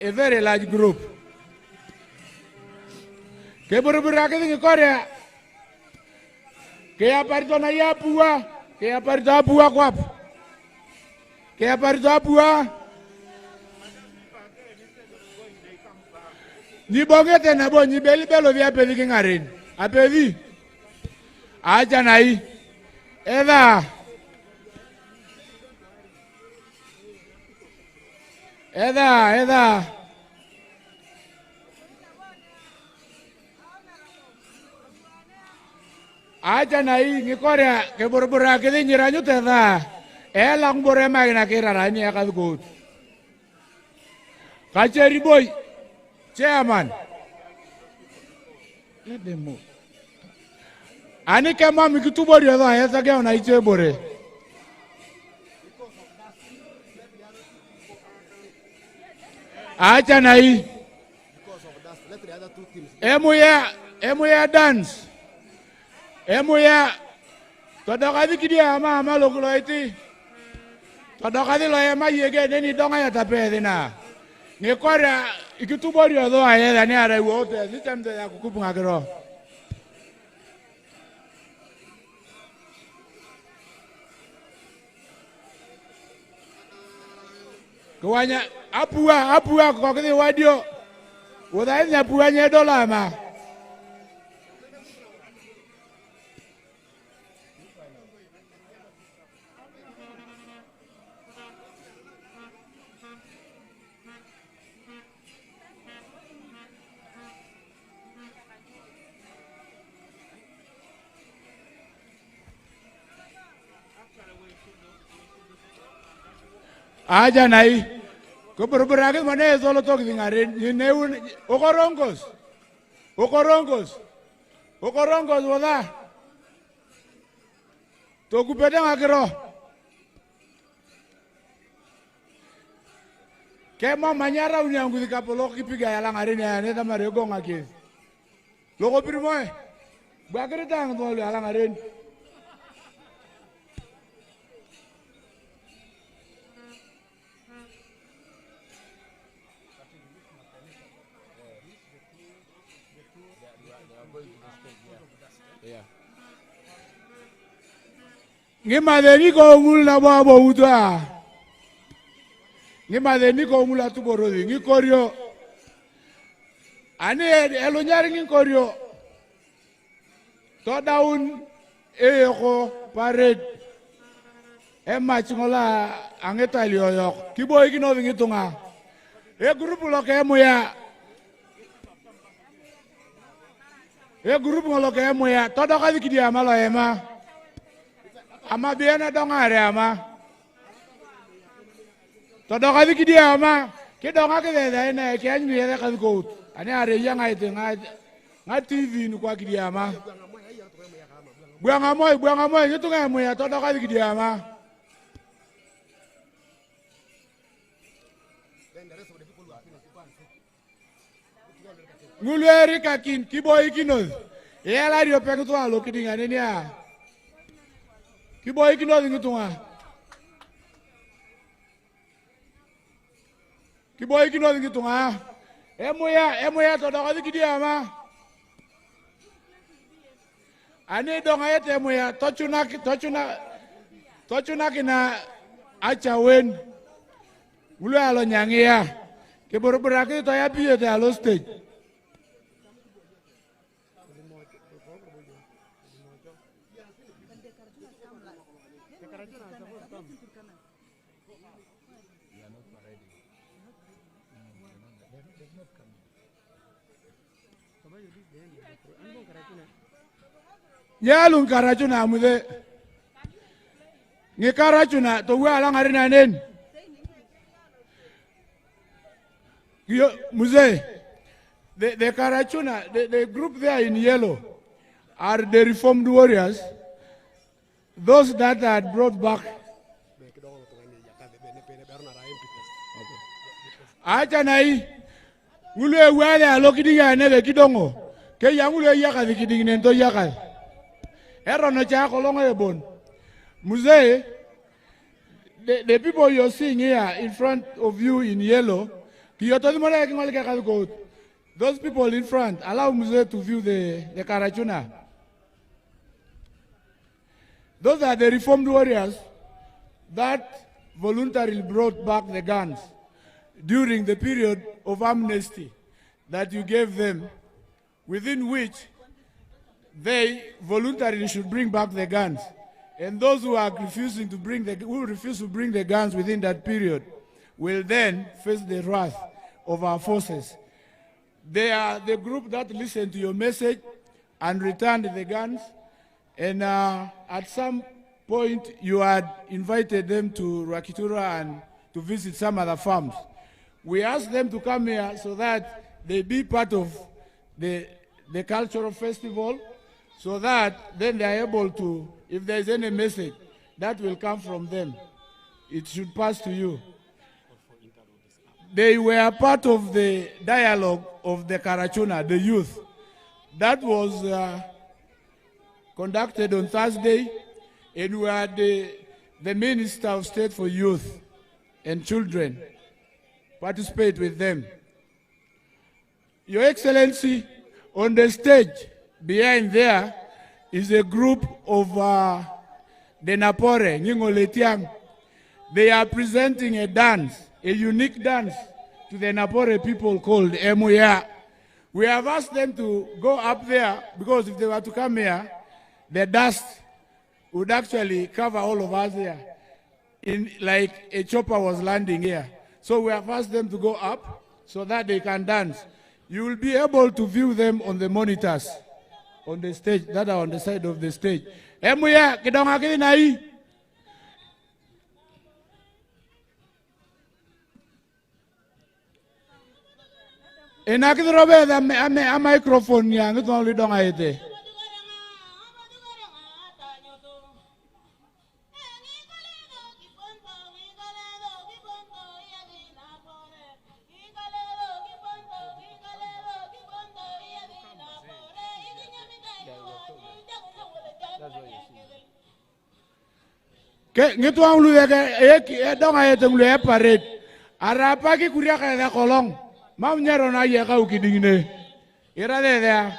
a very large group. Que burubura que Korea. Que aparto na ya pua, que aparto pua kwap. Que aparto pua. Ni bongete na bo ni beli belo via peli kingarin. Apeli. Aja nai. Eda. Aja nai ni Korea ke burbura ke ni ranyu teda. Elang bore mai na kira rani akan gut. Kaceri boy. Chairman. Let them move. Ani kema mikitubo rio da esa ke ona iche bore. Acha nai. Emuya dance. Emuya todokadi kidia ama lokolo iti. Todokadi lo ema yege neni donga ya tapede na. Ngekora ikitubo rio do ayeda ni ara wote sitemde ya kukupunga kero. Kawanya apua kwa kile wadio. Wadaini apua nye dola ma. Aja nai. Keberberagam mana solo tok dengarin. Ini okorongkos wala. Toku pedang akiro. Kema manyara unyang kudi kapolo kipiga yalang hari ni ane tamari gong akis. Loko pirmoy. Bakar tang tuh yalang hari. Ngimadeni ko ngul na babo uta. Ngimadeni ko ngul atu borodi ngikorio. Ane elo nyari ngikorio. To daun ko pared. Machingola angeta lioyok. Kiboy kino ngitunga. Grupu lo kemo ya. Grupu lo kemo ya. Todo kali kidia malo ema. Ama biana dongare ama. Todo kali kidia ama. Kidonga kede na kianyu yele kali kout. Ani are yang ai tenga nga TV ni kwa kidia ama. Buanga moy ngitunga mo ya todo kali kidia ama. Ngulweri kakin kiboy kinoz. Yela rio pengutua lo kidinga nenia. Kiboy kinoz ngutunga. Kiboy kinoz ngutunga. Emuya todokadi kidia ama. Ani donga yete emuya tochuna kina achawen. Ngulwe alo nyangia. Keborobirake to ya piye te alo stage. Nyalung karachuna amude. Nge karachuna to wa lang harina nen. Yo muze. The karachuna, the group there in yellow are the reformed warriors. Those that had brought back. Acha nai. Ngule wale alokidiga nele kidongo. Ke yangule yaka dikiding nento yaka. Ero no cha kolongo ebon. The people you're seeing here in front of you in yellow Those people in front, allow Muse to view the Karachuna. Those are the reformed warriors that voluntarily brought back the guns during the period of amnesty that you gave them, within which they voluntarily should bring back the guns. And those who are refusing to bring who refuse to bring the guns within that period will then face the wrath of our forces. They are the group that listened to your message and returned the guns. And at some point, you had invited them to Rakitura and to visit some other farms. We asked them to come here so that they be part of the cultural festival, so that then they are able to, if there is any message that will come from them, it should pass to you. They were part of the dialogue of the Karachuna, the youth. That was conducted on Thursday, and we had the Minister of State for Youth and Children participate with them. Your Excellency, on the stage behind there is a group of the Napore, Nyingoletiang. They are presenting a dance, a unique dance to the Napore people called Emuya. We have asked them to go up there because if they were to come here, the dust would actually cover all of us here, like a chopper was landing here. So we have asked them to go up so that they can dance. You will be able to view them on the monitors on the stage that are on the side of the stage. Emuya, kidonga kini nai. Enakidrobe a microphone yang itu only donga ite. Ngitu ang lu ya donga ite nglu ya parade. Arapa ki kuria ka kolong. Mam nyaro na ye ka ukidingne. Ira de ya.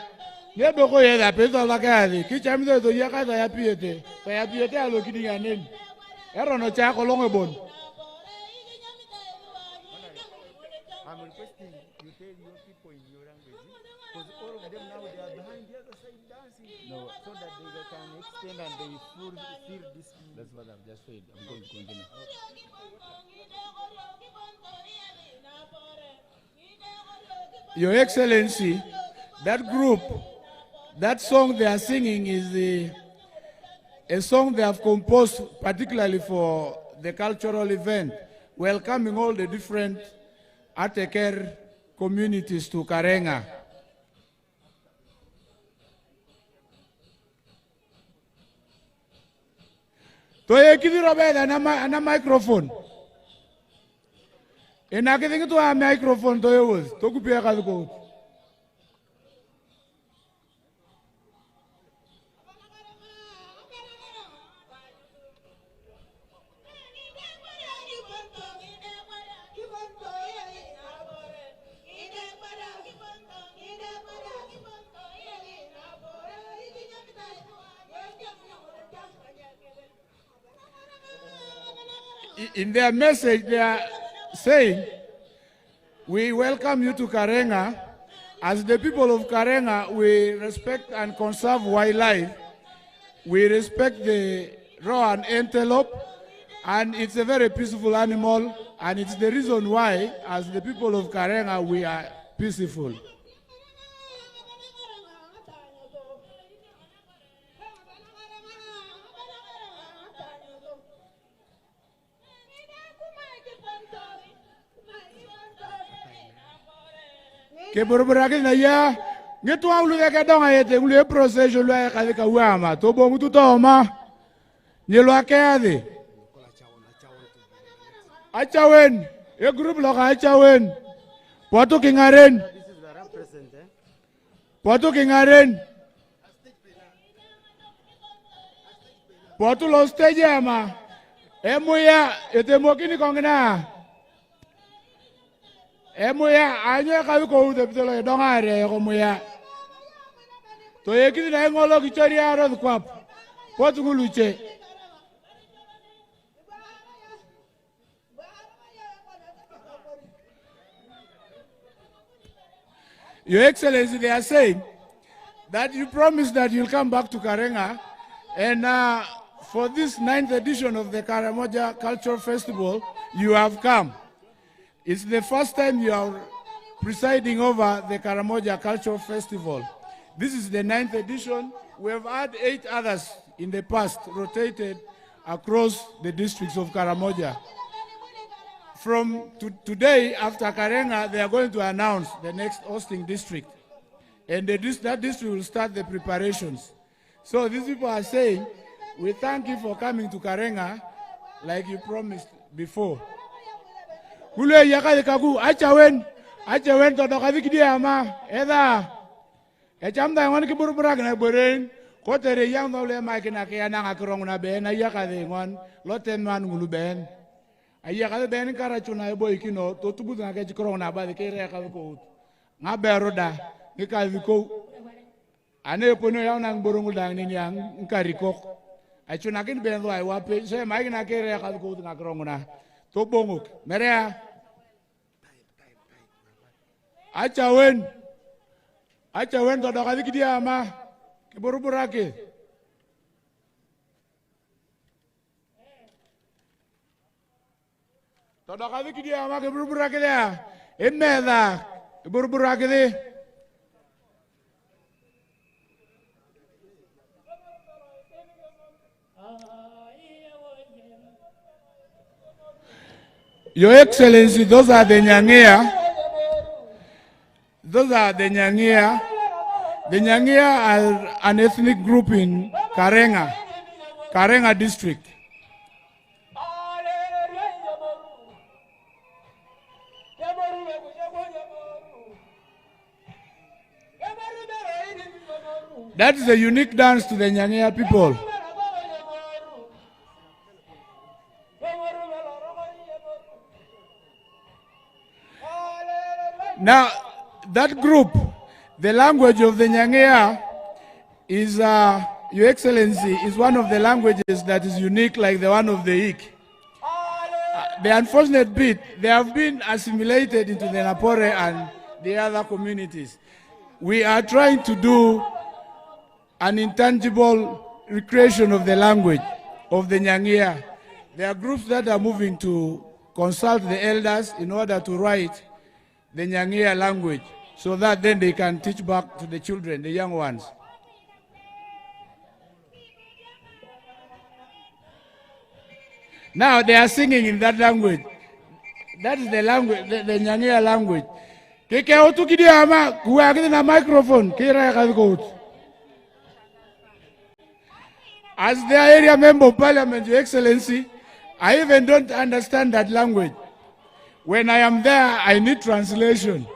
Ye doko ye da peso la ka di. Ki chamdo do ye ka ya piete. Ka ya piete a lo kidinganen. Ero no cha kolong e bon. I'm requesting you tell your people in your language, because all of them now they are behind the other side dancing. No, so that they can extend and they feel this. That's what I've just said. I'm going to continue. Your Excellency, that group, that song they are singing is a song they have composed particularly for the cultural event, welcoming all the different Ateker communities to Karenga. Toye kidi Robert ana microphone. Enakidingi to a microphone toye was. Toku pia kazuko. In their message, they are saying, we welcome you to Karenga. As the people of Karenga, we respect and conserve wildlife. We respect the raw and antelope, and it's a very peaceful animal, and it's the reason why, as the people of Karenga, we are peaceful. Ke borborake na ya ngetu ang lu ka donga yete nglu procession lu ka ka wama to bo mutu to ma nyelo akade achawen e group lo ka achawen poto kingaren poto kingaren poto lo stage ama emuya ete mokini kongna Emuya anye ka ko ude bitolo dongare ko muya. To yeki na ngolo kichori aro kwap. Potunguluche. Your Excellency, they are saying that you promised that you'll come back to Karenga, and for this 9th edition of the Karamoja Cultural Festival, you have come. It's the first time you are presiding over the Karamoja Cultural Festival. This is the 9th edition. We have had 8 others in the past rotated across the districts of Karamoja. From today, after Karenga, they are going to announce the next hosting district. And that district will start the preparations. So these people are saying, we thank you for coming to Karenga like you promised before. Kule yakale kagu achawen to dokaviki dia ama eda echamda ngon kiburburak na boren kotere yang no le makina ke na ngakrong na be na yakale ngon loten man ngulu ben ayakale ben karachuna boy kino to tubu na ke krong na ba ke re ka ko nga beroda ni ka ko ane pono yang nang borongul dang ni yang karikok achuna kin ben do ay wape se makina ke re ka ko ngakrong na to bonguk merea achawen to dokaviki dia ama kiburuburake to dokaviki dia ama kiburuburake dia emeda kiburuburake dia Your Excellency, those are the Nyangea. Those are the Nyangea. The Nyangea are an ethnic group in Karenga district. That is a unique dance to the Nyangea people. Now, that group, the language of the Nyangea is, Your Excellency, is one of the languages that is unique like the one of the Ik. The unfortunate bit, they have been assimilated into the Napore and the other communities. We are trying to do an intangible recreation of the language of the Nyangea. There are groups that are moving to consult the elders in order to write the Nyangea language, so that then they can teach back to the children, the young ones. Now they are singing in that language. That is the language, the Nyangea language. Keke otu kidi ama kuwakiti na microphone kira ya kazikout. As the area member of Parliament, Your Excellency, I even don't understand that language. When I am there, I need translation.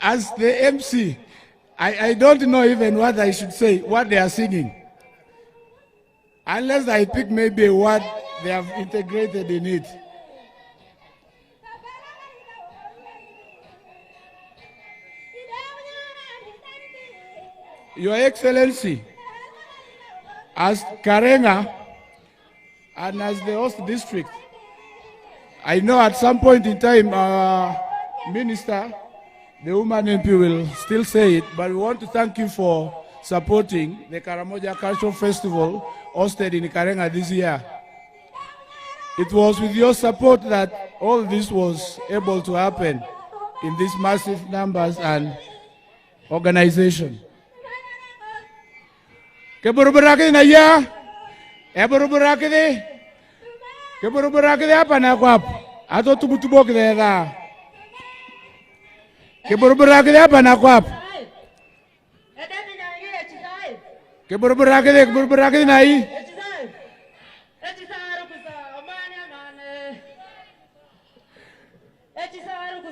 As the MC, I don't know even what I should say, what they are singing. Unless I pick maybe a word they have integrated in it. Your Excellency, as Karenga and as the host district, I know at some point in time our minister, the woman MP, will still say it, but we want to thank you for supporting the Karamoja Cultural Festival hosted in Karenga this year. It was with your support that all this was able to happen in these massive numbers and organization. Keburuburakidi na ya, eburuburakidi, keburuburakidi hapa na kwa ato tubutuboki da. Keburuburakidi hapa na kwa. Keburuburakidi na hii.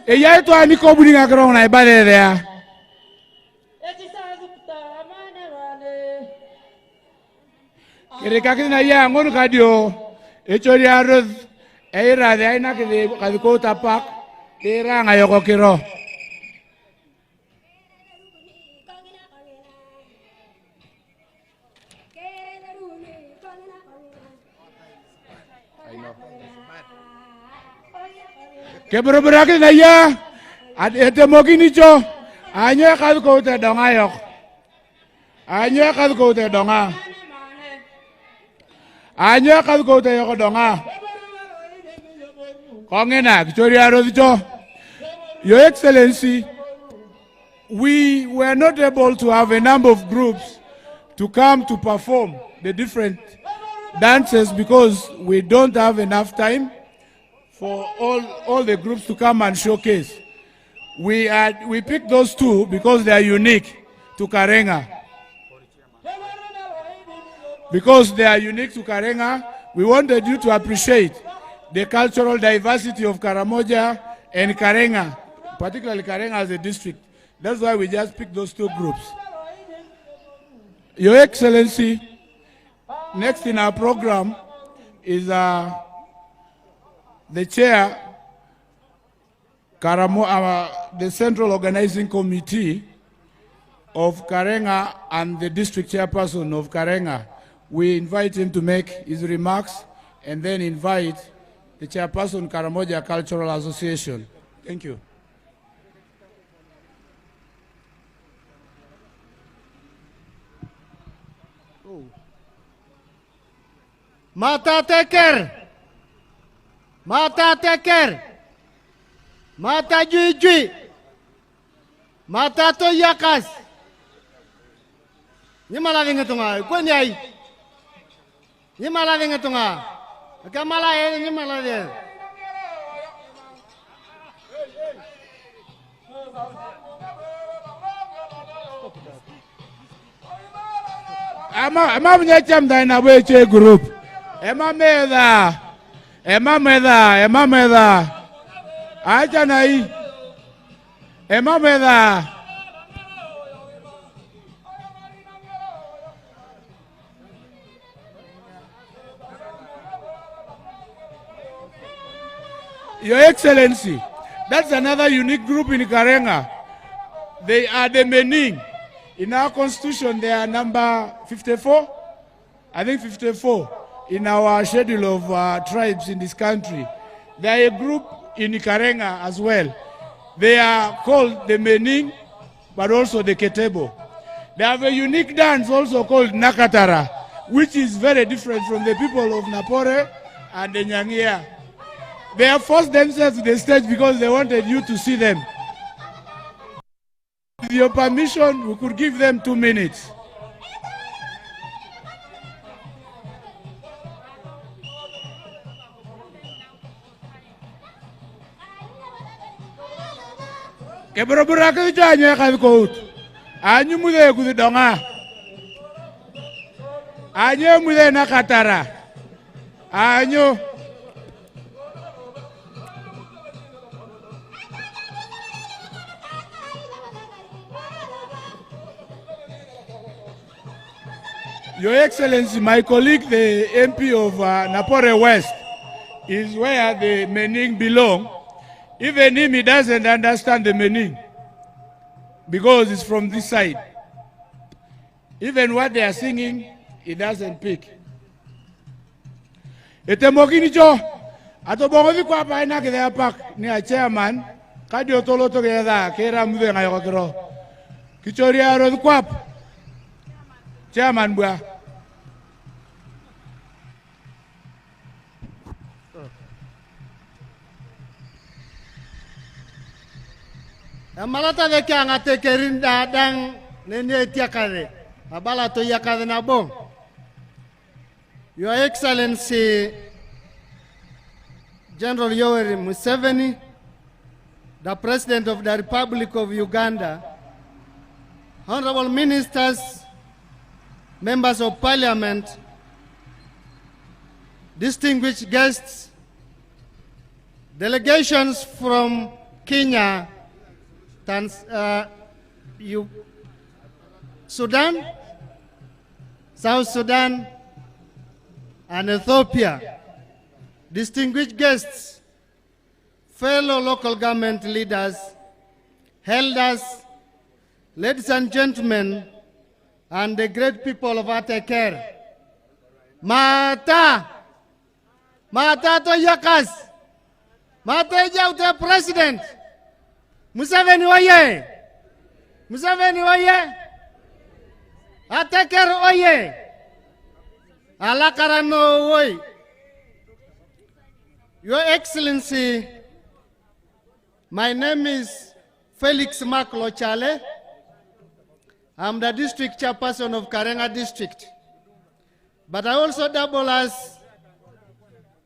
E ya to ani ko budi nga kro na ibale there. Kere kakina ya ngonu kadio. E chori arroz. E ra de aina ke kadiko tapak. E ra nga yoko kiro. Keberberake na ya ate mogini cho anya kal ko te donga yok anya kal ko te donga anya kal ko te yok donga kongena kichori aro cho. Your Excellency, we were not able to have a number of groups to come to perform the different dances because we don't have enough time for all the groups to come and showcase. We picked those two because they are unique to Karenga. Because they are unique to Karenga, we wanted you to appreciate the cultural diversity of Karamoja and Karenga, particularly Karenga as a district. That's why we just picked those two groups. Your Excellency, next in our program is the chair, the Central Organizing Committee of Karenga and the district chairperson of Karenga. We invite him to make his remarks and then invite the chairperson, Karamoja Cultural Association. Thank you. Mata teker, mata teker, mata jui, mata to yakas. Ni malaving tunga, kwen yai. Ni malaving tunga, kamala ye ni malaving. Ama mnyacham daina weche group. Emma meda. Acha na hii. Emma meda. Your Excellency, that's another unique group in Karenga. They are the Mening. In our constitution, they are number 54. I think 54 in our schedule of tribes in this country. They are a group in Karenga as well. They are called the Mening, but also the Ketebo. They have a unique dance also called Nakatara, which is very different from the people of Napore and the Nyangia. They have forced themselves to the stage because they wanted you to see them. With your permission, we could give them 2 minutes. Kebrobura ke janya ka ko. Anyu mude ku donga. Anyu mude na katara. Anyu Your Excellency, my colleague, the MP of Napore West, is where the Mening belong. Even him, he doesn't understand the Mening because it's from this side. Even what they are singing, he doesn't pick. Ete mogini jo, ato bongovi kwa pa ina kide apak ni a chairman, kadi otolo to keda kera mude ngayo kiro. Kichori aro kwap. Chairman bua. Malata de kanga tekerin dadang nene tiakare. Abala to yakade na bon. Your Excellency General Yoweri Museveni, the President of the Republic of Uganda, Honorable Ministers, Members of Parliament, distinguished guests, delegations from Kenya, Sudan, South Sudan, and Ethiopia. Distinguished guests, fellow local government leaders, elders, ladies and gentlemen, and the great people of Ateker. Mata to yakas. Mata ija president. Museveni oye. Museveni oye. Ateker oye. Alakarano oye. Your Excellency, my name is Felix Maklochale. I'm the district chairperson of Karenga district. But I also double as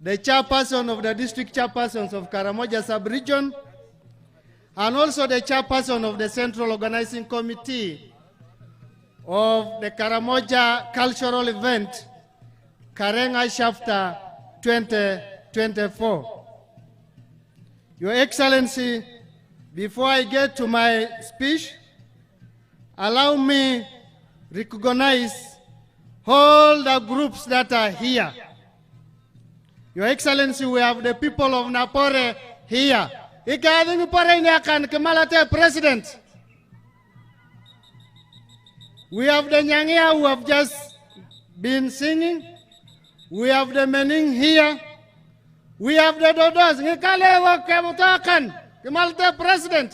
the chairperson of the district chairpersons of Karamoja sub-region and also the chairperson of the central organizing committee of the Karamoja cultural event, Karenga Shafta 2024. Your Excellency, before I get to my speech, allow me recognize all the groups that are here. Your Excellency, we have the people of Napore here. President. We have the Nyangea who have just been singing. We have the Mening here. We have the Dodos. President.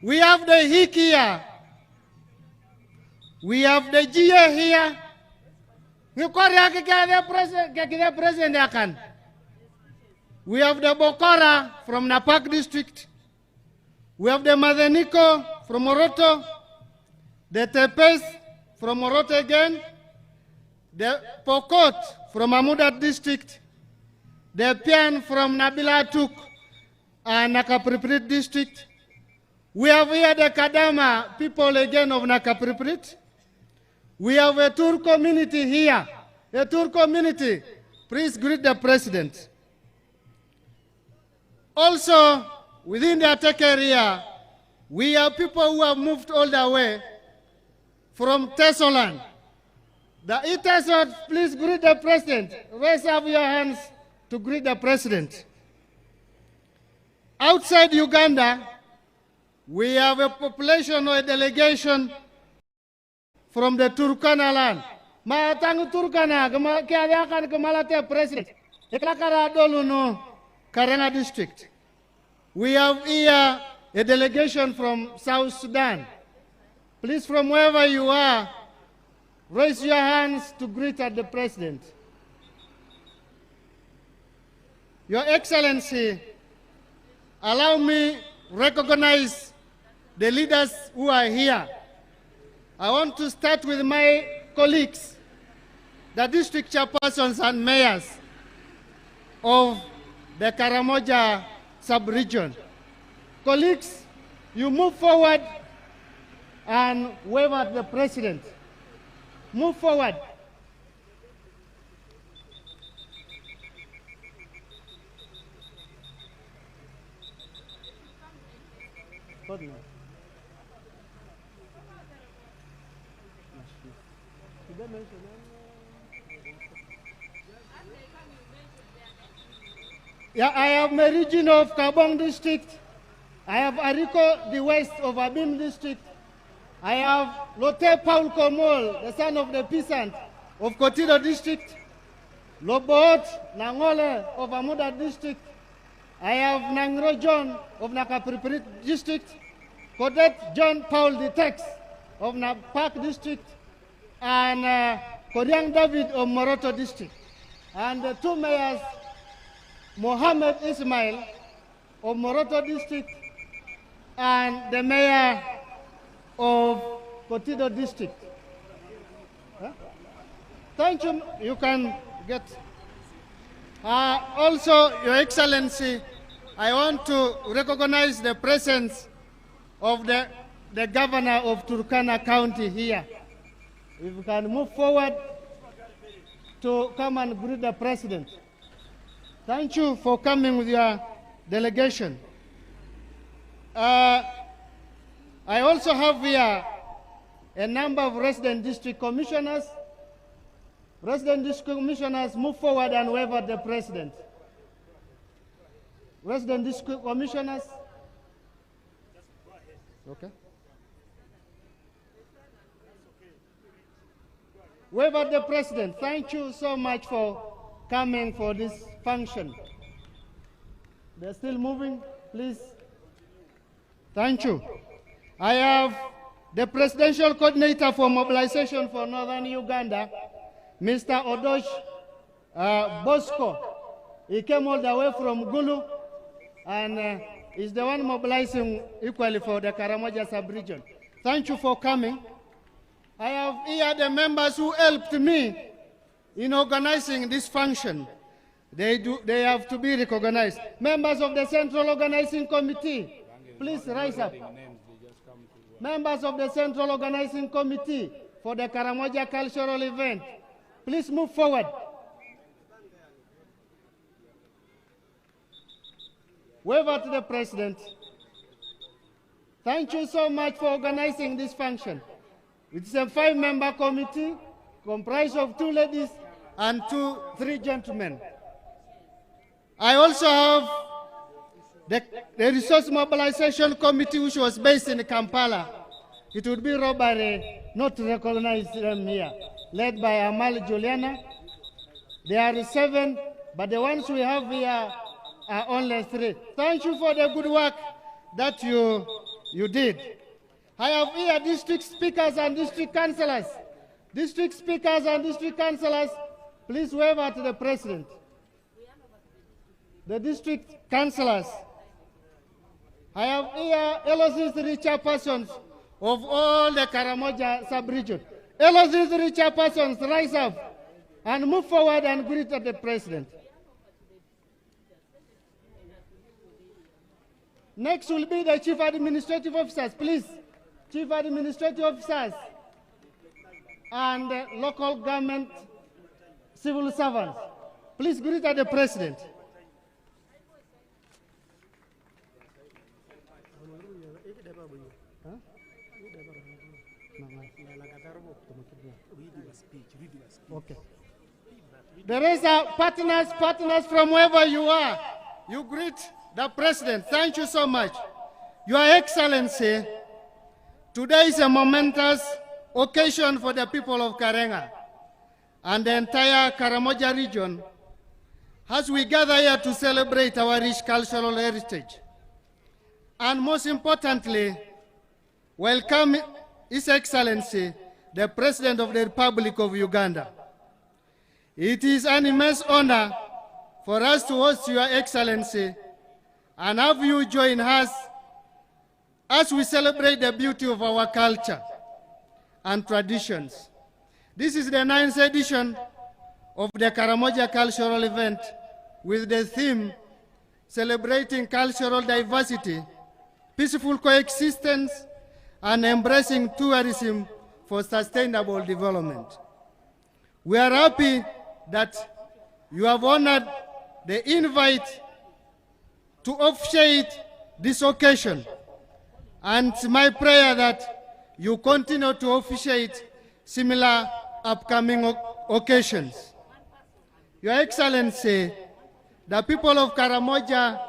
We have the Hiki here. We have the GA here. We have the Bokora from Napak district. We have the Madeniko from Moroto. The Tepes from Moroto again. The Pokot from Amudat district. The Pian from Nabila Tuk and Nakapriprit district. We have here the Kadama people again of Nakapriprit. We have a Tur community here. A Tur community. Please greet the President. Also, within the attack area, we have people who have moved all the way from Tesoland. The Itesot, please greet the President. Raise up your hands to greet the President. Outside Uganda, we have a population or a delegation from the Turkana land. Matangu Turkana, Kadiakan Kamalate President. Eklakara Doluno, Karenga district. We have here a delegation from South Sudan. Please, from wherever you are, raise your hands to greet at the President. Your Excellency, allow me recognize the leaders who are here. I want to start with my colleagues, the district chairpersons and mayors of the Karamoja sub-region. Colleagues, you move forward and wave at the President. Move forward. Yeah, I have my region of Kabong district. I have Ariko, the west of Abim district. I have Lote Paul Komol, the son of the peasant of Kotido district. Lobot Nangole of Amuda district. I have Nangro John of Nakapriprit district. Kodet John Paul the Tex of Napak district. And Koryang David of Moroto district. And the two mayors, Mohammed Ismail of Moroto district and the mayor of Kotido district. Huh? Thank you. You can get. Also, Your Excellency, I want to recognize the presence of the governor of Turkana County here. If you can move forward to come and greet the President. Thank you for coming with your delegation. I also have here a number of resident district commissioners. Resident district commissioners, move forward and wave at the president. Resident district commissioners. Okay. Wave at the president. Thank you so much for coming for this function. They're still moving, please. Thank you. I have the presidential coordinator for mobilization for Northern Uganda, Mr. Odosh Bosco. He came all the way from Gulu and is the one mobilizing equally for the Karamoja sub-region. Thank you for coming. I have here the members who helped me in organizing this function. They have to be recognized. Members of the Central Organizing Committee, please rise up. Members of the Central Organizing Committee for the Karamoja cultural event, please move forward. Wave at the president. Thank you so much for organizing this function. It's a 5-member committee comprised of 2 ladies and 3 gentlemen. I also have the Resource Mobilization Committee, which was based in Kampala. It would be robbery not to recognize them here, led by Amal Juliana. There are 7, but the ones we have here are only 3. Thank you for the good work that you did. I have here district speakers and district councillors. District speakers and district councillors, please wave at the president. The district councillors. I have here LOC3 chairpersons of all the Karamoja sub-region. LOC3 chairpersons, rise up and move forward and greet the president. Next will be the chief administrative officers, please. Chief administrative officers and local government civil servants. Please greet the president. Okay. The rest are partners from wherever you are. You greet the president. Thank you so much. Your Excellency, today is a momentous occasion for the people of Karenga and the entire Karamoja region as we gather here to celebrate our rich cultural heritage. And most importantly, welcome His Excellency, the President of the Republic of Uganda. It is an immense honor for us to host Your Excellency and have you join us as we celebrate the beauty of our culture and traditions. This is the 9th edition of the Karamoja cultural event with the theme celebrating cultural diversity, peaceful coexistence, and embracing tourism for sustainable development. We are happy that you have honored the invite to officiate this occasion, and it's my prayer that you continue to officiate similar upcoming occasions. Your Excellency, the people of Karamoja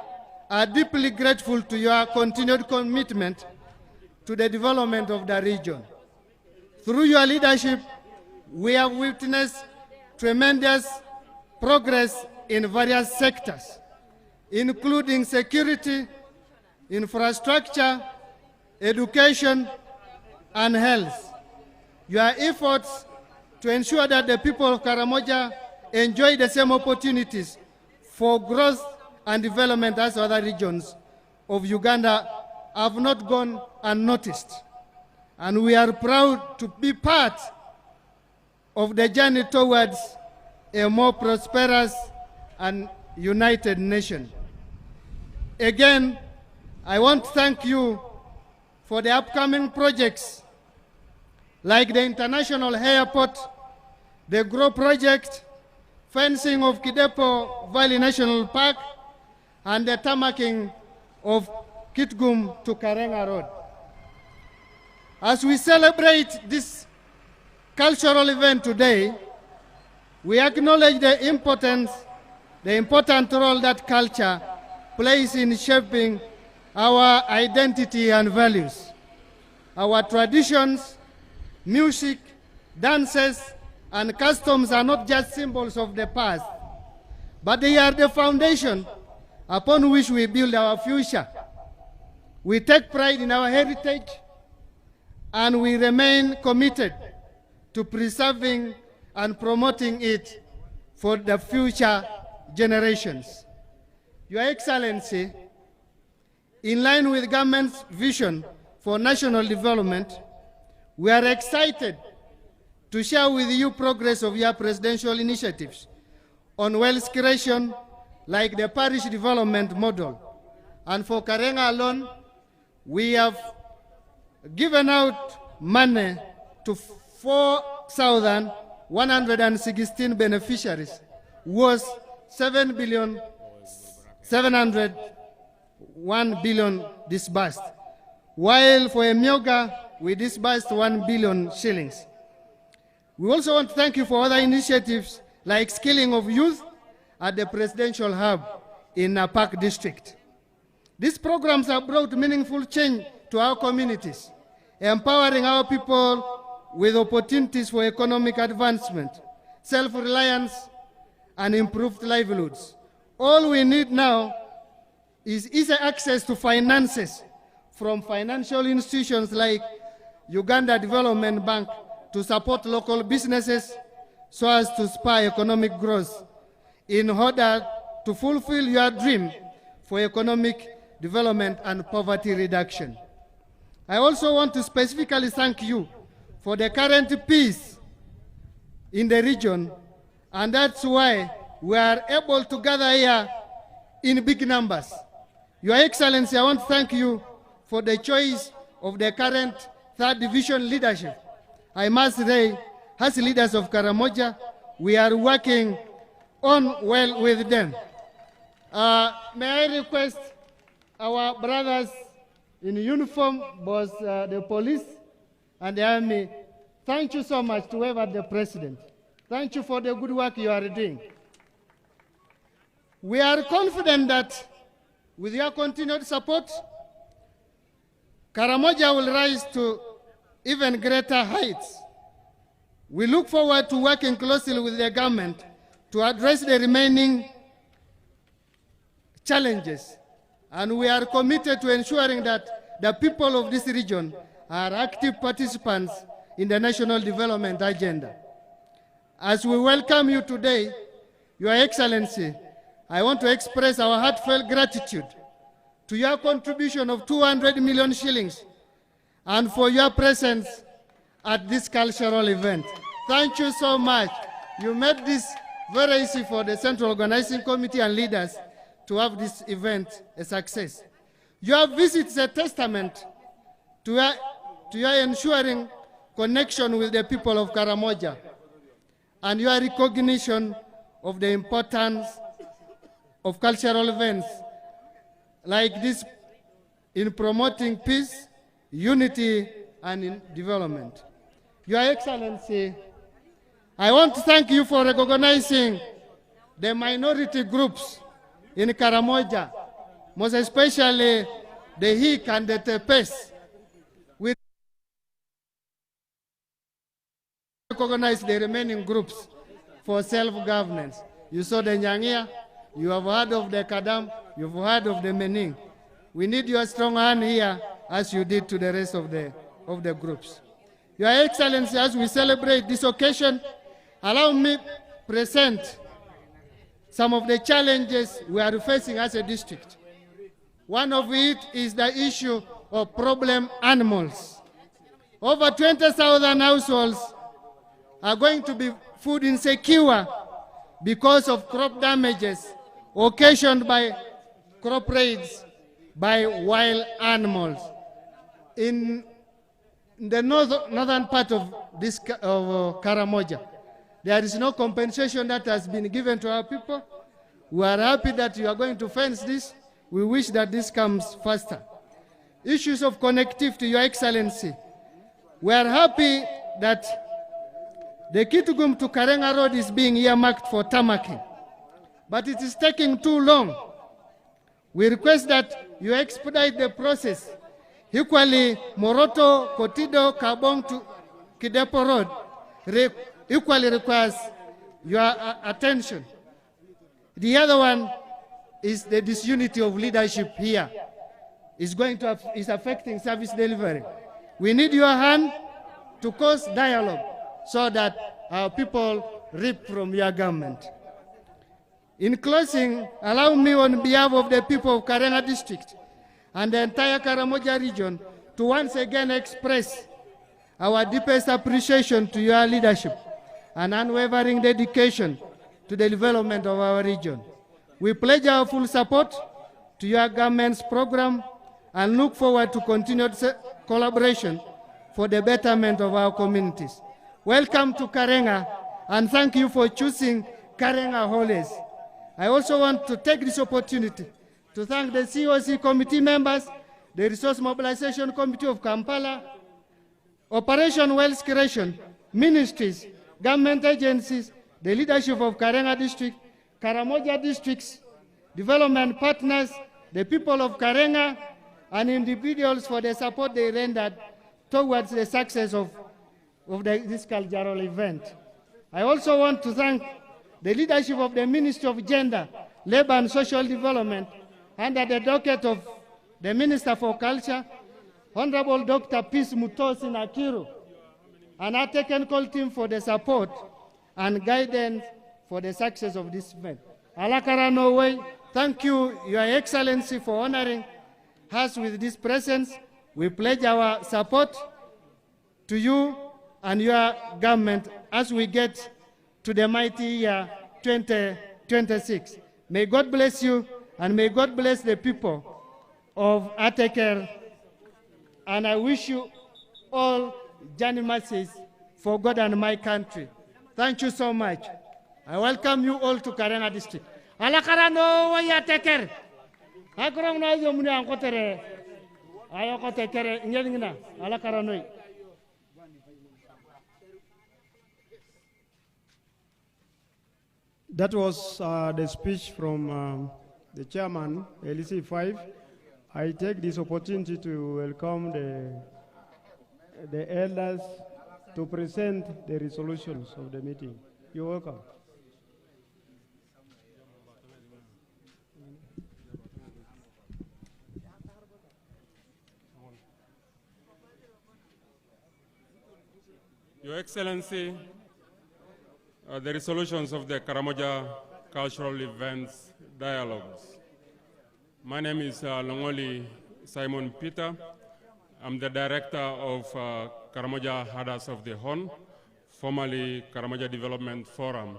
are deeply grateful to your continued commitment to the development of the region. Through your leadership, we have witnessed tremendous progress in various sectors, including security, infrastructure, education, and health. Your efforts to ensure that the people of Karamoja enjoy the same opportunities for growth and development as other regions of Uganda have not gone unnoticed. And we are proud to be part of the journey towards a more prosperous and united nation. Again, I want to thank you for the upcoming projects like the International Airport, the GROW project, fencing of Kidepo Valley National Park, and the tarmacking of Kitgum to Karenga Road. As we celebrate this cultural event today, we acknowledge the important role that culture plays in shaping our identity and values. Our traditions, music, dances, and customs are not just symbols of the past, but they are the foundation upon which we build our future. We take pride in our heritage, and we remain committed to preserving and promoting it for the future generations. Your Excellency, in line with government's vision for national development, we are excited to share with you progress of your presidential initiatives on wealth creation, like the parish development model. And for Karenga alone, we have given out money to 4,116 beneficiaries, worth 7,701 billion disbursed, while for Emyoga, we disbursed 1 billion shillings. We also want to thank you for other initiatives like skilling of youth at the Presidential Hub in Napak District. These programs have brought meaningful change to our communities, empowering our people with opportunities for economic advancement, self-reliance, and improved livelihoods. All we need now is easy access to finances from financial institutions like Uganda Development Bank to support local businesses so as to spur economic growth in order to fulfill your dream for economic development and poverty reduction. I also want to specifically thank you for the current peace in the region, and that's why we are able to gather here in big numbers. Your Excellency, I want to thank you for the choice of the current 3rd Division leadership. I must say, as leaders of Karamoja, we are working on well with them. May I request our brothers in uniform, both the police and the army, thank you so much to wave at the President. Thank you for the good work you are doing. We are confident that with your continued support, Karamoja will rise to even greater heights. We look forward to working closely with the government to address the remaining challenges, and we are committed to ensuring that the people of this region are active participants in the national development agenda. As we welcome you today, Your Excellency, I want to express our heartfelt gratitude to your contribution of 200 million shillings and for your presence at this cultural event. Thank you so much. You made this very easy for the Central Organizing Committee and leaders to have this event a success. Your visit is a testament to your ensuring connection with the people of Karamoja and your recognition of the importance of cultural events like this in promoting peace, unity, and in development. Your Excellency, I want to thank you for recognizing the minority groups in Karamoja, most especially the Hik and the Tepes. We recognize the remaining groups for self-governance. You saw the Nyangia, you have heard of the Kadam, you've heard of the Mening. We need your strong hand here as you did to the rest of the groups. Your Excellency, as we celebrate this occasion, allow me present some of the challenges we are facing as a district. One of it is the issue of problem animals. Over 20,000 households are going to be food insecure because of crop damages occasioned by crop raids by wild animals. In the northern part of this Karamoja, there is no compensation that has been given to our people. We are happy that you are going to fence this. We wish that this comes faster. issues of connectivity, Your Excellency. We are happy that the Kitgum to Karenga Road is being earmarked for tarmacking, but it is taking too long. We request that you expedite the process. Equally, Moroto, Kotido, Kabong to Kidepo Road equally requires your attention. The other one is the disunity of leadership here. Is affecting service delivery. We need your hand to cause dialogue so that our people reap from your government. In closing, allow me on behalf of the people of Karenga district and the entire Karamoja region to once again express our deepest appreciation to your leadership and unwavering dedication to the development of our region. We pledge our full support to your government's program and look forward to continued collaboration for the betterment of our communities. Welcome to Karenga, and thank you for choosing Karenga always. I also want to take this opportunity to thank the COC committee members, the Resource Mobilization Committee of Kampala, Operation Wealth Creation, ministries, government agencies, the leadership of Karenga district, Karamoja districts, development partners, the people of Karenga, and individuals for the support they rendered towards the success of this cultural event. I also want to thank the leadership of the Ministry of Gender, Labor and Social Development, under the docket of the Minister for Culture, Honorable Dr. Peace Mutosi Nakiru, and our technical team for the support and guidance for the success of this event. Alakara Norway, thank you, Your Excellency, for honoring us with this presence. We pledge our support to you and your government as we get to the mighty year 2026. May God bless you, and may God bless the people of Ateker, and I wish you all journey mercies for God and my country. Thank you so much. I welcome you all to Karenga district. Alakarano wa Ateker. Akrong na yo muna ang kotere. Ayo kotere ngeng na. Alakarano. That was the speech from the chairman, LC5. I take this opportunity to welcome the elders to present the resolutions of the meeting. You're welcome. Your Excellency, the resolutions of the Karamoja Cultural Events Dialogues. My name is Longoli Simon Peter. I'm the director of Karamoja Herders of the Horn, formerly Karamoja Development Forum,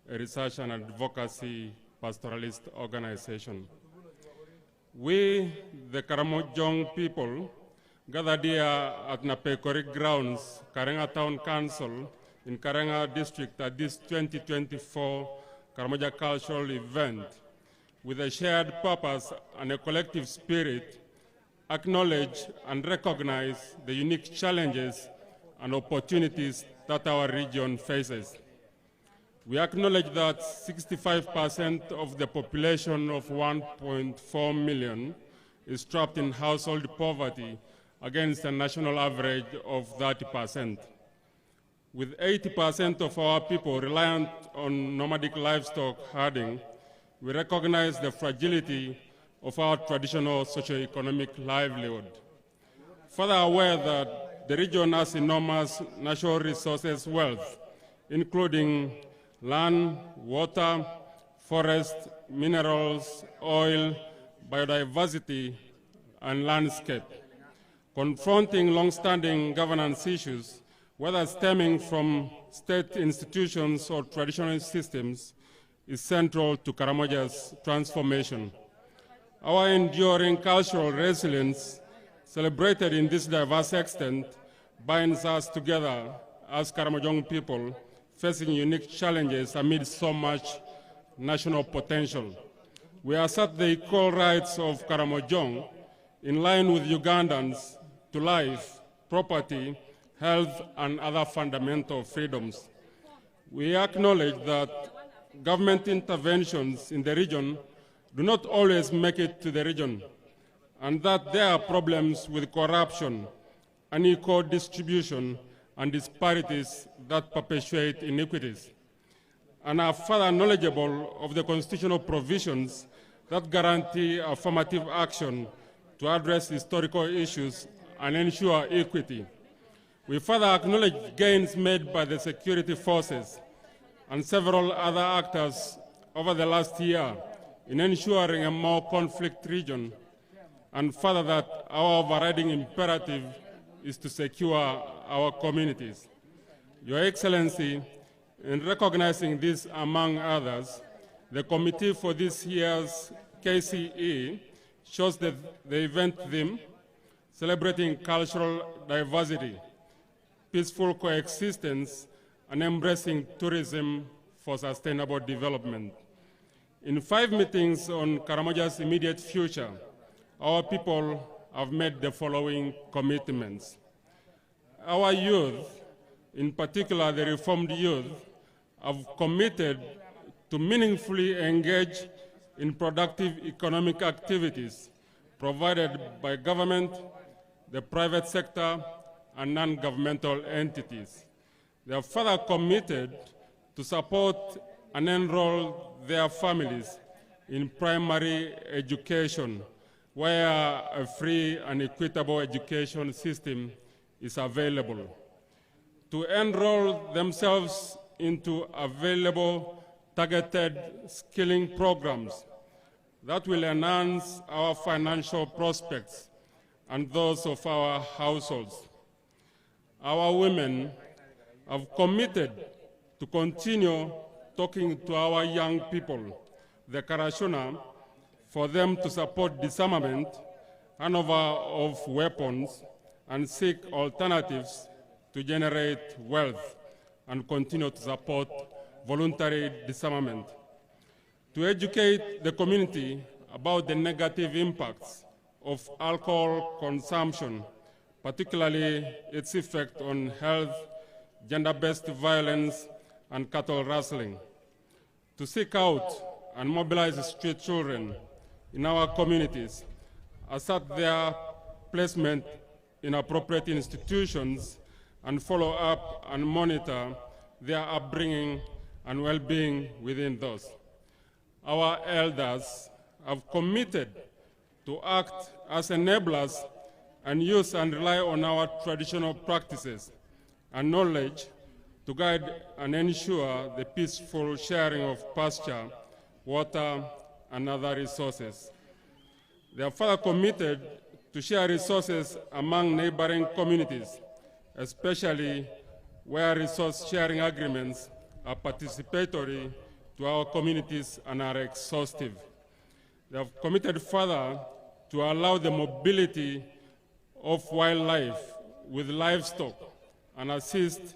a research and advocacy pastoralist organization. We, the Karamojong people, gathered here at Napekori grounds, Karenga Town Council, in Karenga district at this 2024 Karamoja cultural event with a shared purpose and a collective spirit, acknowledge and recognize the unique challenges and opportunities that our region faces. We acknowledge that 65% of the population of 1.4 million is trapped in household poverty against a national average of 30%. With 80% of our people reliant on nomadic livestock herding, we recognize the fragility of our traditional socio-economic livelihood. Further aware that the region has enormous natural resources wealth, including land, water, forest, minerals, oil, biodiversity, and landscape. Confronting long-standing governance issues, whether stemming from state institutions or traditional systems, is central to Karamoja's transformation. Our enduring cultural resilience, celebrated in this diverse extent, binds us together as Karamojong people facing unique challenges amid so much national potential. We assert the equal rights of Karamojong, in line with Ugandans to life, property, health, and other fundamental freedoms. We acknowledge that government interventions in the region do not always make it to the region, and that there are problems with corruption, unequal distribution, and disparities that perpetuate inequities, and are further knowledgeable of the constitutional provisions that guarantee affirmative action to address historical issues and ensure equity. We further acknowledge gains made by the security forces and several other actors over the last year in ensuring a more conflict region, and further that our overriding imperative is to secure our communities. Your Excellency, in recognizing this among others, the committee for this year's KCE chose the event theme, celebrating cultural diversity, peaceful coexistence, and embracing tourism for sustainable development. In 5 meetings on Karamoja's immediate future, our people have made the following commitments. Our youth, in particular the reformed youth, have committed to meaningfully engage in productive economic activities provided by government, the private sector, and non-governmental entities. They are further committed to support and enroll their families in primary education, where a free and equitable education system is available, to enroll themselves into available targeted skilling programs that will enhance our financial prospects and those of our households. Our women have committed to continue talking to our young people, the Karashona, for them to support disarmament, handover of weapons, and seek alternatives to generate wealth and continue to support voluntary disarmament. To educate the community about the negative impacts of alcohol consumption, particularly its effect on health, gender-based violence, and cattle rustling. To seek out and mobilize street children in our communities, assert their placement in appropriate institutions, and follow up and monitor their upbringing and well-being within those. Our elders have committed to act as enablers and use and rely on our traditional practices and knowledge to guide and ensure the peaceful sharing of pasture, water, and other resources. They are further committed to share resources among neighboring communities, especially where resource sharing agreements are participatory to our communities and are exhaustive. They have committed further to allow the mobility of wildlife with livestock and assist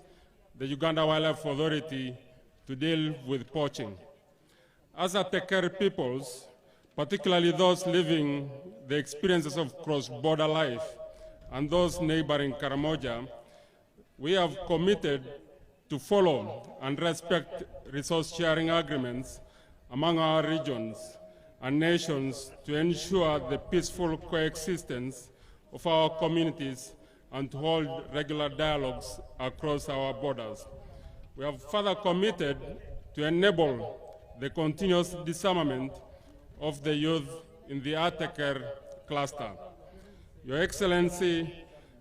the Uganda Wildlife Authority to deal with poaching. As Atekere peoples, particularly those living the experiences of cross-border life and those neighboring Karamoja, we have committed to follow and respect resource-sharing agreements among our regions and nations to ensure the peaceful coexistence of our communities and to hold regular dialogues across our borders. We have further committed to enable the continuous disarmament of the youth in the Atekere cluster. Your Excellency,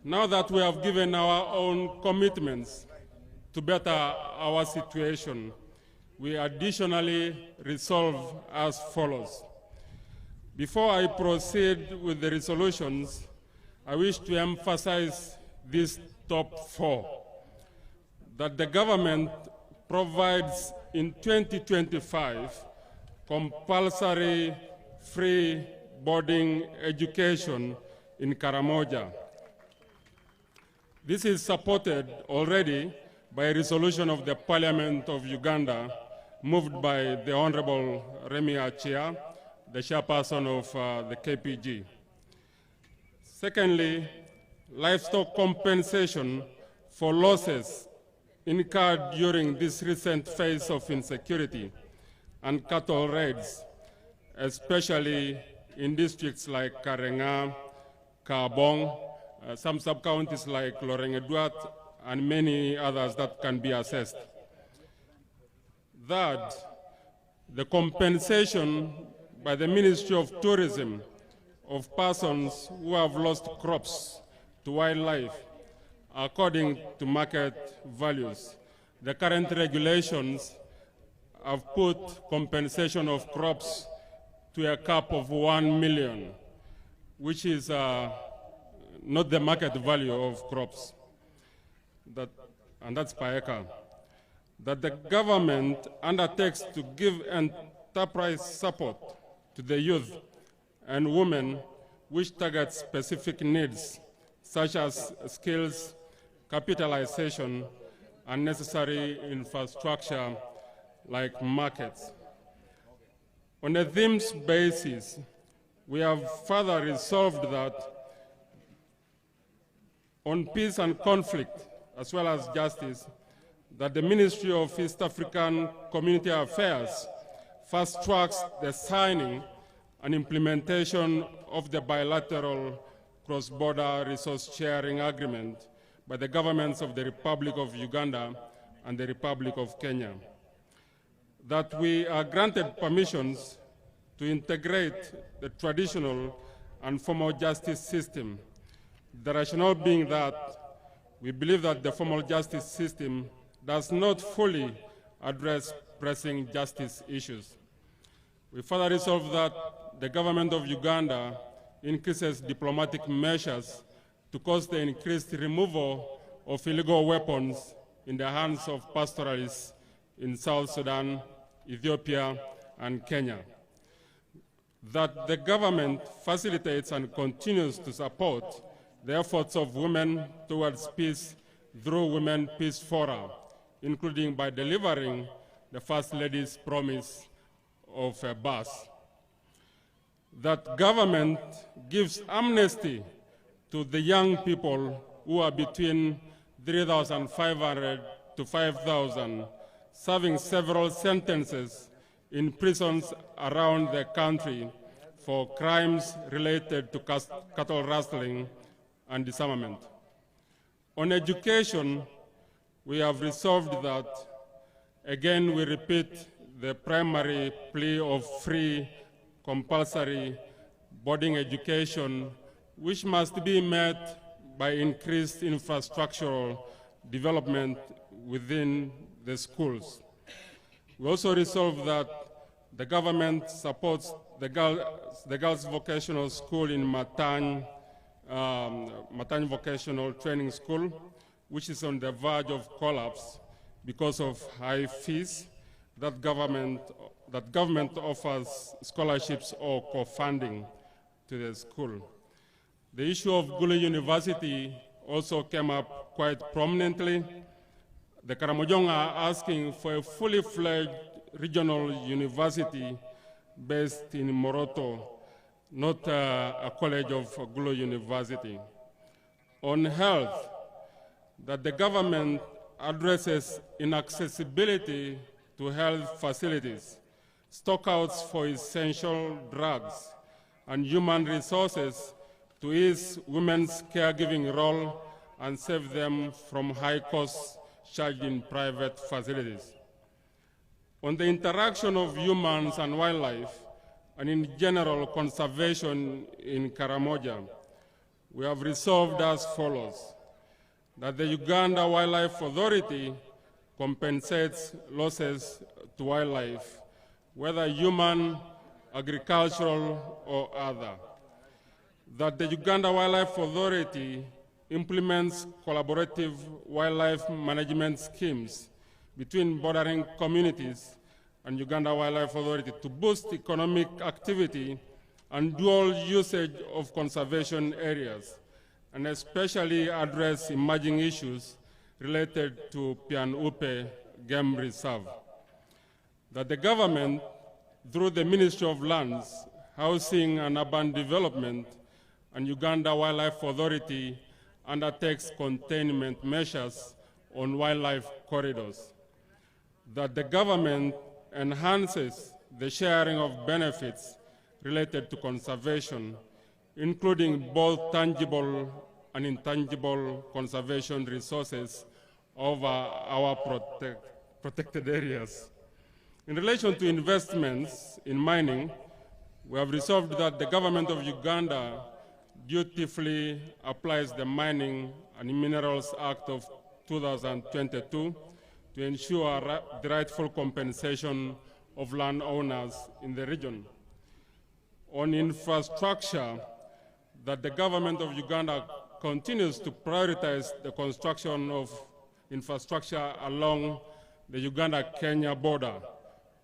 now that we have given our own commitments to better our situation, we additionally resolve as follows. Before I proceed with the resolutions, I wish to emphasize these top 4. That the government provides in 2025 compulsory free boarding education in Karamoja. This is supported already by a resolution of the Parliament of Uganda, moved by the Honorable Remi Achia, the chairperson of the KPG. Secondly, livestock compensation for losses incurred during this recent phase of insecurity and cattle raids, especially in districts like Karenga, Kabong, some sub-counties like Loreng-Eduat, and many others that can be assessed. Third, the compensation by the Ministry of Tourism of persons who have lost crops to wildlife according to market values. The current regulations have put compensation of crops to a cap of 1 million, which is not the market value of crops, and that's per acre. That the government undertakes to give enterprise support to the youth and women which target specific needs, such as skills, capitalization, and necessary infrastructure like markets. On a themes basis, we have further resolved that on peace and conflict, as well as justice, that the Ministry of East African Community Affairs fast-tracks the signing and implementation of the bilateral cross-border resource sharing agreement by the governments of the Republic of Uganda and the Republic of Kenya. That we are granted permissions to integrate the traditional and formal justice system. The rationale being that we believe that the formal justice system does not fully address pressing justice issues. We further resolve that the government of Uganda increases diplomatic measures to cause the increased removal of illegal weapons in the hands of pastoralists in South Sudan, Ethiopia, and Kenya. That the government facilitates and continues to support the efforts of women towards peace through Women Peace Fora, including by delivering the First Lady's promise of a bus. That government gives amnesty to the young people who are between 3,500 to 5,000, serving several sentences in prisons around the country for crimes related to cattle rustling and disarmament. On education, we have resolved that, again, we repeat the primary plea of free, compulsory boarding education, which must be met by increased infrastructural development within the schools. We also resolve that the government supports the Girls Vocational School in Matany Vocational Training School, which is on the verge of collapse because of high fees that government offers scholarships or co-funding to the school. The issue of Gulu University also came up quite prominently. The Karamojong are asking for a fully fledged regional university based in Moroto, not a college of Gulu University. On health, that the government addresses inaccessibility to health facilities, stockouts for essential drugs, and human resources to ease women's caregiving role and save them from high costs charged in private facilities. On the interaction of humans and wildlife, and in general conservation in Karamoja, we have resolved as follows: that the Uganda Wildlife Authority compensates losses to wildlife, whether human, agricultural, or other. That the Uganda Wildlife Authority implements collaborative wildlife management schemes between bordering communities and Uganda Wildlife Authority to boost economic activity and dual usage of conservation areas, and especially address emerging issues related to Pian-Upe Game Reserve. That the government, through the Ministry of Lands, Housing and Urban Development, and Uganda Wildlife Authority undertakes containment measures on wildlife corridors. That the government enhances the sharing of benefits related to conservation, including both tangible and intangible conservation resources over our protected areas. In relation to investments in mining, we have resolved that the government of Uganda dutifully applies the Mining and Minerals Act of 2022 to ensure the rightful compensation of landowners in the region. On infrastructure, that the government of Uganda continues to prioritize the construction of infrastructure along the Uganda-Kenya border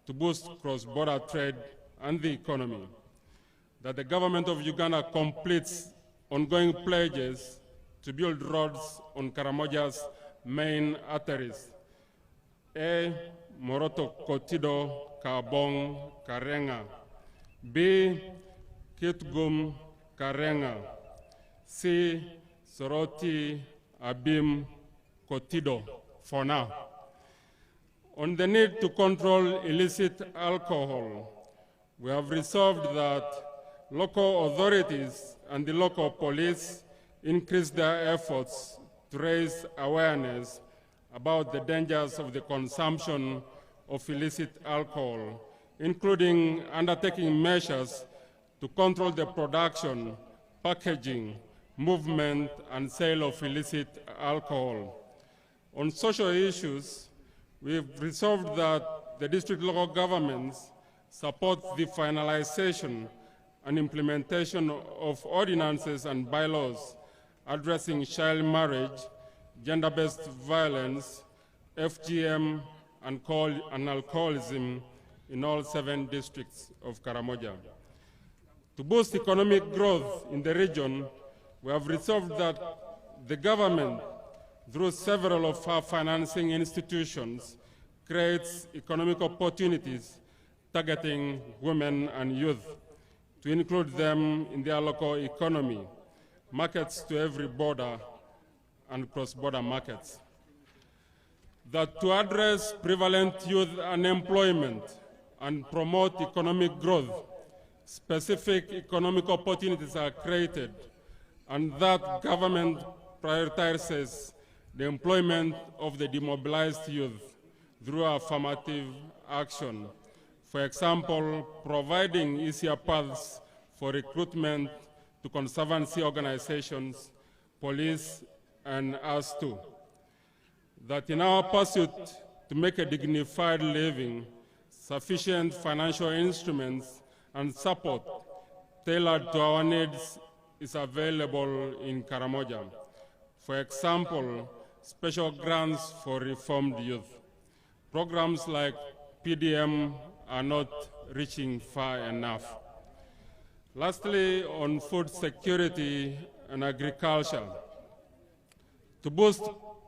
to boost cross-border trade and the economy. That the government of Uganda completes ongoing pledges to build roads on Karamoja's main arteries: A. Moroto Kotido Kabong Karenga, B. Kitgum Karenga, C. Soroti Abim Kotido, for now. On the need to control illicit alcohol, we have resolved that local authorities and the local police increase their efforts to raise awareness about the dangers of the consumption of illicit alcohol, including undertaking measures to control the production, packaging, movement, and sale of illicit alcohol. On social issues, we've resolved that the district local governments support the finalization and implementation of ordinances and bylaws addressing child marriage, gender-based violence, FGM, and alcoholism in all 7 districts of Karamoja. To boost economic growth in the region, we have resolved that the government, through several of our financing institutions, creates economic opportunities targeting women and youth to include them in their local economy, markets to every border, and cross-border markets. That to address prevalent youth unemployment and promote economic growth, specific economic opportunities are created, and that government prioritizes the employment of the demobilized youth through affirmative action. For example, providing easier paths for recruitment to conservancy organizations, police, and us too. That in our pursuit to make a dignified living, sufficient financial instruments and support tailored to our needs is available in Karamoja. For example, special grants for reformed youth. Programs like PDM are not reaching far enough. Lastly, on food security and agriculture. To boost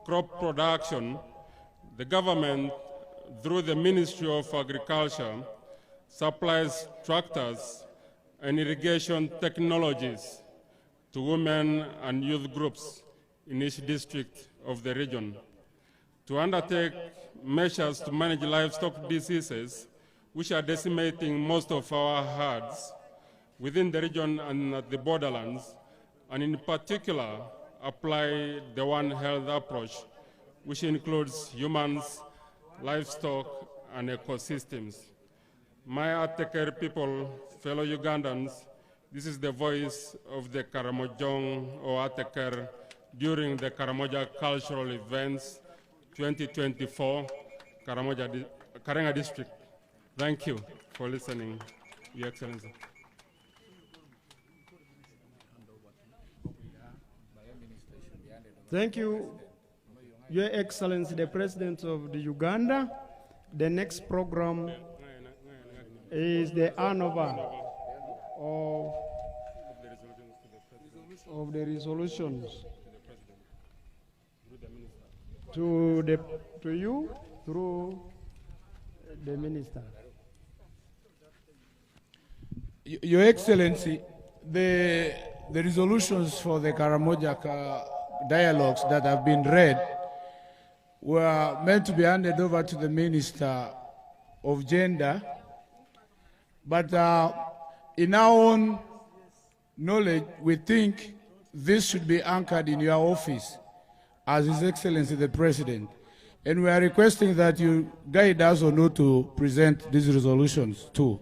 crop production, the government, through the Ministry of Agriculture, supplies tractors and irrigation technologies to women and youth groups in each district of the region. To undertake measures to manage livestock diseases, which are decimating most of our herds within the region and at the borderlands, and in particular, apply the One Health approach, which includes humans, livestock, and ecosystems. My Ateker people, fellow Ugandans, this is the voice of the Karamojong or Ateker during the Karamoja Cultural Events 2024, Karenga District. Thank you for listening, Your Excellency. Thank you, Your Excellency, the President of the Uganda. The next program is the handover of the resolutions to you through the Minister. Your Excellency, the the resolutions for the Karamoja dialogues that have been read were meant to be handed over to the Minister of Gender, but in our own knowledge, we think this should be anchored in your office as His Excellency the President. And we are requesting that you guide us on how to present these resolutions too.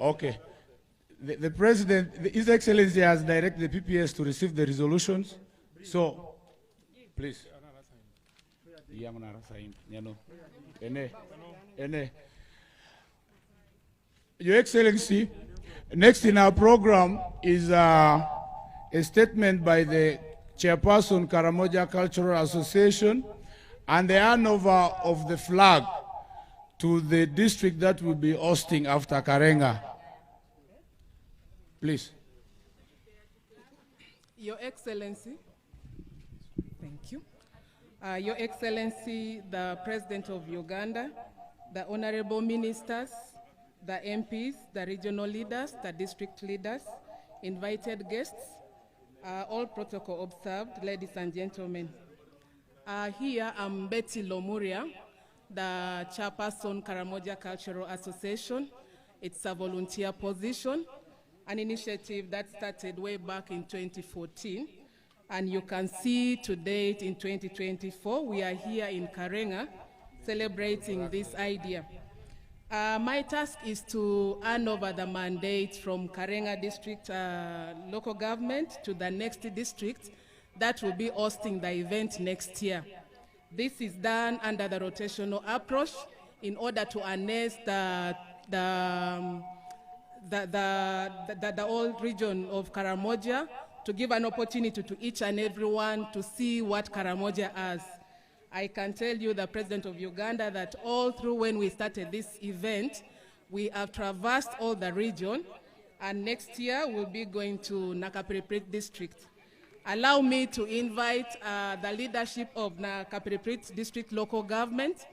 Okay. The President, His Excellency has directed the PPS to receive the resolutions. So, please. Your Excellency, next in our program is a statement by the Chairperson, Karamoja Cultural Association, and the handover of the flag to the district that will be hosting after Karenga. Please. Your Excellency, thank you. Your Excellency, the President of Uganda, the Honorable Ministers, the MPs, the regional leaders, the district leaders, invited guests, all protocol observed, ladies and gentlemen. Here I'm Betty Lomuria, the Chairperson, Karamoja Cultural Association. It's a volunteer position, an initiative that started way back in 2014. And you can see to date in 2024, we are here in Karenga celebrating this idea. My task is to hand over the mandate from Karenga district local government to the next district that will be hosting the event next year. This is done under the rotational approach in order to harness the whole region of Karamoja, to give an opportunity to each and everyone to see what Karamoja has. I can tell you, the President of Uganda, that all through when we started this event, we have traversed all the region, and next year we'll be going to Nakapiriprit district. Allow me to invite the leadership of Nakapiriprit district local government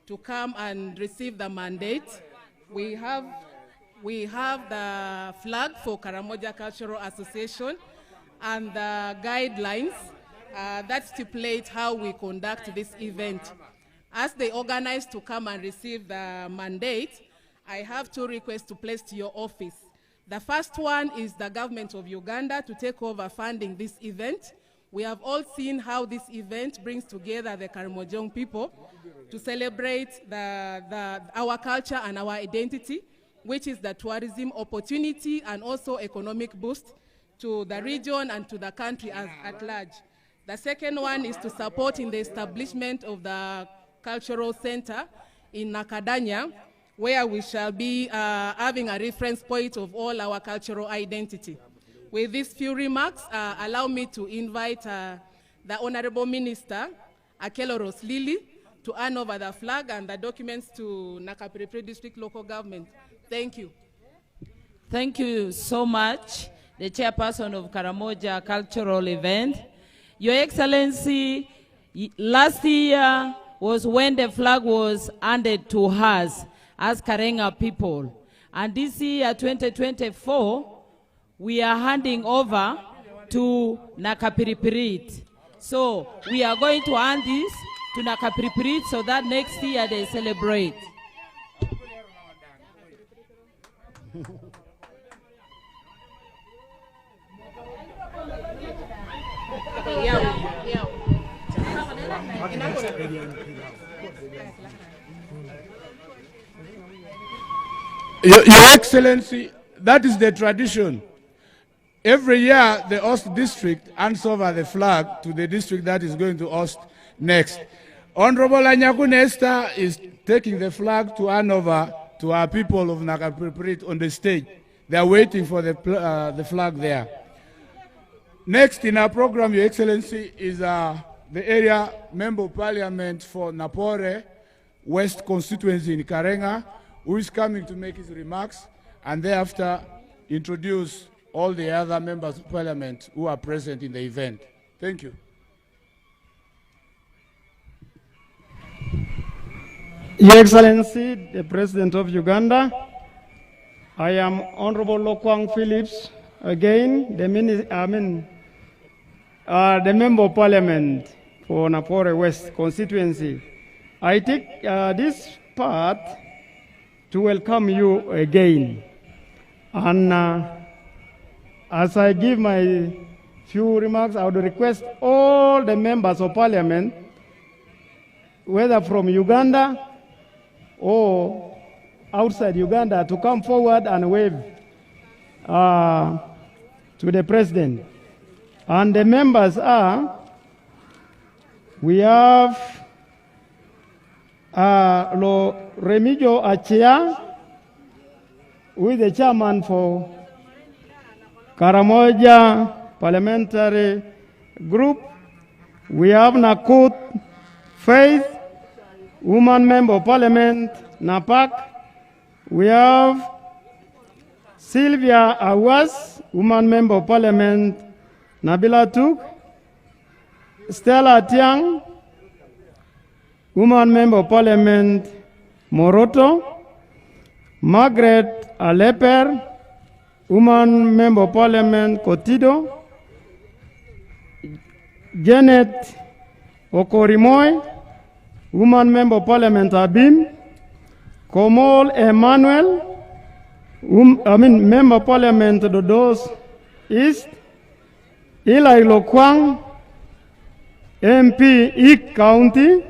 to come and receive the mandate. We have the flag for Karamoja Cultural Association and the guidelines that stipulate how we conduct this event. As they organize to come and receive the mandate, I have two requests to place to your office. The first one is the government of Uganda to take over funding this event. We have all seen how this event brings together the Karamojong people to celebrate our culture and our identity, which is the tourism opportunity and also economic boost to the region and to the country at large. The second one is to support in the establishment of the cultural center in Nakadanya, where we shall be having a reference point of all our cultural identity. With these few remarks, allow me to invite the Honorable Minister, Akelo Roslili, to hand over the flag and the documents to Nakapiripri District Local Government. Thank you. Thank you so much, the Chairperson of Karamoja Cultural Event. Your Excellency, last year was when the flag was handed to us as Karenga people. And this year, 2024, we are handing over to Nakapiripirit. So we are going to hand this to Nakapiripirit so that next year they celebrate. Your Excellency, that is the tradition. Every year, the host district hands over the flag to the district that is going to host next. Honorable Anyaku Esther is taking the flag to hand over to our people of Nakapiriprit on the stage. They are waiting for the flag there. Next in our program, Your Excellency, is the area Member of Parliament for Napore West constituency in Karenga, who is coming to make his remarks, and thereafter introduce all the other members of Parliament who are present in the event. Thank you. Your Excellency, the President of Uganda, I am Honorable Lokwang Phillips, again, the Member of Parliament for Napore West constituency. I take this part to welcome you again. And as I give my few remarks, I would request all the members of Parliament, whether from Uganda or outside Uganda, to come forward and wave to the President. And the members are, we have Lo Remigio Achia, who is the chairman for Karamoja Parliamentary Group. We have Nakut Faith, woman member of Parliament, NAPAC. We have Sylvia Awas, woman member of Parliament, Nabila Tuk. Stella Tiang, woman member of Parliament, Moroto. Margaret Aleper, woman member of Parliament, Kotido. Janet Okorimoy, woman member of Parliament, Abim. Komol Emmanuel, member of Parliament, Dodos East. Eli Lokwang, MP, Ik County.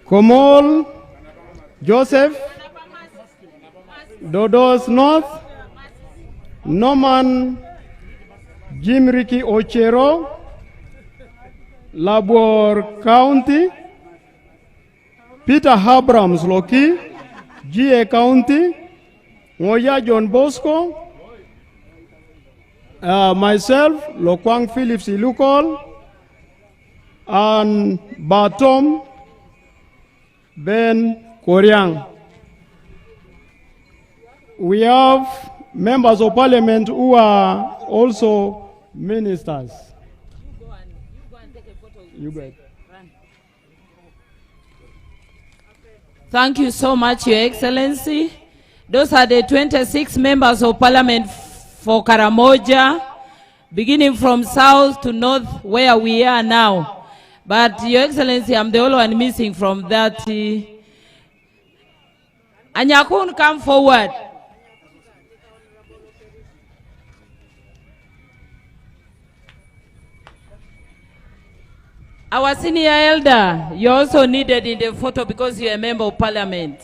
Komol Joseph, Dodos North. Norman Jim Ricky Ochero, Labor County. Peter Abrams Loki, GA County. Moya John Bosco. Myself, Lokwang Phillips Ilukol. And Batom Ben Koryang. We have members of Parliament who are also ministers. You go and take a photo. You bet. Thank you so much, Your Excellency. Those are the 26 members of Parliament for Karamoja, beginning from south to north where we are now. But Your Excellency, I'm the only one missing from that. Anyakun, come forward. Our senior elder, you're also needed in the photo because you're a member of Parliament.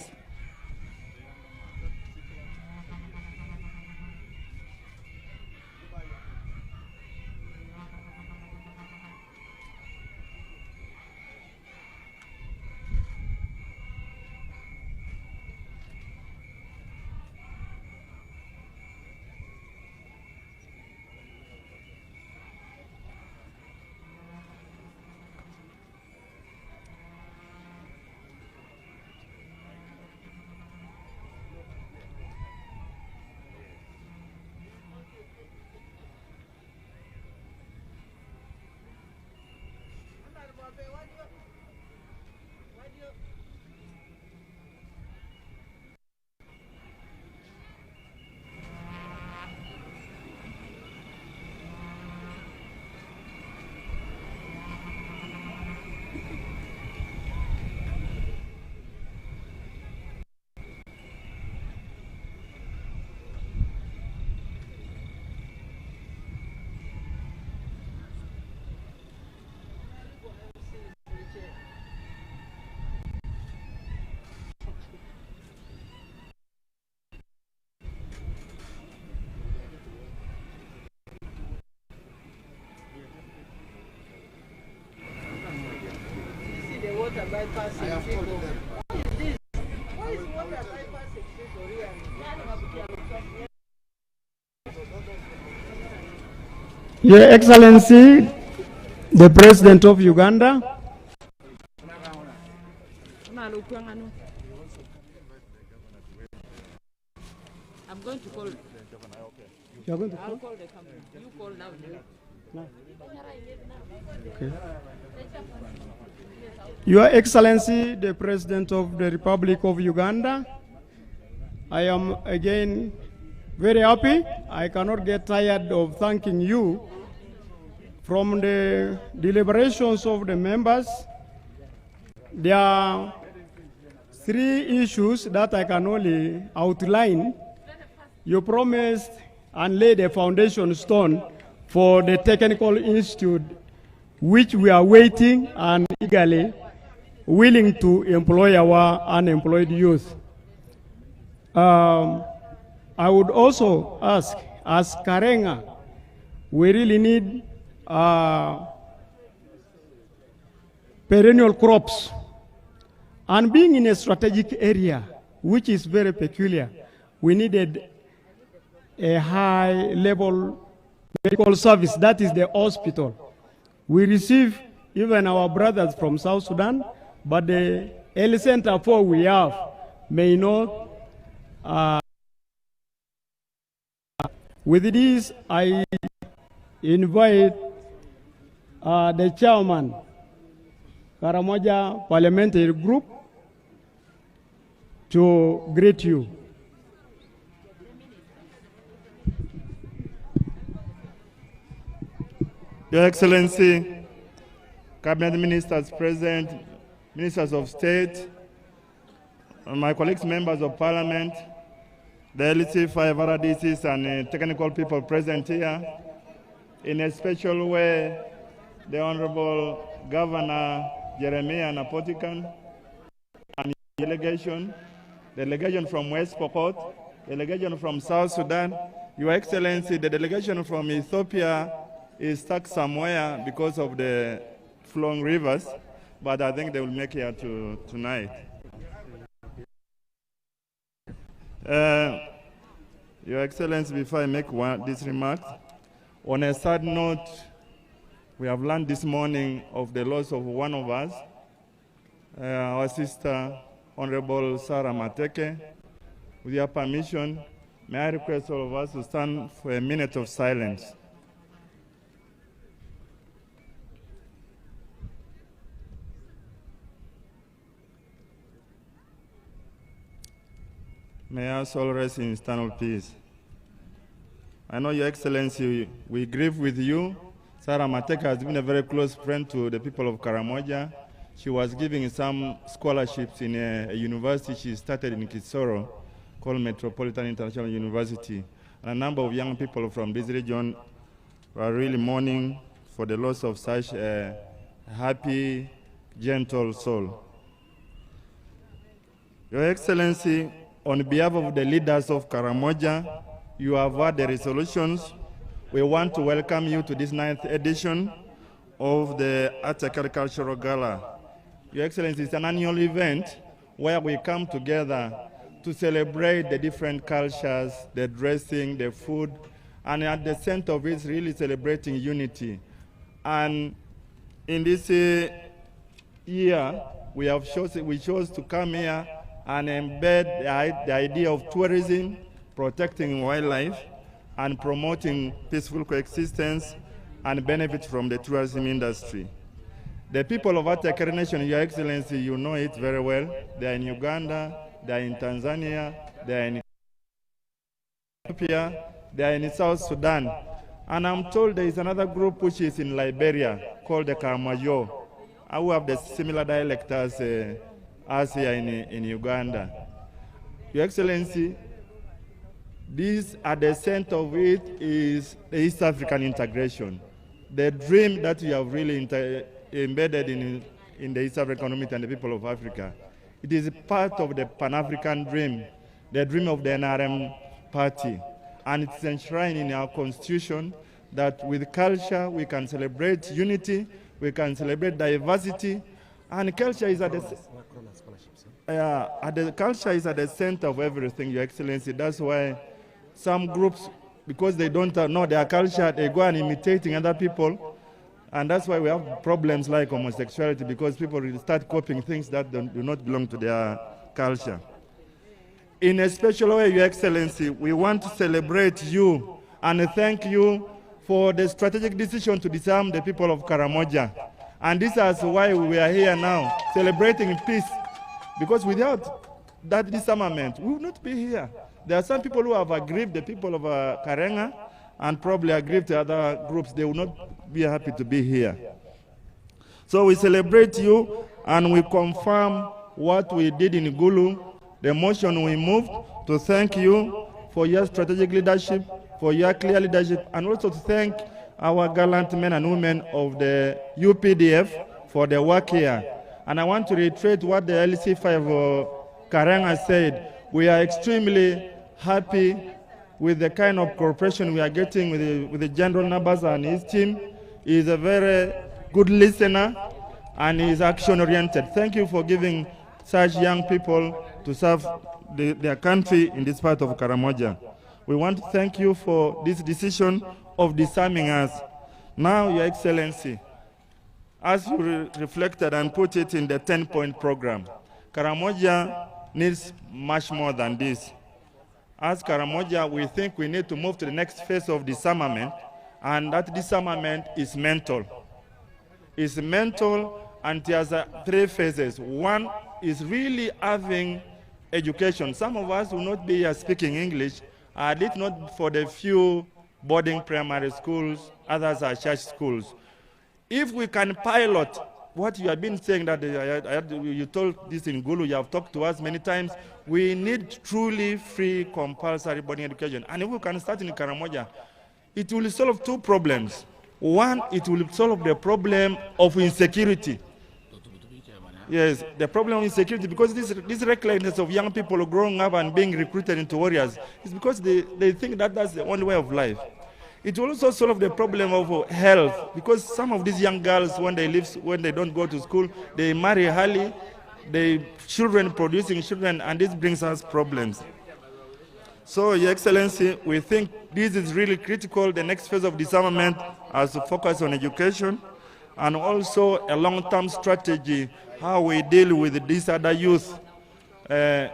Your Excellency, the President of Uganda, going to call. You are going to I'll call? call the company. You call now. No. Okay. Your Excellency, the President of the Republic of Uganda, I am again very happy. I cannot get tired of thanking you. From the deliberations of the members, there are 3 issues that I can only outline. You promised and laid a foundation stone for the technical institute, which we are waiting and eagerly willing to employ our unemployed youth. I would also ask, as Karenga, we really need perennial crops. And being in a strategic area, which is very peculiar, we needed a high-level medical service, that is the hospital. We receive even our brothers from South Sudan, but the health center for we have may not. With this, I invite the chairman, Karamoja Parliamentary Group, to greet you. Your Excellency, Cabinet Ministers present, Ministers of State, and my colleagues, Members of Parliament, the LC5 RDCs and technical people present here, in a special way, the Honorable Governor Jeremiah Napotikan, and delegation from West Pokot, delegation from South Sudan. Your Excellency, the delegation from Ethiopia is stuck somewhere because of the flowing rivers, but I think they will make it here tonight. Your Excellency, before I make this remark, on a sad note, we have learned this morning of the loss of one of us, our sister, Honorable Sarah Mateke. With your permission, may I request all of us to stand for a minute of silence. May our soul rest in eternal peace. I know, Your Excellency, we grieve with you. Sarah Mateka has been a very close friend to the people of Karamoja. She was giving some scholarships in a university she started in Kisoro called Metropolitan International University. And a number of young people from this region are really mourning for the loss of such a happy, gentle soul. Your Excellency, on behalf of the leaders of Karamoja, you have heard the resolutions. We want to welcome you to this 9th edition of the Arts and Cultural Gala. Your Excellency, it's an annual event where we come together to celebrate the different cultures, the dressing, the food, and at the center of it is really celebrating unity. And in this year, we chose to come here and embed the idea of tourism, protecting wildlife, and promoting peaceful coexistence and benefit from the tourism industry. The people of Atakere Nation, Your Excellency, you know it very well. They are in Uganda, they are in Tanzania, they are in Ethiopia, they are in South Sudan. And I'm told there is another group which is in Liberia called the Karamoja, who have the similar dialect as here in Uganda. Your Excellency, this at the center of it is the East African integration. The dream that you have really embedded in the East African community and the people of Africa. It is part of the Pan-African dream, the dream of the NRM party. And it's enshrined in our constitution that with culture we can celebrate unity, we can celebrate diversity, and culture is at the center of everything, Your Excellency. That's why some groups, because they don't know their culture, they go and imitating other people. And that's why we have problems like homosexuality, because people will start copying things that do not belong to their culture. In a special way, Your Excellency, we want to celebrate you and thank you for the strategic decision to disarm the people of Karamoja. And this is why we are here now, celebrating peace. Because without that disarmament, we would not be here. There are some people who have aggrieved the people of Karenga and probably aggrieved the other groups. They will not be happy to be here. So we celebrate you and we confirm what we did in Gulu. The motion we moved to thank you for your strategic leadership, for your clear leadership, and also to thank our gallant men and women of the UPDF for their work here. And I want to reiterate what the LC5 Karenga said. We are extremely happy with the kind of cooperation we are getting with the General Nabas and his team. He is a very good listener and he is action-oriented. Thank you for giving such young people to serve their country in this part of Karamoja. We want to thank you for this decision of disarming us. Now, Your Excellency, as you reflected and put it in the 10-point program, Karamoja needs much more than this. As Karamoja, we think we need to move to the next phase of disarmament, and that disarmament is mental. It's mental, and there's 3 phases. One is really having education. Some of us will not be here speaking English, at least not for the few boarding primary schools, others are church schools. If we can pilot what you have been saying, that you told this in Gulu, you have talked to us many times, we need truly free compulsory boarding education. And if we can start in Karamoja, it will solve 2 problems. One, it will solve the problem of insecurity. Yes, the problem of insecurity, because this recklessness of young people growing up and being recruited into warriors is because they think that that's the only way of life. It will also solve the problem of health, because some of these young girls, when they don't go to school, they marry early, they children producing children, and this brings us problems. So, Your Excellency, we think this is really critical. The next phase of disarmament has to focus on education and also a long-term strategy, how we deal with these other youth. They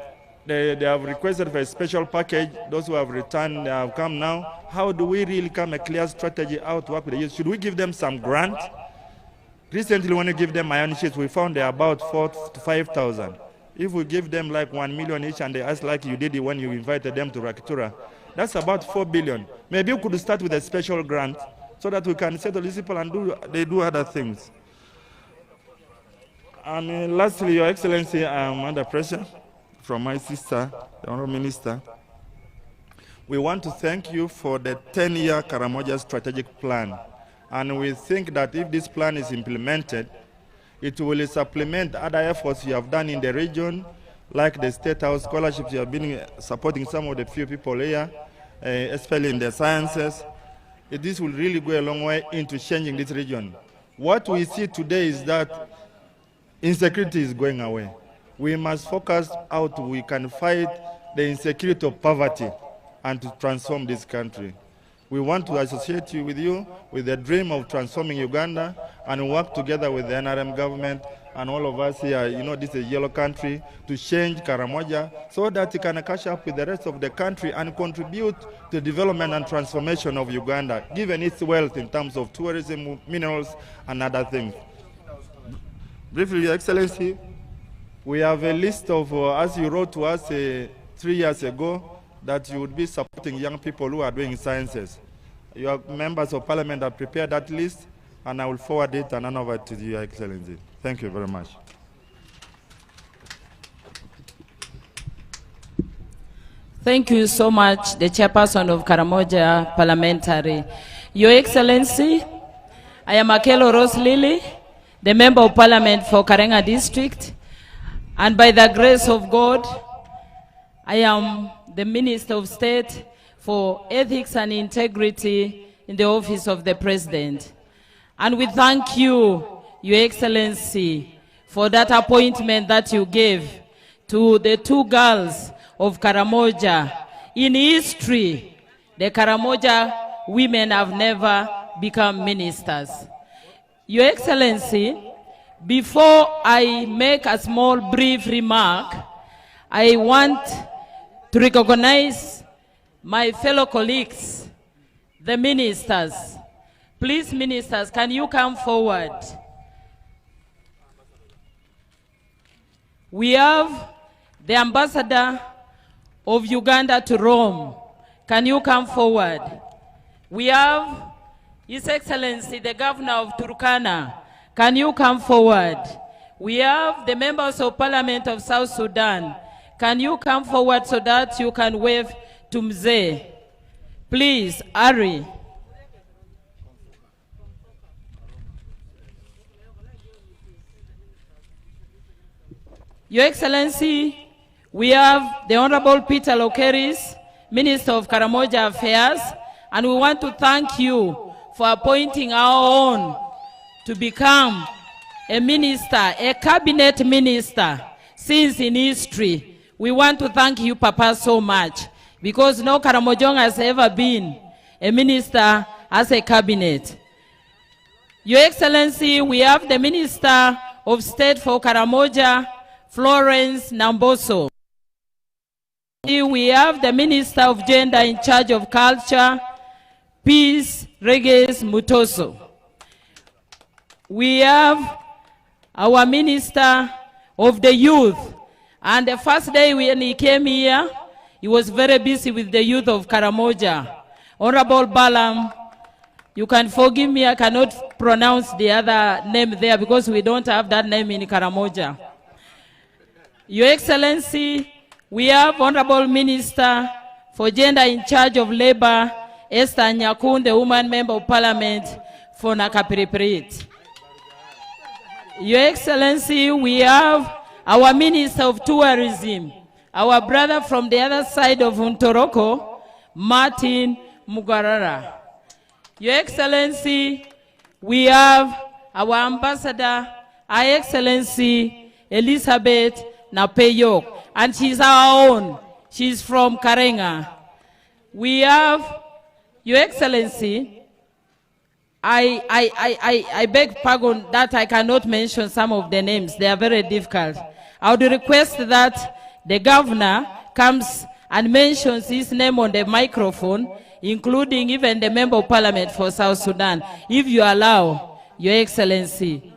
have requested for a special package. Those who have returned, they have come now. How do we really come a clear strategy how to work with the youth? Should we give them some grant? Recently, when we give them iron sheets, we found they're about 4,000 to 5,000. If we give them like 1 million each and they ask like you did it when you invited them to Rakitura, that's about 4 billion. Maybe we could start with a special grant so that we can settle these people and they do other things. And lastly, Your Excellency, I am under pressure from my sister, the Honorable Minister. We want to thank you for the 10-year Karamoja strategic plan. And we think that if this plan is implemented, it will supplement other efforts you have done in the region, like the State House scholarships. You have been supporting some of the few people here, especially in the sciences. This will really go a long way into changing this region. What we see today is that insecurity is going away. We must focus how we can fight the insecurity of poverty and to transform this country. We want to associate you with the dream of transforming Uganda and work together with the NRM government and all of us here, this is a yellow country, to change Karamoja so that it can catch up with the rest of the country and contribute to the development and transformation of Uganda, given its wealth in terms of tourism, minerals, and other things. Briefly, Your Excellency, we have a list of, as you wrote to us 3 years ago, that you would be supporting young people who are doing sciences. Your members of Parliament have prepared that list, and I will forward it and hand over to you, Your Excellency. Thank you very much. Thank you so much, the Chairperson of Karamoja Parliamentary. Your Excellency, I am Akelo Rose Lily, the Member of Parliament for Karenga District, and by the grace of God, I am the Minister of State for Ethics and Integrity in the Office of the President. And we thank you, Your Excellency, for that appointment that you gave to the 2 girls of Karamoja. In history, the Karamoja women have never become ministers. Your Excellency, before I make a small brief remark, I want to recognize my fellow colleagues, the ministers. Please, ministers, can you come forward? We have the ambassador of Uganda to Rome. Can you come forward? We have His Excellency, the Governor of Turkana. Can you come forward? We have the members of Parliament of South Sudan. Can you come forward so that you can wave to Mzee? Please, hurry. Your Excellency, we have the Honorable Peter Lokeris, Minister of Karamoja Affairs, and we want to thank you for appointing our own to become a minister, a cabinet minister, since in history. We want to thank you, Papa, so much, because no Karamojong has ever been a minister as a cabinet. Your Excellency, we have the Minister of State for Karamoja, Florence Namboso. We have the Minister of Gender in charge of Culture, Peace Regis Mutoso. We have our Minister of the Youth, and the first day when he came here, he was very busy with the youth of Karamoja. Honorable Balam, you can forgive me, I cannot pronounce the other name there because we don't have that name in Karamoja. Your Excellency, we have Honorable Minister for Gender in charge of Labor, Esther Nyakun, the woman member of Parliament for Nakapiripirit. Your Excellency, we have our Minister of Tourism, our brother from the other side of Untoroko, Martin Mugarara. Your Excellency, we have our Ambassador, Her Excellency Elizabeth Napeyok, and she's our own. She's from Karenga. We have, Your Excellency, I beg pardon that I cannot mention some of the names. They are very difficult. I would request that the governor comes and mentions his name on the microphone, including even the member of Parliament for South Sudan, if you allow, Your Excellency.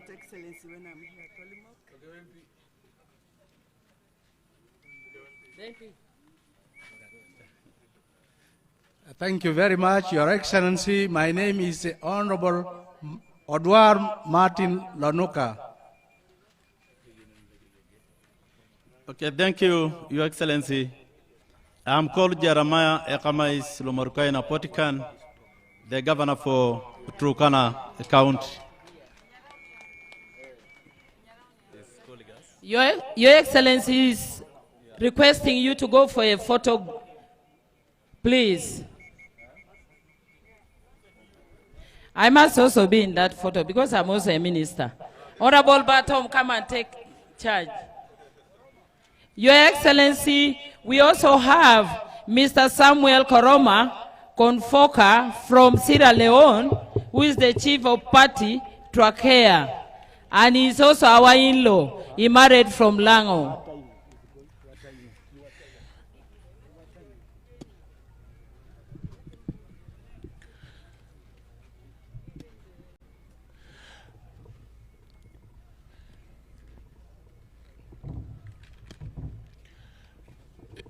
Thank you very much, Your Excellency. My name is Honorable Odwar Martin Lanuka. Okay, thank you, Your Excellency. I'm called Jeremiah Ekamais Lomorkaina Potikan, the Governor for Turkana County. Your Excellency is requesting you to go for a photo, please. I must also be in that photo because I'm also a minister. Honorable Batom, come and take charge. Your Excellency, we also have Mr. Samuel Koroma Konfoka from Sierra Leone, who is the chief of party, Trakea, and he's also our in-law. He married from Lango.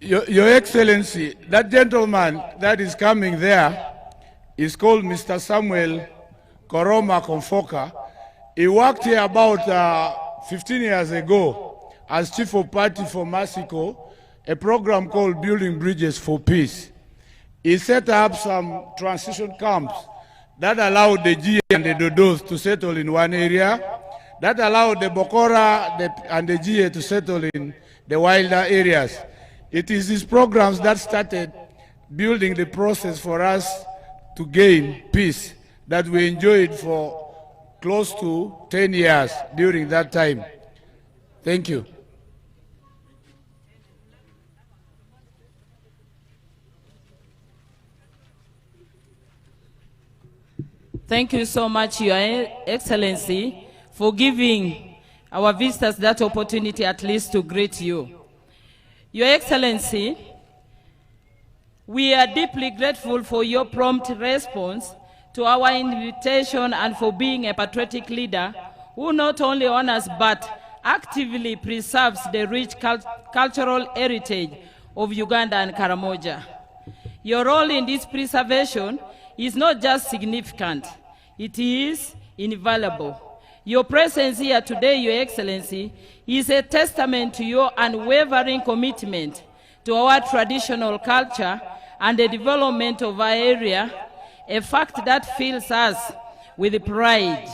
Your Excellency, that gentleman that is coming there is called Mr. Samuel Koroma Konfoka. He worked here about 15 years ago as chief of party for Mexico, a program called Building Bridges for Peace. He set up some transition camps that allowed the GA and the Dodos to settle in one area, that allowed the Bokora and the GA to settle in the wilder areas. It is these programs that started building the process for us to gain peace that we enjoyed for close to 10 years during that time. Thank you. Thank you so much, Your Excellency, for giving our visitors that opportunity at least to greet you. Your Excellency, We are deeply grateful for your prompt response to our invitation and for being a patriotic leader who not only honors but actively preserves the rich cultural heritage of Uganda and Karamoja. Your role in this preservation is not just significant, it is invaluable. Your presence here today, Your Excellency, is a testament to your unwavering commitment to our traditional culture and the development of our area, a fact that fills us with pride.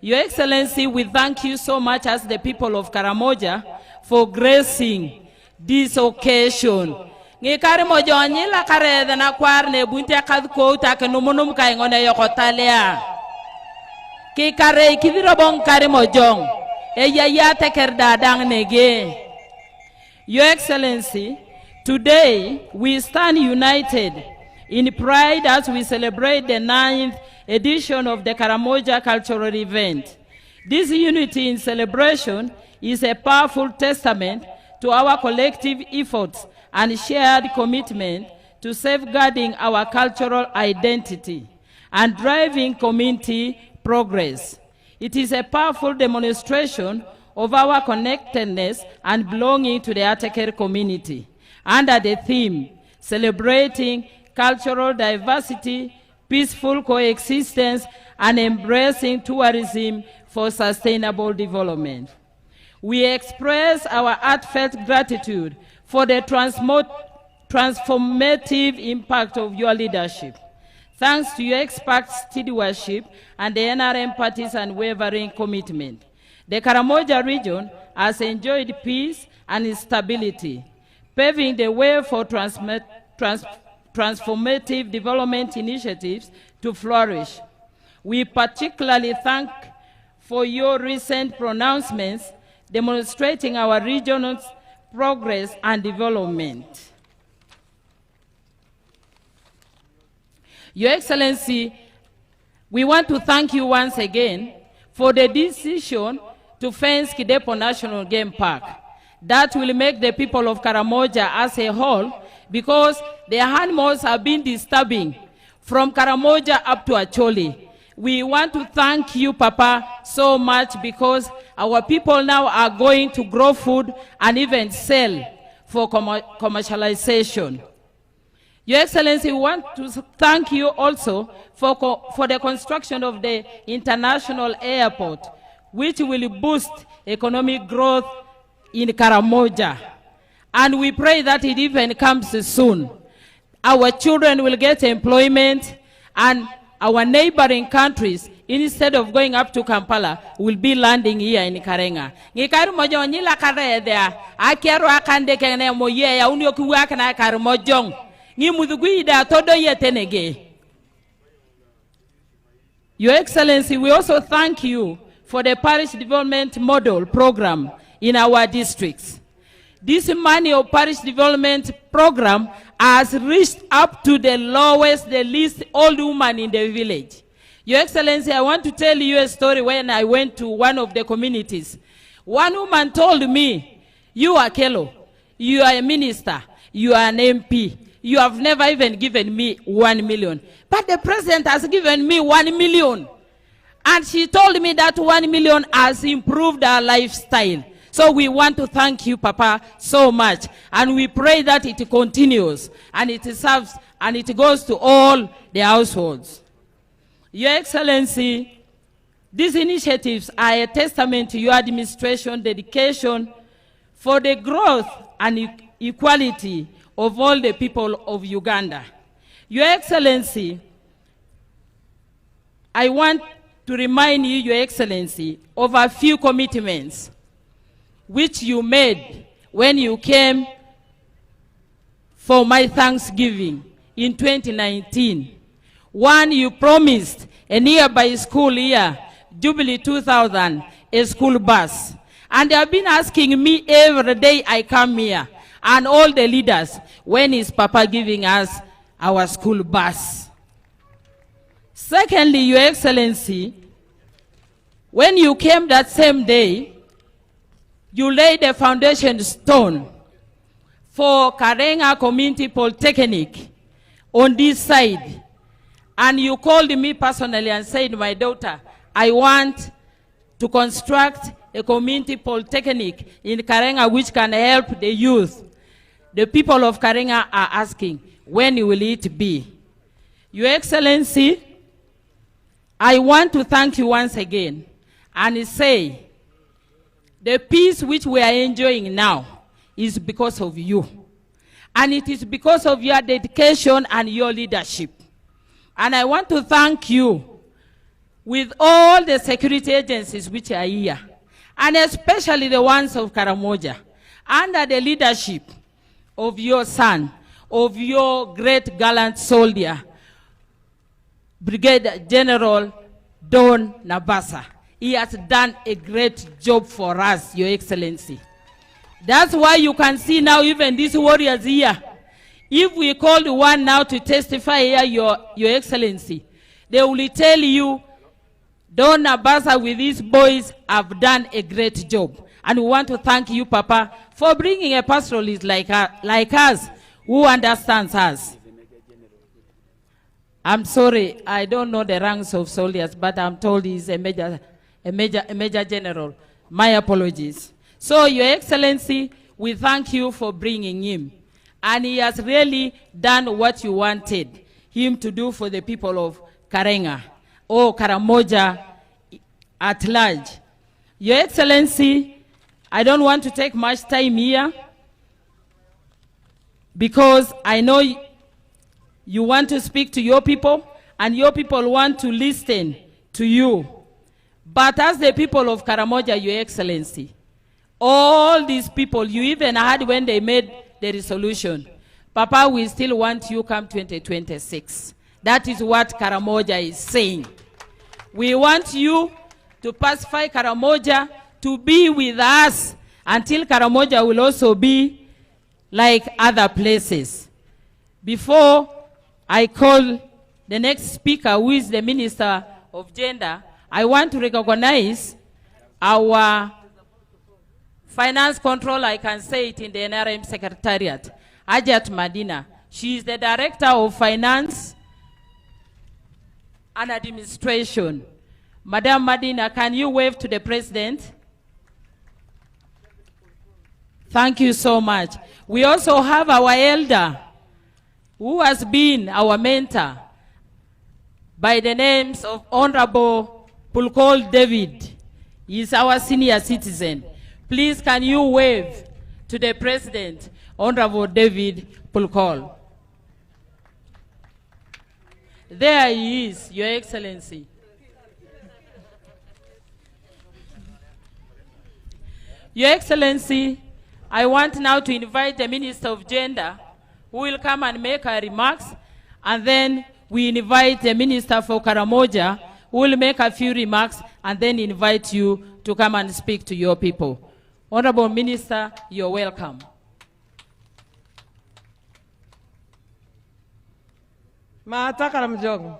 Your Excellency, we thank you so much as the people of Karamoja for gracing this occasion. Ngi Karamoja onyila karede na kwarne bunte kadko take numunum kaingone yokotalea. Ki kare kidiro bon Karamojong e yaya tekerda dang nege. Your Excellency, today we stand united in pride as we celebrate the 9th edition of the Karamoja cultural event. This unity in celebration is a powerful testament to our collective efforts and shared commitment to safeguarding our cultural identity and driving community progress. It is a powerful demonstration of our connectedness and belonging to the Ateker community under the theme, celebrating cultural diversity, peaceful coexistence, and embracing tourism for sustainable development. We express our heartfelt gratitude for the transformative impact of your leadership. Thanks to your expert stewardship and the NRM party's unwavering commitment, the Karamoja region has enjoyed peace and stability, paving the way for transformative development initiatives to flourish. We particularly thank for your recent pronouncements demonstrating our region's progress and development. Your Excellency, we want to thank you once again for the decision to fence Kidepo National Game Park. That will make the people of Karamoja as a whole, because the animals have been disturbing from Karamoja up to Acholi. We want to thank you, Papa, so much, because our people now are going to grow food and even sell for commercialization. Your Excellency, we want to thank you also for the construction of the international airport, which will boost economic growth in Karamoja. And we pray that it even comes soon. Our children will get employment, and our neighboring countries, instead of going up to Kampala, will be landing here in Karenga. Karamoja onyila karedea, akiaro akande kene moye ya unyo kuwaka na Karamojong. Your Excellency, we also thank you for the parish development model program in our districts. This money of parish development program has reached up to the lowest, the least old woman in the village. Your Excellency, I want to tell you a story when I went to one of the communities. One woman told me, you are Kelo, you are a minister, you are an MP. You have never even given me 1 million. But the president has given me 1 million. And she told me that 1 million has improved our lifestyle. So we want to thank you, Papa, so much. And we pray that it continues and it serves and it goes to all the households. Your Excellency, these initiatives are a testament to your administration dedication for the growth and equality of all the people of Uganda. Your Excellency, I want to remind you, Your Excellency, of a few commitments which you made when you came for my Thanksgiving in 2019. One, you promised a nearby school here, Jubilee 2000, a school bus. And they have been asking me every day I come here, and all the leaders, when is Papa giving us our school bus? Secondly, Your Excellency, when you came that same day, you laid a foundation stone for Karenga Community Polytechnic on this side. And you called me personally and said, my daughter, I want to construct a community polytechnic in Karenga which can help the youth. The people of Karenga are asking, when will it be? Your Excellency, I want to thank you once again and say, the peace which we are enjoying now is because of you. And it is because of your dedication and your leadership. And I want to thank you with all the security agencies which are here, and especially the ones of Karamoja, under the leadership of your son, of your great gallant soldier, Brigadier General Don Nabasa. He has done a great job for us, Your Excellency. That's why you can see now even these warriors here. If we called one now to testify here, Your Excellency, they will tell you, Don Nabasa with these boys have done a great job. And we want to thank you, Papa, for bringing a pastoralist like us, who understands us. I'm sorry, I don't know the ranks of soldiers, but I'm told he's a major general. My apologies. So, Your Excellency, we thank you for bringing him. And he has really done what you wanted him to do for the people of Karenga, or Karamoja at large. Your Excellency, I don't want to take much time here because I know you want to speak to your people and your people want to listen to you. But as the people of Karamoja, Your Excellency, all these people, you even heard when they made the resolution, Papa, we still want you come 2026. That is what Karamoja is saying. We want you to pacify Karamoja, to be with us until Karamoja will also be like other places. Before I call the next speaker, who is the Minister of Gender, I want to recognize our finance control, I can say it in the NRM Secretariat, Ajat Madina. She is the Director of Finance and Administration. Madam Madina, can you wave to the President? Thank you so much. We also have our elder, who has been our mentor, by the names of Honorable Pulkol David. He is our senior citizen. Please, can you wave to the President, Honorable David Pulkol? There he is, Your Excellency. Your Excellency, I want now to invite the Minister of Gender, who will come and make her remarks, and then we invite the Minister for Karamoja, who will make a few remarks, and then invite you to come and speak to your people. Honorable Minister, you're welcome. Maata Karamjong,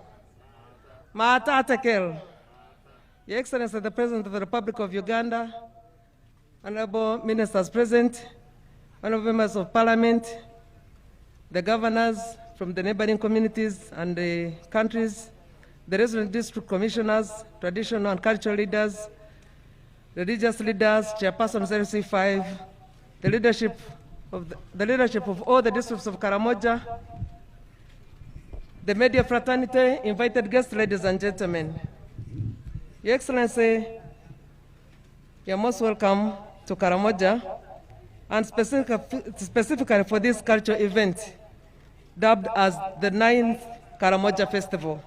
Maata Tekel, Your Excellency, the President of the Republic of Uganda, Honorable Ministers present, Honorable Members of Parliament, the governors from the neighboring communities and the countries, the resident district commissioners, traditional and cultural leaders, religious leaders, chairpersons of LC5, the leadership of all the districts of Karamoja, the media fraternity, invited guests, ladies and gentlemen. Your Excellency, you're most welcome to Karamoja, and specifically for this cultural event, dubbed as the 9th Karamoja Festival.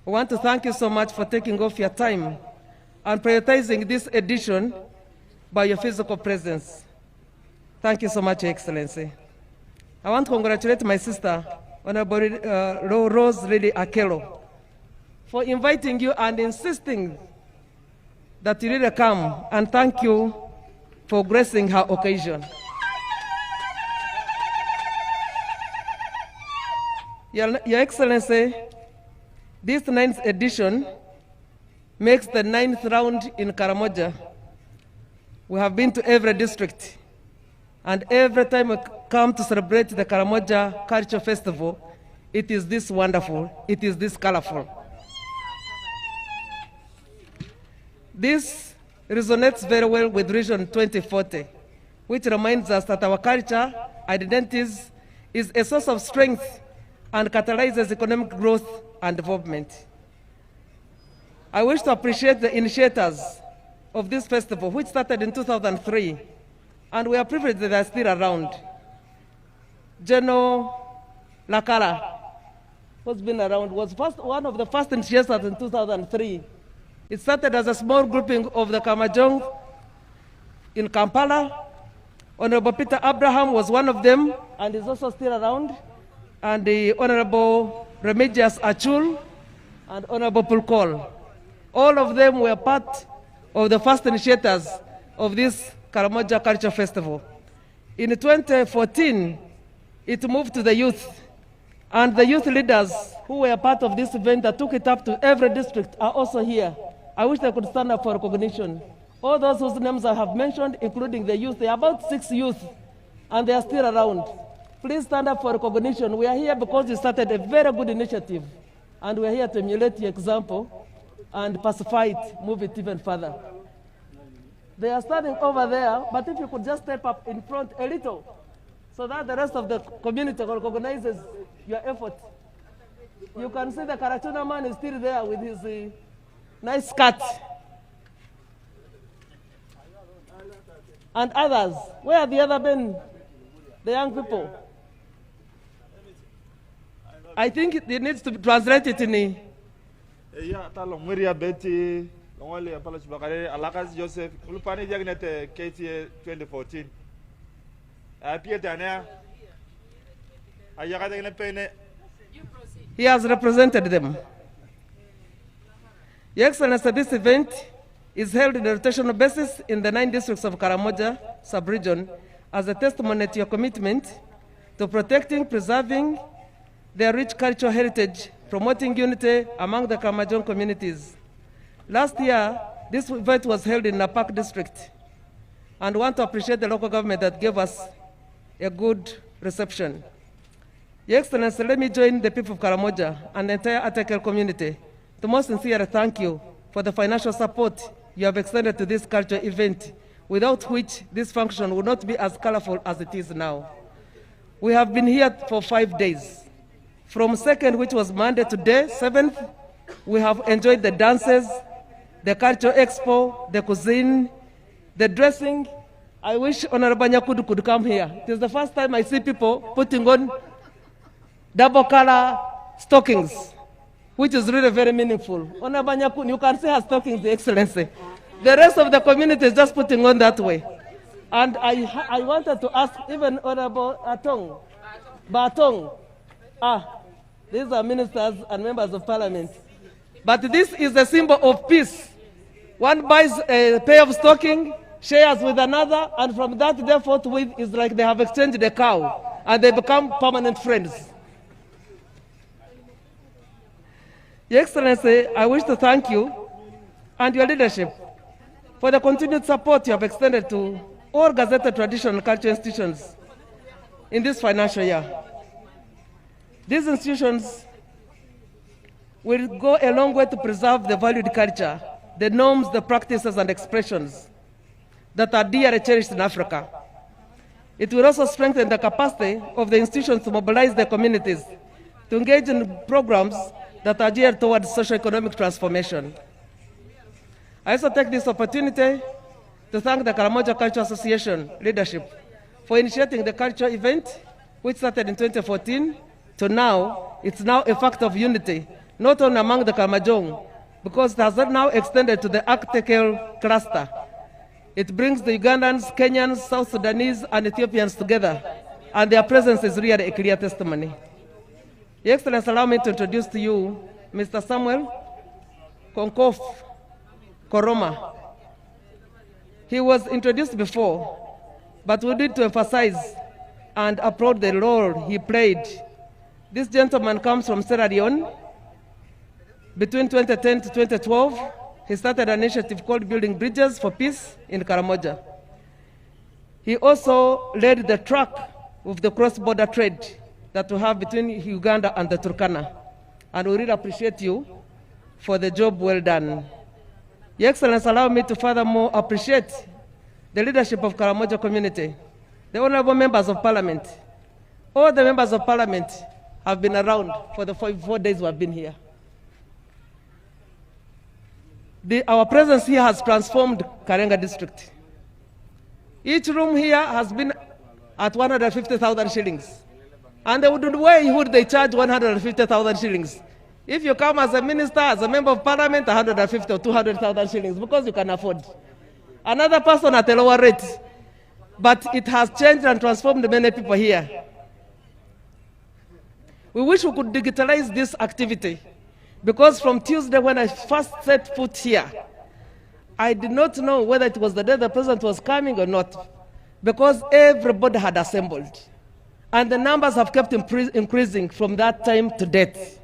I want to thank you so much for taking off your time and prioritizing this edition by your physical presence. Thank you so much, Your Excellency. I want to congratulate my sister, Honorable Rose Lily Akelo, for inviting you and insisting that you really come, and thank you for gracing her occasion. Your Excellency, this 9th edition makes the 9th round in Karamoja. We have been to every district, and every time come to celebrate the Karamoja Culture Festival, it is this wonderful, it is this colorful. This resonates very well with Vision 2040, which reminds us that our culture, identities, is a source of strength and catalyzes economic growth and development. I wish to appreciate the initiators of this festival, which started in 2003, and we are privileged that they are still around. General Lakara, who's been around, was one of the first initiators in 2003. It started as a small grouping of the Kamajong in Kampala. Honorable Peter Abraham was one of them, and is also still around. And the Honorable Remedios Achul and Honorable Pulkol. All of them were part of the first initiators of this Karamoja Culture Festival. In 2014, it moved to the youth. And the youth leaders who were part of this event that took it up to every district are also here. I wish they could stand up for recognition. All those whose names I have mentioned, including the youth, there are about 6 youth, and they are still around. Please stand up for recognition. We are here because we started a very good initiative, and we are here to emulate the example and pacify it, move it even further. They are standing over there, but if you could just step up in front a little, so that the rest of the community recognizes your effort. You can see the Karachuna man is still there with his nice skirt. And others, where are the other men, the young people? I think it needs to be translated in Ya talo Maria Betty, Longole Apollo Bakare, Alakas Joseph, Ulupani Jagnet KTA 2014. Pierre Dania, Ayaka Pene. He has represented them. Your Excellency, this event is held on a rotational basis in the 9 districts of Karamoja sub-region as a testimony to your commitment to protecting, preserving their rich cultural heritage, promoting unity among the Karamojong communities. Last year, this event was held in Napak district, and want to appreciate the local government that gave us a good reception. Your Excellency, let me join the people of Karamoja and the entire Atakel community to most sincerely thank you for the financial support you have extended to this cultural event, without which this function would not be as colorful as it is now. We have been here for 5 days. From 2nd, which was Monday, to day 7th, we have enjoyed the dances, the cultural expo, the cuisine, the dressing. I wish Honorable Nyakudu could come here. It is the first time I see people putting on double color stockings, which is really very meaningful. Honorable Nyakudu, you can see her stockings, Your Excellency. The rest of the community is just putting on that way. And I wanted to ask even Honorable Batong. These are ministers and members of parliament. But this is a symbol of peace. One buys a pair of stocking, shares with another, and from that day forthwith is like they have exchanged a cow, and they become permanent friends. Your Excellency, I wish to thank you and your leadership for the continued support you have extended to all gazetted traditional and cultural institutions in this financial year. These institutions will go a long way to preserve the valued culture, the norms, the practices, and expressions that are dearly cherished in Africa. It will also strengthen the capacity of the institutions to mobilize their communities to engage in programs that are geared towards socio-economic transformation. I also take this opportunity to thank the Karamoja Culture Association leadership for initiating the culture event, which started in 2014 to now. It's now a fact of unity, not only among the Karamojong, because it has now extended to the Arctical cluster. It brings the Ugandans, Kenyans, South Sudanese, and Ethiopians together, and their presence is really a clear testimony. Your Excellency, allow me to introduce to you Mr. Samuel Konkof Koroma. He was introduced before, but we need to emphasize and applaud the role he played. This gentleman comes from Sierra Leone. Between 2010 to 2012, he started an initiative called Building Bridges for Peace in Karamoja. He also led the track with the cross-border trade that we have between Uganda and the Turkana. And we really appreciate you for the job well done. Your Excellency, allow me to furthermore appreciate the leadership of Karamoja community, the honorable members of parliament. All the members of parliament have been around for the 4 days we have been here. Our presence here has transformed Karenga district. Each room here has been at 150,000 shillings. And why would they charge 150,000 shillings? If you come as a minister, as a member of parliament, 150 or 200,000 shillings, because you can afford. Another person at a lower rate. But it has changed and transformed many people here. We wish we could digitalize this activity, because from Tuesday when I first set foot here, I did not know whether it was the day the president was coming or not, because everybody had assembled. And the numbers have kept increasing from that time to date.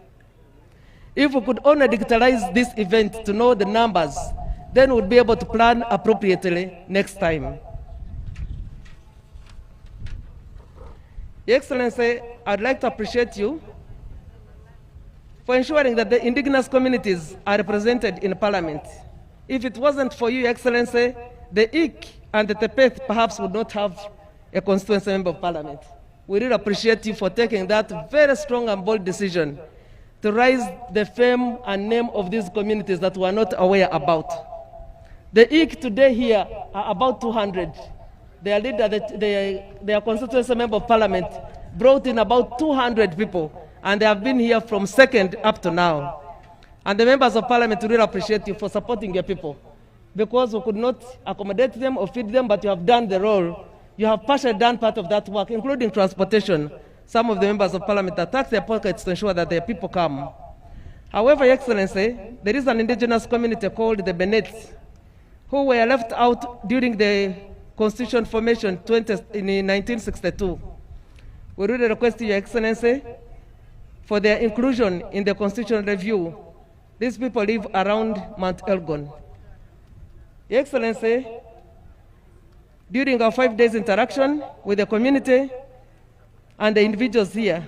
If we could only digitalize this event to know the numbers, then we'll be able to plan appropriately next time. Your Excellency, I'd like to appreciate you for ensuring that the indigenous communities are represented in Parliament. If it wasn't for you, Your Excellency, the Ik and the Tepeth perhaps would not have a constituency member of Parliament. We really appreciate you for taking that very strong and bold decision to raise the fame and name of these communities that we are not aware about. The Ik today here are about 200. Their leader, their constituency member of parliament, brought in about 200 people, and they have been here from second up to now. And the members of parliament really appreciate you for supporting your people, because we could not accommodate them or feed them, but you have done the role. You have partially done part of that work, including transportation. Some of the members of parliament attack their pockets to ensure that their people come. However, Your Excellency, there is an indigenous community called the Benets, who were left out during the constitution formation in 1962. We really request Your Excellency for their inclusion in the constitutional review. These people live around Mount Elgon. Your Excellency, during our 5 days interaction with the community and the individuals here,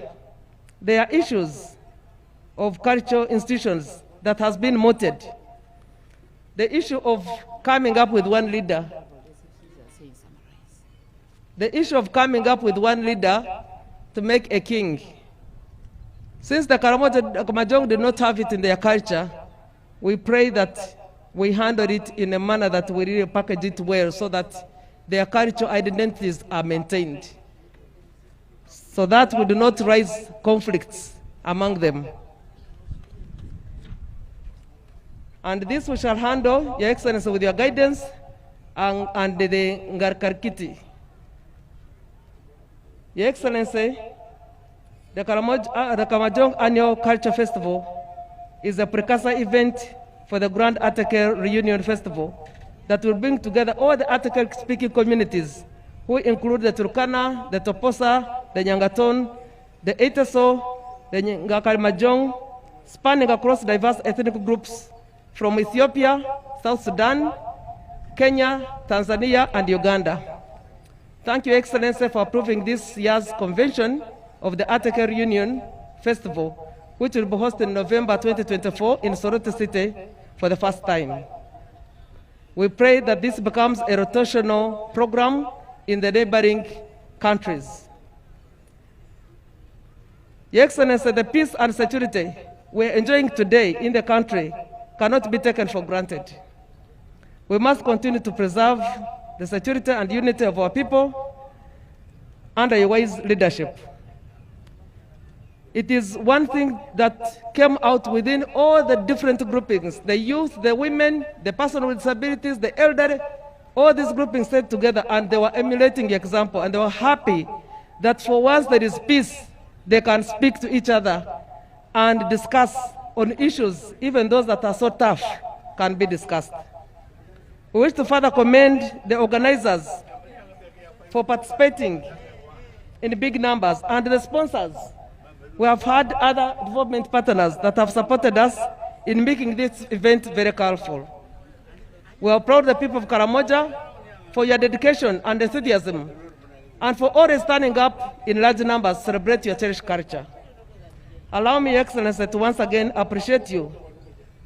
there are issues of cultural institutions that has been mooted. The issue of coming up with one leader. The issue of coming up with one leader to make a king. Since the Karamoja did not have it in their culture, we pray that we handle it in a manner that we really package it well so that their cultural identities are maintained, so that we do not raise conflicts among them. And this we shall handle, Your Excellency, with your guidance and the Ngarkarkiti. Your Excellency, the Karamojong Annual Culture Festival is a precursor event for the Grand Article Reunion Festival that will bring together all the Article-speaking communities, who include the Turkana, the Toposa, the Nyangaton, the Eteso, the Ngakarimajong, spanning across diverse ethnic groups from Ethiopia, South Sudan, Kenya, Tanzania, and Uganda. Thank you, Excellency, for approving this year's convention of the Article Reunion Festival, which will be hosted in November 2024 in Soroti City for the first time. We pray that this becomes a rotational program in the neighboring countries. Your Excellency, the peace and security we're enjoying today in the country cannot be taken for granted. We must continue to preserve the security and unity of our people under a wise leadership. It is one thing that came out within all the different groupings, the youth, the women, the person with disabilities, the elderly, all these groupings stayed together and they were emulating the example, and they were happy that for once there is peace, they can speak to each other and discuss on issues, even those that are so tough can be discussed. We wish to further commend the organizers for participating in big numbers and the sponsors. We have had other development partners that have supported us in making this event very colorful. We are proud of the people of Karamoja for your dedication and enthusiasm and for always standing up in large numbers to celebrate your cherished culture. Allow me, Your Excellency, to once again appreciate you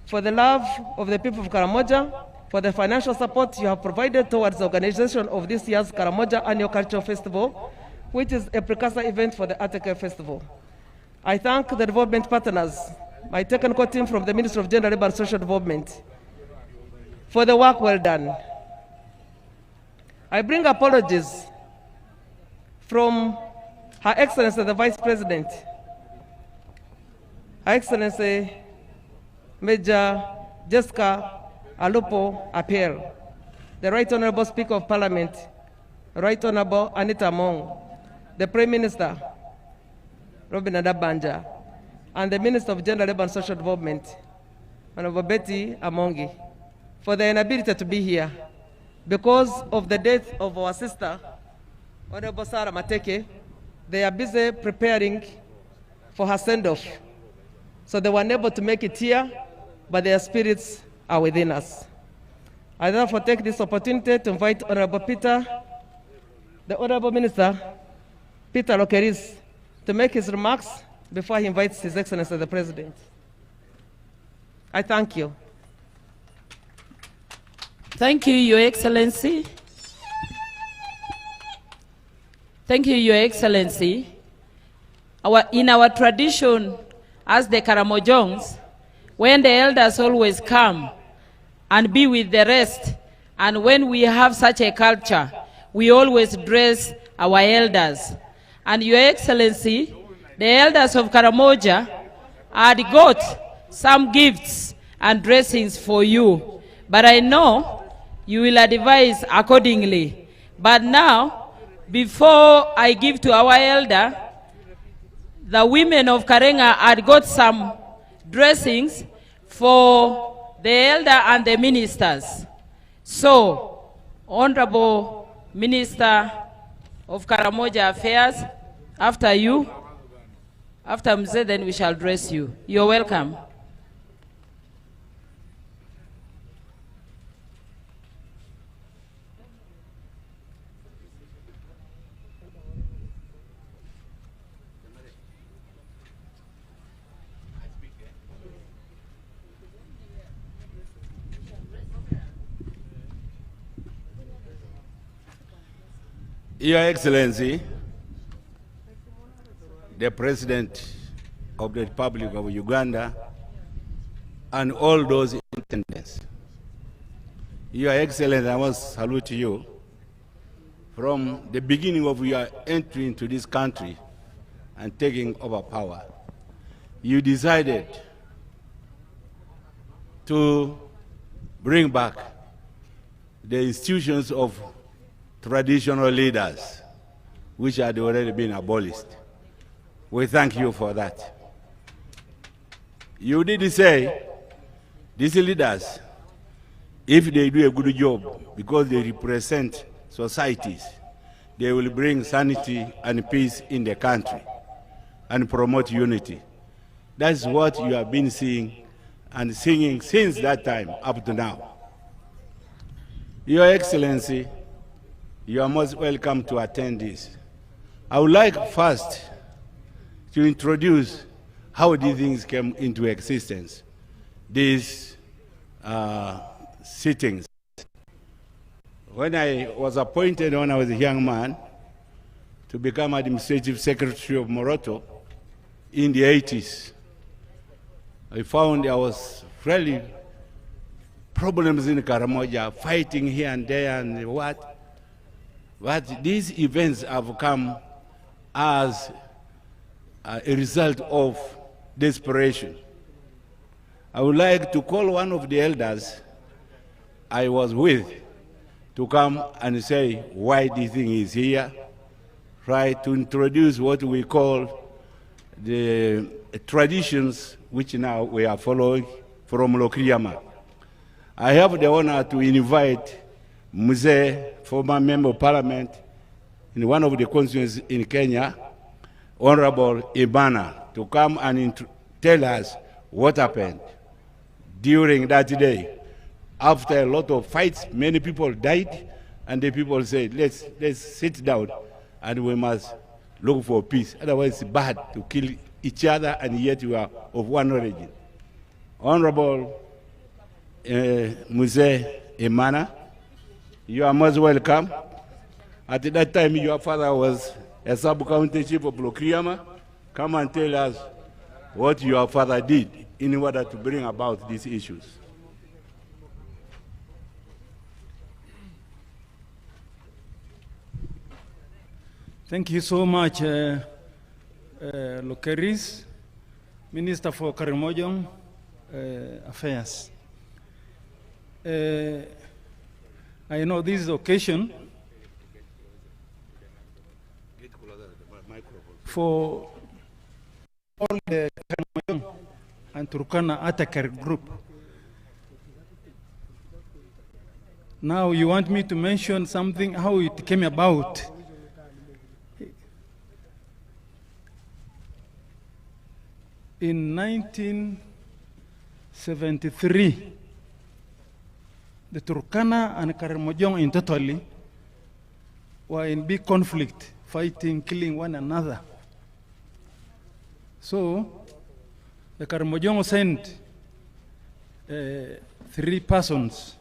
for the love of the people of Karamoja, for the financial support you have provided towards the organization of this year's Karamoja Annual Cultural Festival, which is a precursor event for the Ateke Festival. I thank the development partners, my technical team from the Ministry of Gender, Labor and Social Development, for the work well done. I bring apologies from Her Excellency the Vice President, Her Excellency Major Jessica Alupo Apel, the Right Honorable Speaker of Parliament, Right Honorable Anita Mong, the Prime Minister, Robin Adabanja, and the Minister of Gender, Labor and Social Development, Honorable Betty Amongi, for their inability to be here because of the death of our sister, Honorable Sarah Mateke. They are busy preparing for her send-off. So they were unable to make it here, but their spirits are within us. I therefore take this opportunity to invite Honorable Peter, the Honorable Minister, Peter Lokeris, to make his remarks before he invites His Excellency the President. I thank you. Thank you, Your Excellency. Thank you, Your Excellency. In our tradition as the Karamojons, when the elders always come and be with the rest, and when we have such a culture, we always dress our elders. And Your Excellency, the elders of Karamoja had got some gifts and dressings for you, but I know you will advise accordingly. But now, before I give to our elder, the women of Karenga had got some dressings for the elder and the ministers. So, Honorable Minister of Karamoja Affairs, after you, after Mzee, then we shall dress you. You're welcome. Your Excellency, the President of the Republic of Uganda, and all those in attendance. Your Excellency, I must salute you. From the beginning of your entry into this country and taking over power, you decided to bring back the institutions of traditional leaders, which had already been abolished. We thank you for that. You did say these leaders, if they do a good job, because they represent societies, they will bring sanity and peace in the country and promote unity. That's what you have been seeing and singing since that time up to now. Your Excellency, you are most welcome to attend this. I would like first to introduce how these things came into existence, these sittings. When I was appointed when I was a young man to become Administrative Secretary of Moroto in the 80s, I found there was really problems in Karamoja, fighting here and there and what. But these events have come as a result of desperation. I would like to call one of the elders I was with to come and say why this thing is here, try to introduce what we call the traditions which now we are following from Lokriama. I have the honor to invite Mzee, former Member of Parliament in one of the constituencies in Kenya, Honorable Ibana, to come and tell us what happened during that day. After a lot of fights, many people died, and the people said, let's sit down and we must look for peace. Otherwise, it's bad to kill each other, and yet you are of one origin. Honorable Muse Emana, you are most welcome. At that time, your father was a sub-county chief of Lokriama. Come and tell us what your father did in order to bring about these issues. Thank you so much, Lokeris, Minister for Karamoja Affairs. I know this occasion for all the Karamoja and Turkana attacker group. Now you want me to mention something, how it came about. In 1973, the Turkana and Karamoja in totally were in big conflict, fighting, killing one another. So the Karamoja sent 3 persons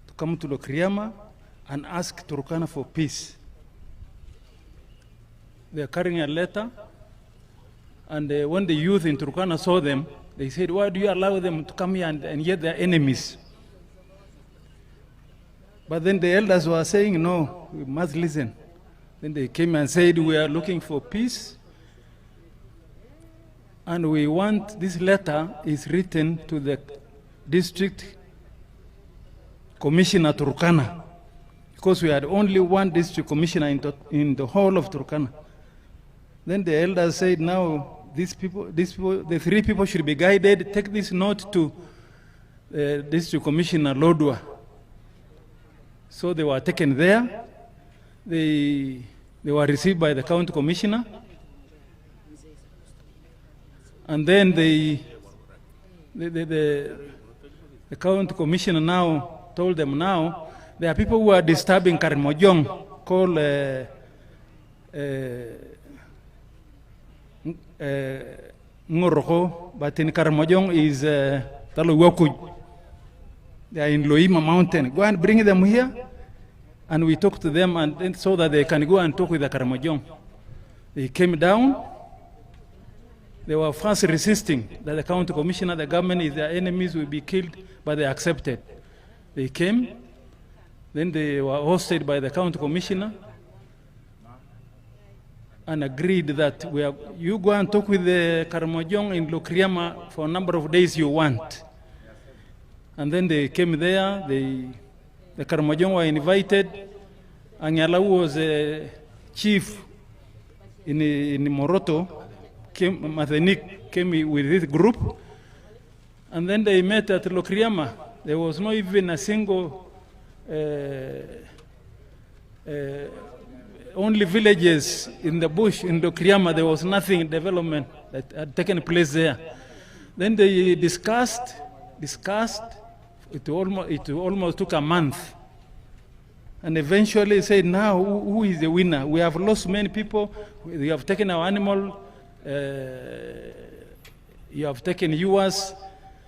to come to Lokriama and ask Turkana for peace. They are carrying a letter. And when the youth in Turkana saw them, they said, why do you allow them to come here and yet they're enemies? But then the elders were saying, no, we must listen. Then they came and said, we are looking for peace. And we want, this letter is written to the district commissioner Turkana. Because we had only one district commissioner in the whole of Turkana. Then the elders said, now, these people, the 3 people should be guided. Take this note to District Commissioner Lodwa. So they were taken there. They were received by the county commissioner. And then the county commissioner now told them, now, there are people who are disturbing Karamoja, called Ngoroko, but in Karamoja is Taluwakuj. They are in Loima Mountain. Go and bring them here, and we talk to them, and so that they can go and talk with the Karamoja. They came down. They were first resisting that the county commissioner, the government is their enemies, will be killed, but they accepted. They came. Then they were hosted by the county commissioner and agreed that you go and talk with the Karamoja in Lokriama for a number of days you want. And then they came there, the Karamoja were invited. Anyala was a chief in Moroto, Mathenik came with this group. And then they met at Lokriama. There was not even a single, only villages in the bush in Lokriama. There was nothing development that had taken place there. Then they discussed. It almost took a month. And eventually said, now who is the winner? We have lost many people. We have taken our animal. You have taken yours.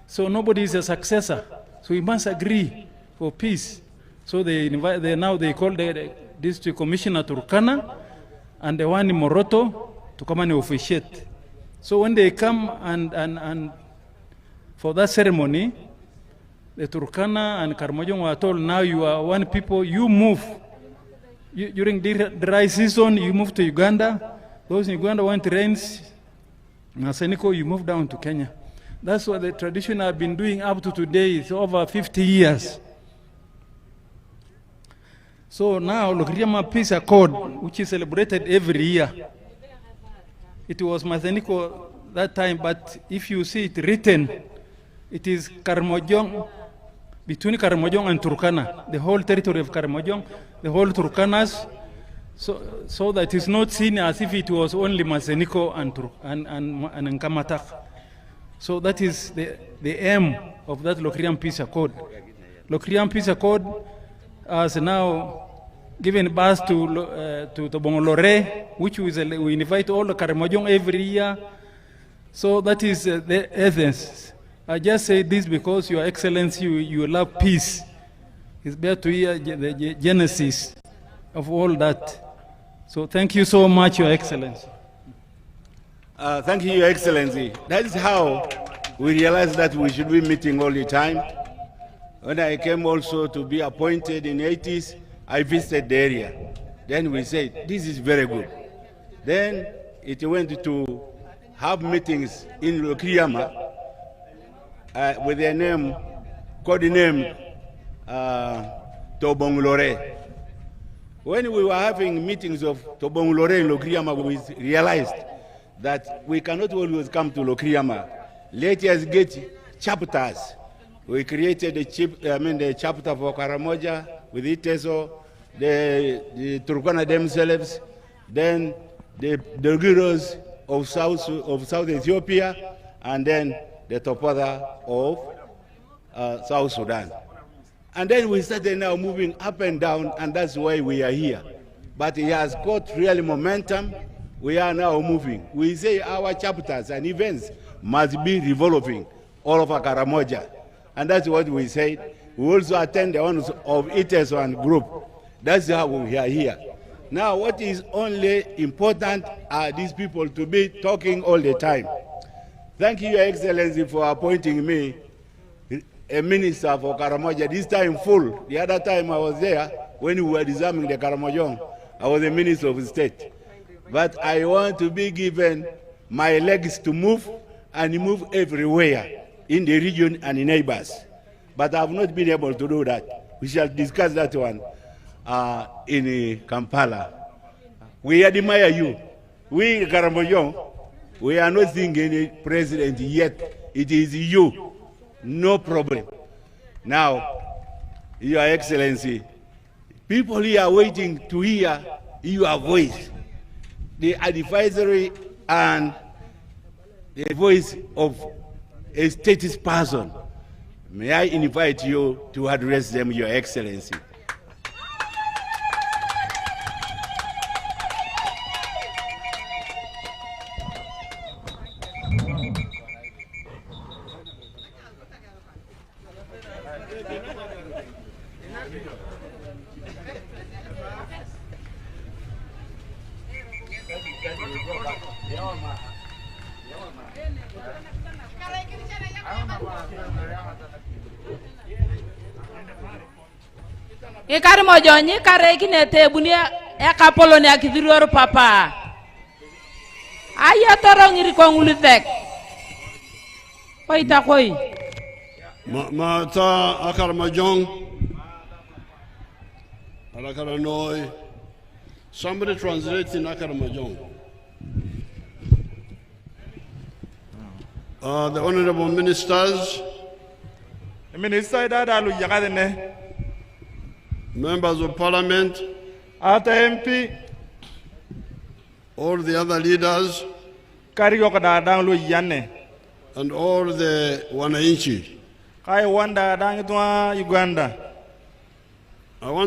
So nobody is a successor. So we must agree for peace. So now they call the district commissioner Turkana and the one in Moroto to come and officiate. So when they come and for that ceremony, the Turkana and Karamoja were told, now you are one people, you move. During the dry season, you move to Uganda. Those in Uganda want rains. Naseniko, you move down to Kenya. That's what the tradition have been doing up to today. It's over 50 years. So now, Lokriama Peace Accord, which is celebrated every year. It was Mazeniko that time, but if you see it written, it is Karamoja, between Karamoja and Turkana, the whole territory of Karamoja, the whole Turkanas, so that it's not seen as if it was only Mazeniko and Nkamatak. So that is the aim of that Lokriama Peace Accord. Lokriama Peace Accord has now given birth to Bongolore, which we invite all the Karamojong every year. So that is the essence. I just say this because Your Excellency, you love peace. It's better to hear the genesis of all that. So thank you so much, Your Excellency. Thank you, Your Excellency. That is how we realized that we should be meeting all the time. When I came also to be appointed in the 80s, I visited the area. Then we said, this is very good. Then it went to have meetings in Lokriama with their name, codename Tobongolore. When we were having meetings of Tobongolore in Lokriama, we realized that we cannot always come to Lokriama. Let us get chapters. We created the chapter for Karamoja with Iteso, the Turkana themselves, then the Gurus of South Ethiopia, and then the Topada of South Sudan. And then we started now moving up and down, and that's why we are here. But it has got really momentum. We are now moving. We say our chapters and events must be revolving all over Karamoja. And that's what we said. We also attend the ones of Iteso and group. That's how we are here. Now, what is only important are these people to be talking all the time. Thank you, Your Excellency, for appointing me a minister for Karamoja, this time full. The other time I was there, when we were examining the Karamojong, I was a minister of state. But I want to be given my legs to move and move everywhere in the region and in neighbors. But I have not been able to do that. We shall discuss that one in Kampala. We admire you. We in Karamoja, we are not seeing any president yet. It is you. No problem. Now, Your Excellency, people here are waiting to hear your voice. The advisory and the voice of a statesperson. May I invite you to address them, Your Excellency. Karamoja ni kare kinete bunia kapoloni akidhuru papa. Aya torong iri kongulutek. Koi ta koi. Ma ta Akaramojong. Alakaranoi. Somebody translate in Akaramojong. The honorable ministers. Minister Dadalu Yakadene. Members of Parliament, Ata MP, all the other leaders, and all the Wananchi. I want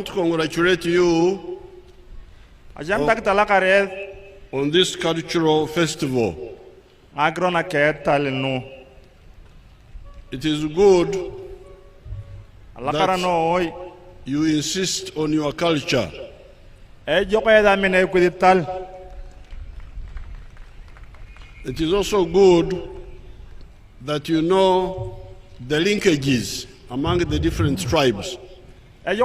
to congratulate you on this cultural festival. It is good that you insist on your culture. It is also good that you know the linkages among the different tribes. In the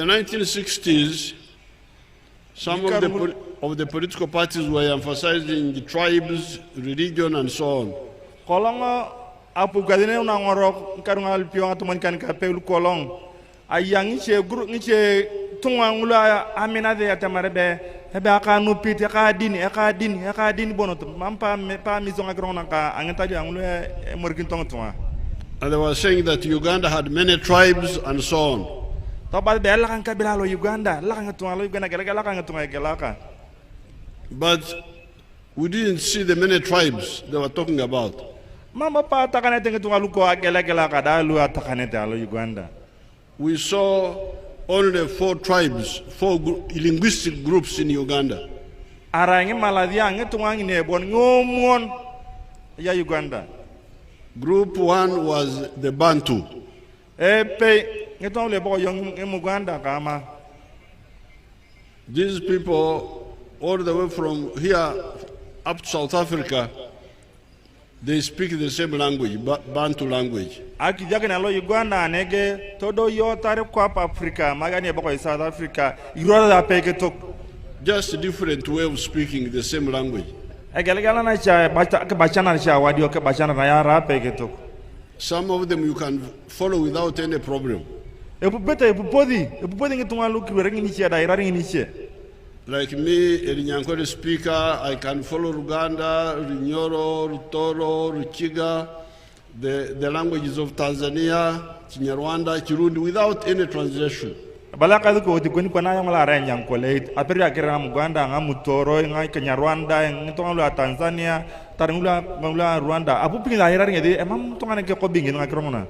1960s, some of the political parties were emphasizing the tribes, religion, and so on. And they were saying that Uganda had many tribes and so on. But We didn't see the many tribes they were talking about. Mama pa takanete ngetungaluko akela kadalu atakanete alo Uganda. We saw only 4 tribes, 4 linguistic groups in Uganda. Arangi maladia ngetungangi nebon ngomon ya Uganda. Group 1 was the Bantu. These people, all the way from here up to South Africa, they speak the same language, Bantu language. Just a different way of speaking the same language. Some of them you can follow without any problem. Like me, a Nyankore speaker, I can follow Ruganda, Runyoro, Rutoro, Ruchiga, the languages of Tanzania, Kinyarwanda, Kirundi, without any translation. Balaka ko tikoni kwana yang la ren yang koleit aperi akira Muganda ngamutoro ngai Kenyarwanda ngitongula Tanzania tarungula ngula Rwanda apu pinga ira ngedi emam tongane ke ko bingi ngakromona.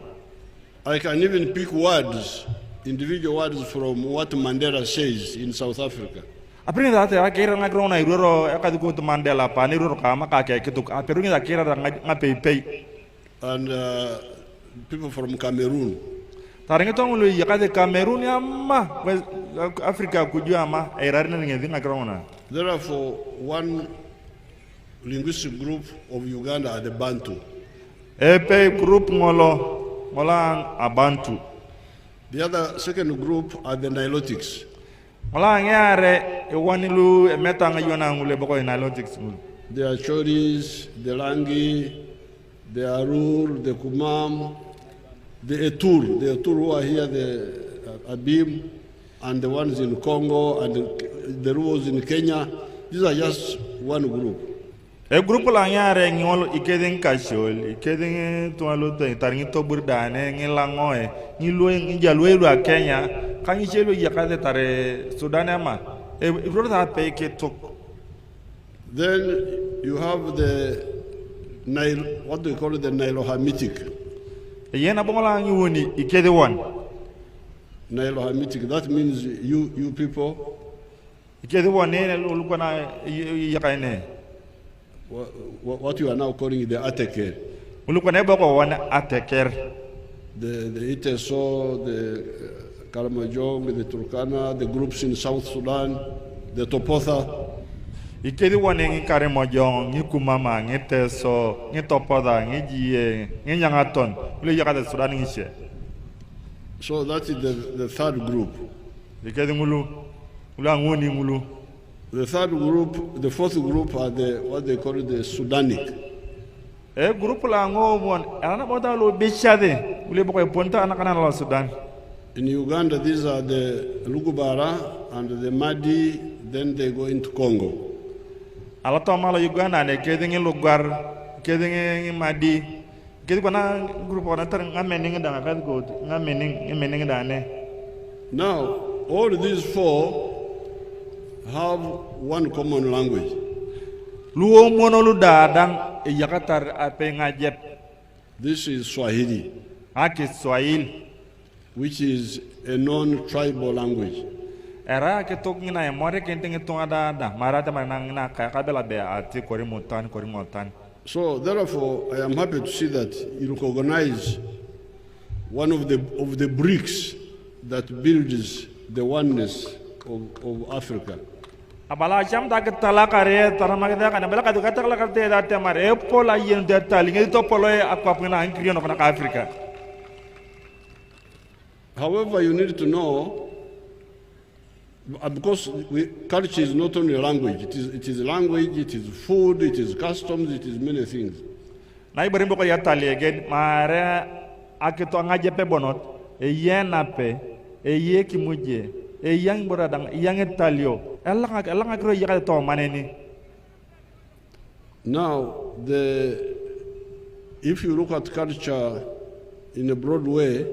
I can even pick words, individual words from what Mandela says in South Africa. Aperi ngate akira ngakromona iroro akadu ko Mandela pa ni roro kama ka ke kituk aperi ngakira ngapei. And people from Cameroon. Taringetong yakade Cameroon ama Africa kujua ama erarina ngezi ngakrona. Therefore, one linguistic group of Uganda are the Bantu. Epe group ngolo Abantu. The other second group are the Nilotics. Mola ngare ewanilu emetanga yona ngule boko Nilotics. The Achoris, the Langi, the Arur, the Kumam, the Etur who are here, the Abim, and the ones in Congo, and the Ruos in Kenya. These are just one group. A group la nyare ngol ikeden kashol, ikeden tualo taringi to burdane ngilangoe, ngilu njalwelu a Kenya, kanyi chelu yakade tare Sudan ama. E brother peke tok. Then you have the Nile, what do you call it, the Nilo-Hamitic. Nilo-Hamitic, that means you people. What you are now calling the Ateker. The Iteso, the Karamoja, the Turkana, the groups in South Sudan, the Topotha. Ikedi wane ngi Karamoja, ngi Kumama, ngi Teso, ngi Topotha, ngi Jie, ngi Nyangaton. Ule yakada Sudan ngi she. So that is the third group. Ikedi ngulu, ula nguni ngulu. The third group, the fourth group are what they call the Sudanic. Group la ngomon, ana bota lo bishade, ule boko ponta anakana la Sudan. In Uganda, these are the Lugubara and the Madi, then they go into Congo. Alato mala Uganda ne kedingi lugar, kedingi Madi, kedi kona group wana tar ngamening da ngakad go, ngamening da ne. Now, all these four have one common language. Luo monolu da dang yakatar ape ngajep. This is Swahili. Aki Swahili. Which is a non-tribal language. Era ke tok ngina more kenting to ada marata manang na kabela be ati korimotan. So therefore I am happy to see that you recognize one of the bricks that builds the oneness of Africa. Abala jam da ketala kare taramagda kana bela kadu katala karte da temar epola yen de talingi to polo akapuna increase of Africa. However, you need to know, because culture is not only language, it is language, it is food, it is customs, it is many things. Na ibarimbo ko yatali again, mare akito ngaje pe bonot, yenape, ye kimuje, yang boradang, yang etalio, elang akro yakal to maneni. Now, if you look at culture in a broad way,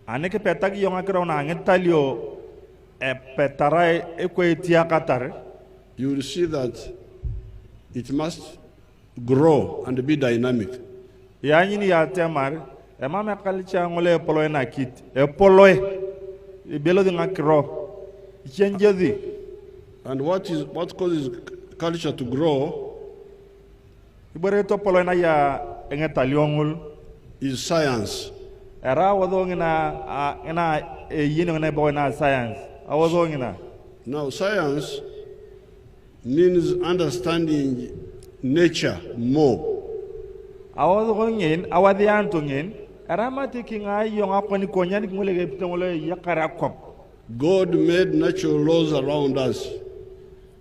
aneke petagi yung akrona ngetalio petarai ekwetia Qatar. You will see that it must grow and be dynamic. Yani ya temar, mama culture ngole poloy na kit, poloy, belo de ngakro, change. And what causes culture to grow? Iboreto poloy na ya engetaliongul is science. Era wazongina ina yino na boy na science. Awazongina. Now science means understanding nature more. Awazongin awadiantungin era matikinga yonga kwani konya ni ngule pitongole yakara kom. God made natural laws around us.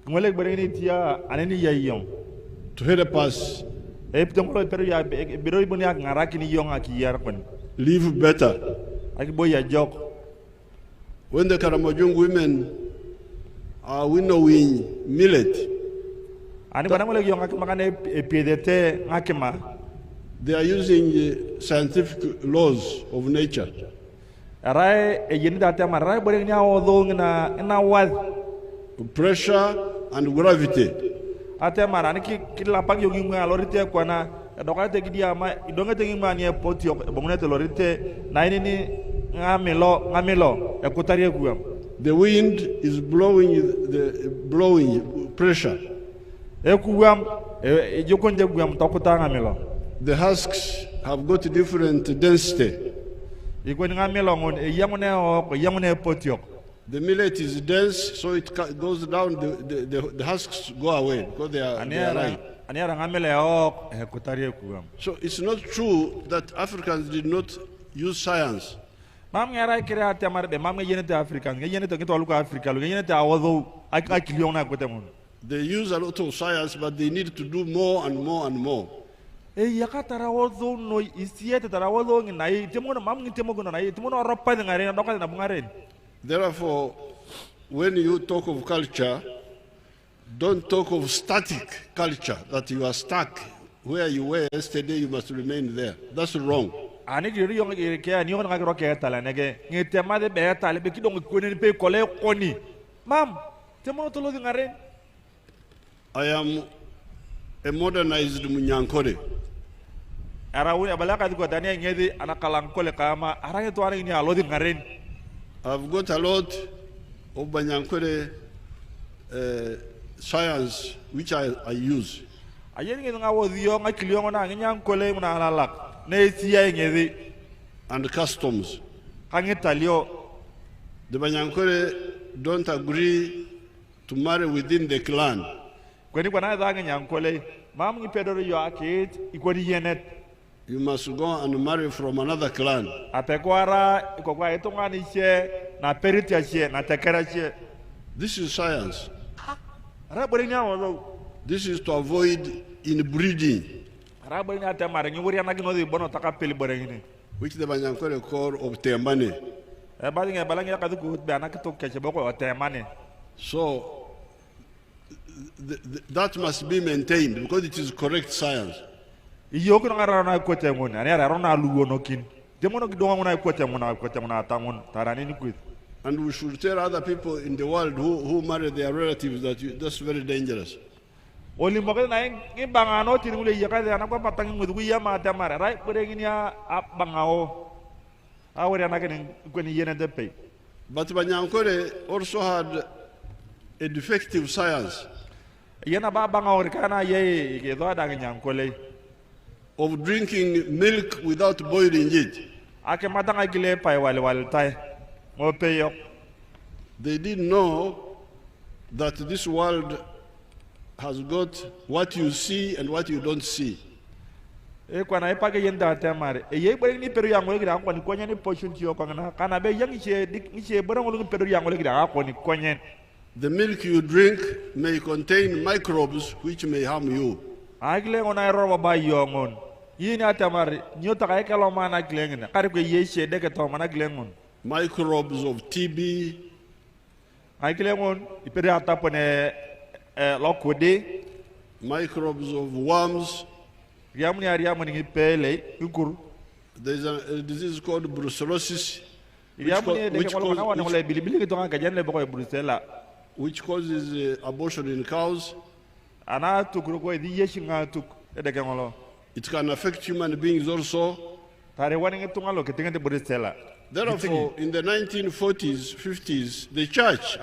Ngole bereni tia aneni yayon. To help us live better. When the Karamojong women are winnowing millet, they are using scientific laws of nature. Pressure and gravity. Atemara kila pagi yogi mwa lorite kwa na dokate kidia ma idongete ngima ni poti bomunete lorite na ini ngamelo ekutarie kuam. The wind is blowing pressure. Ekuam jokonje kuam tokuta ngamelo. The husks have got different density. Ikweni ngamelo ngon yamune poti. The millet is dense, so it goes down, the husks go away because they are light. So it's not true that Africans did not use science. They use a lot of science, but they need to do more and more and more. Therefore, when you talk of culture, don't talk of static culture, that you are stuck where you were yesterday, you must remain there. That's wrong. I am a modernized Munyankore. I've got a lot of Banyankore science which I use. And customs. The Banyankore don't agree to marry within the clan. You must go and marry from another clan. This is science. This is to avoid inbreeding, which the Banyankore call obtemane. So that must be maintained because it is correct science. And we should tell other people in the world who marry their relatives that that's very dangerous. But Banyankore also had a defective science of drinking milk without boiling it. They didn't know that this world has got what you see and what you don't see. The milk you drink may contain microbes which may harm you. Microbes of TB, microbes of worms. There's a disease called brucellosis, which causes abortion in cows. Ana tukuru ko di yeshinga tuk edeke ngolo. It can affect human beings also. Tare wani ngetungalo ketingete Bristela. Therefore, in the 1940s, 50s, the church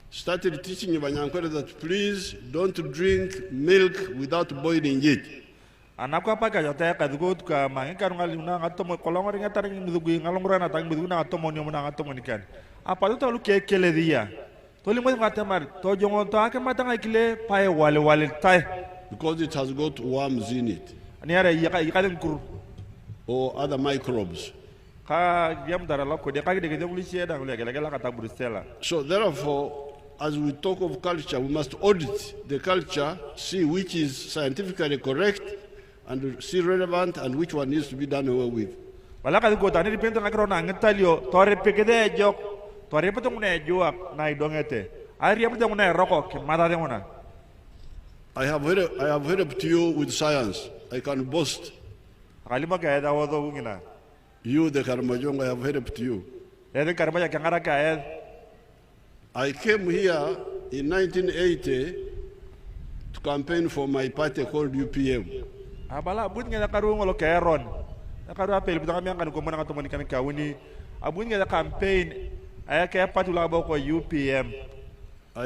started teaching Banyankore that please don't drink milk without boiling it. Anakwa paka jota kadugo ka mangikarunga luna ngatomo kolongori ngatari midugu ngalongora na tang midugu na ngatomo ni muna ngatomo nikan. Apa tu talu kele dia. Toli mo ngatamar to jongo to ake matanga kile pae wale tai. Because it has got worms in it. Ani ara yaka kur or other microbes. So therefore, as we talk of culture, we must audit the culture, see which is scientifically correct and see relevant and which one needs to be done away with. I have helped you with science. I can boast. You, the Karamojong, I have helped you. I came here in 1980 to campaign for my party called UPM. I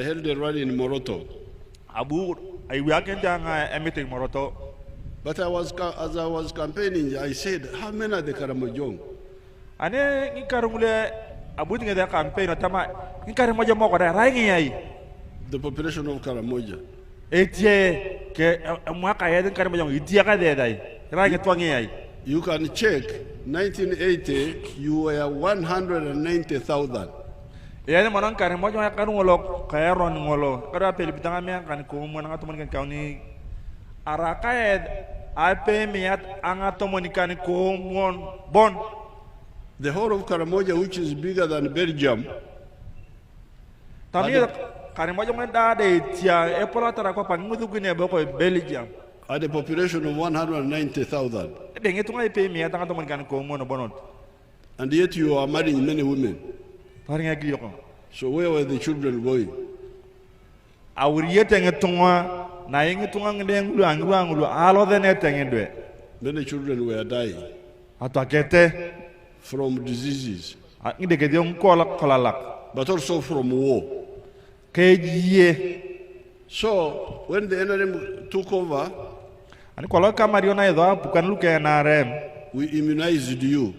held a rally in Moroto. But as I was campaigning, I said, how many are the Karamojong? The population of Karamoja. You can check, 1980, you were 190,000. The whole of Karamoja, which is bigger than Belgium, had a population of 190,000. And yet you are marrying many women. So where were the children going? Many children were dying from diseases, but also from war. So when the NRM took over, we immunized you.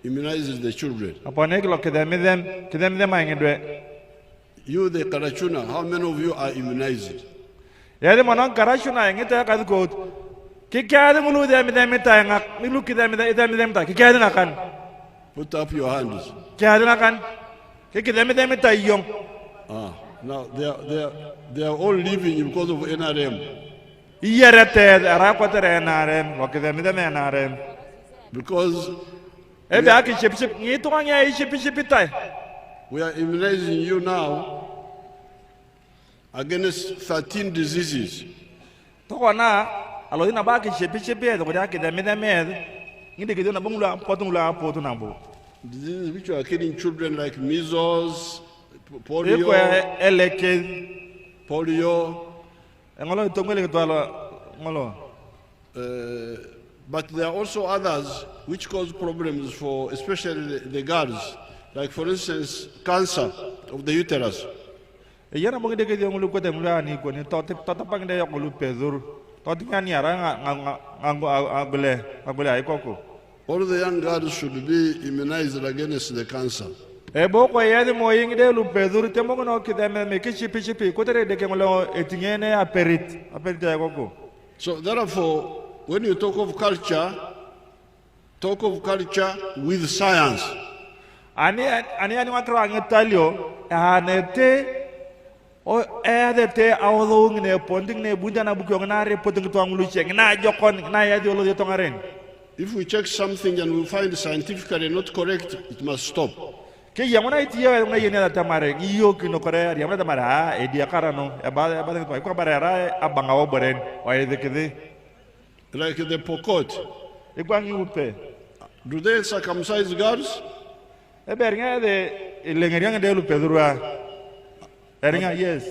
Immunized the children. You, the Karachuna, how many of you are immunized? Put up your hands. Now they are all leaving because of NRM. Because we are immunizing you now against 13 diseases. Diseases which are killing children like measles, polio. But there are also others which cause problems for especially the girls, like for instance, cancer of the uterus. All the young girls should be immunized against the cancer. So therefore, when you talk of culture with science. If we check something and we find scientifically not correct, it must stop. Like the Pokot. Do they circumcise girls? Karenga, yes.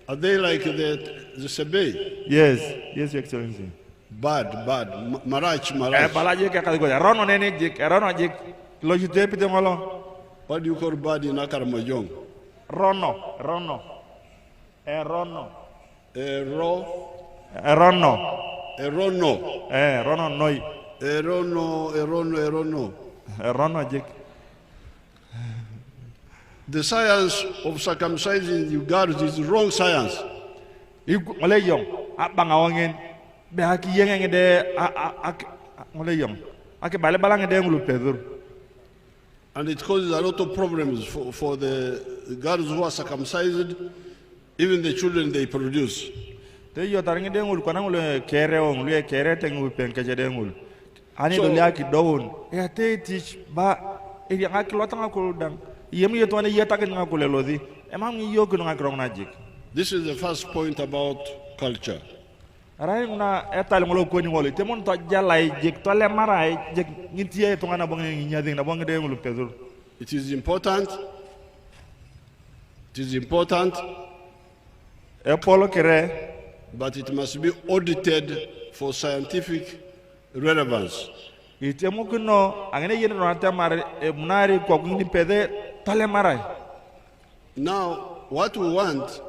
Are they like the Sebe? Yes, yes, Your Excellency. Bad. Marach. Balaje ke kali goja. Rono nene jik, rono jik. Lojite pite ngolo. What do you call bad in Karamojong? Rono. Rono. Rono noi. Erono. Rono jik. The science of circumcising the girls is wrong science. Ngole yong. Abang awangin. Be haki yenge de ngole yong. Ake bale balang de ngulu pedur. And it causes a lot of problems for the girls who are circumcised, even the children they produce. Te yo taringi de ngulu kana ngulu kere ong, lu kere te ngulu penkeje de ngulu. Ani do liaki down. Ya te teach ba e yang aki lotang aku dang. Yemi yeto ani yeta kan aku lelodi. Emang yo kuno ngakrong najik. This is the first point about culture. Arai na etal ngolo ko ni ngolo temon to jalai jik to le marai jik ngitie to ngana bang nyading na bang de ngolo pedur. It is important. Epolo kere, but it must be audited for scientific relevance. Itemo kuno angene yene no atamare munari ko ngini pede tale marai. Now what we want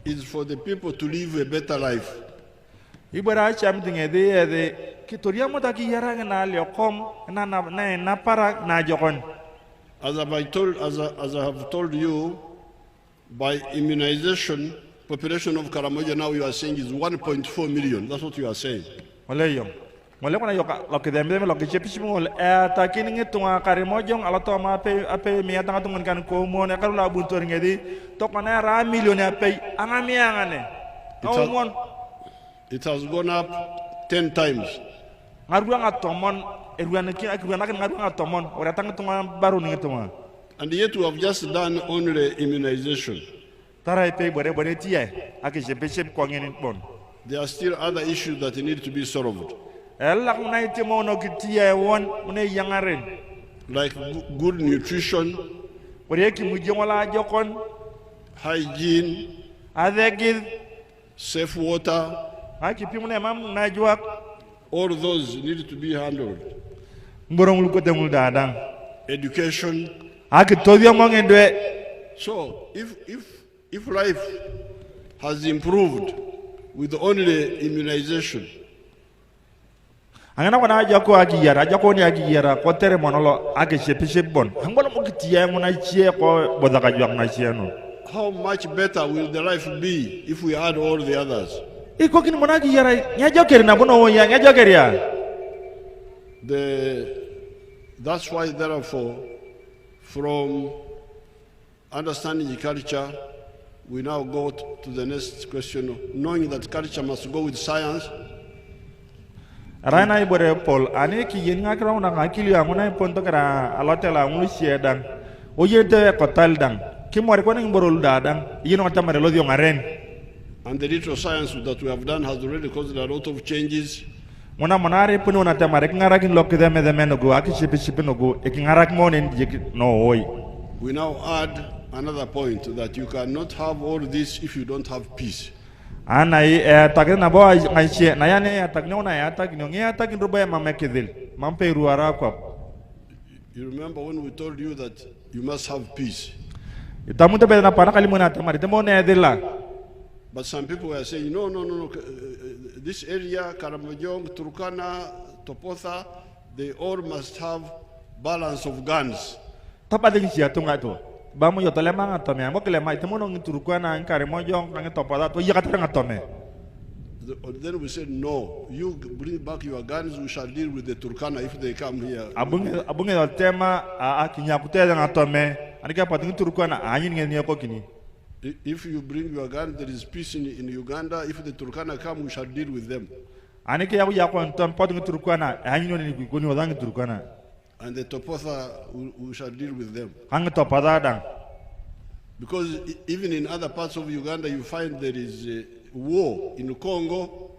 is for the people to live a better life. Ibara cham dingede de kitoria mo taki yaranga na lekom na para na jokon. As I have told you, by immunization, population of Karamoja now you are saying is 1.4 million. That's what you are saying. Maleyong. Mole kona yoka lokidembe me lokichepishimo takini ngetunga Karamojong alato ma ape mi atanga tungan kan ko mo ne karula buntor ngedi to kona ra million ape angami angane. It has gone up 10 times. And yet we have just done only immunization. There are still other issues that need to be solved. Like good nutrition, hygiene, safe water. All those need to be handled. Education. So if life has improved with only immunization, angana wana jako agiyara jako ni agiyara ko tere monolo age shepishe bon angolo mo kitiya ngona chie ko bodaka jwa na chieno. How much better will the life be if we add all the others? Iko kini monagi yara nyajokeri na bono ya nyajokeri ya. That's why therefore from understanding the culture we now go to the next question, knowing that culture must go with science. Rana ibore Paul ani ki yenga kra una ngakili amuna ponto kra alotela ngulishie dan oyete kotal dan kimore ko ning borol dadang yino tamare lo dio ngaren. And the little science that we have done has already caused a lot of changes. We now add another point that you cannot have all this if you don't have peace. You remember when we told you that you must have peace? But some people were saying, no. This area, Karamojong, Turkana, Topotha, they all must have balance of guns. Then we said, no, you bring back your guns, we shall deal with the Turkana if they come here. If you bring your gun, there is peace in Uganda. If the Turkana come, we shall deal with them. And the Topotha, we shall deal with them. Because even in other parts of Uganda, you find there is a war in Congo.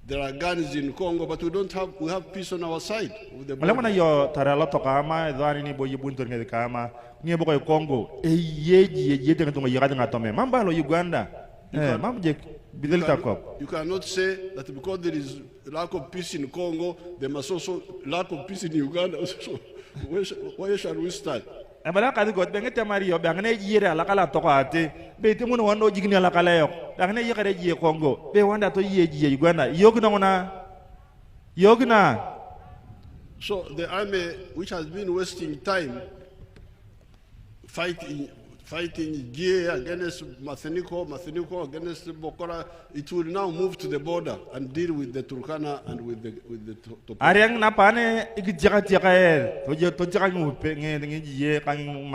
There are guns in Congo, but we have peace on our side. With the Malamana yo tarala to kama dhani ni boyi bunto ngede kama ni boko Congo yeji tenga yigada ngatome mamba lo Uganda mamje bidel takop. You cannot say that because there is lack of peace in Congo, there must also lack of peace in Uganda. So where shall we start? Embala kadi god bengete Mario bangne yire alakala to ate be timuno wando jigni alakala yo bangne yikare ji Congo be wanda to yeji Uganda yogna. So the army, which has been wasting time fighting Gye against Matheniko against Bokora, it will now move to the border and deal with the Turkana and with the Topo. Ariang na pane ikijaka tiyakaer to jaka ngupe ngi kang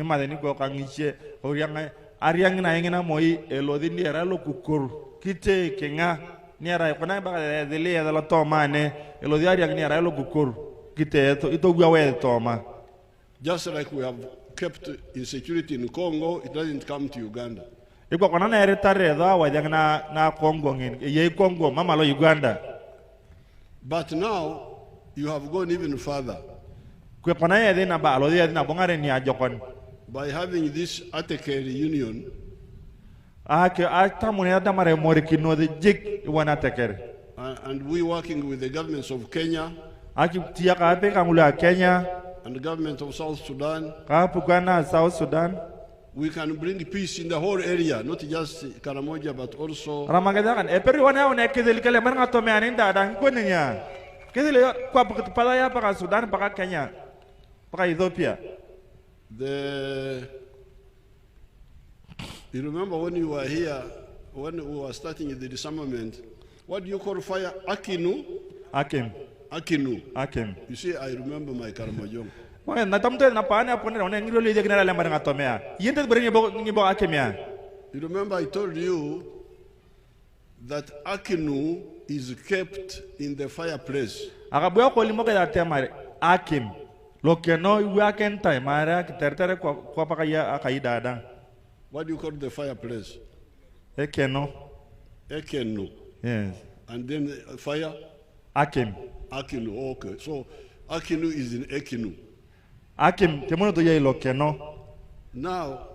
Matheniko kang iche ariang na ingena moi elodi niera lo kukur kite kenga niera kona ba dele ya la toma ne elodi ariang niera lo kukur kite ito gwawe toma. Just like we have kept insecurity in Congo, it doesn't come to Uganda. Iko kona na eretare da wa na Congo ye Congo mama lo Uganda. But now you have gone even further. Kwe kona ye na ba lo dia na bongare ni ajokon. By having this article union, and we working with the governments of Kenya and the government of South Sudan, we can bring peace in the whole area, not just Karamoja, but also you remember when you were here, when we were starting the disarmament, what do you call fire? Akinu? Akinu. You see, I remember my Karamojong. You remember I told you that Akinu is kept in the fireplace. What do you call the fireplace? Ekeno. Yes. And then fire? Akim. Akinu, okay. So Akinu is in Ekinu. Akim, temono to ye lokeno. Now,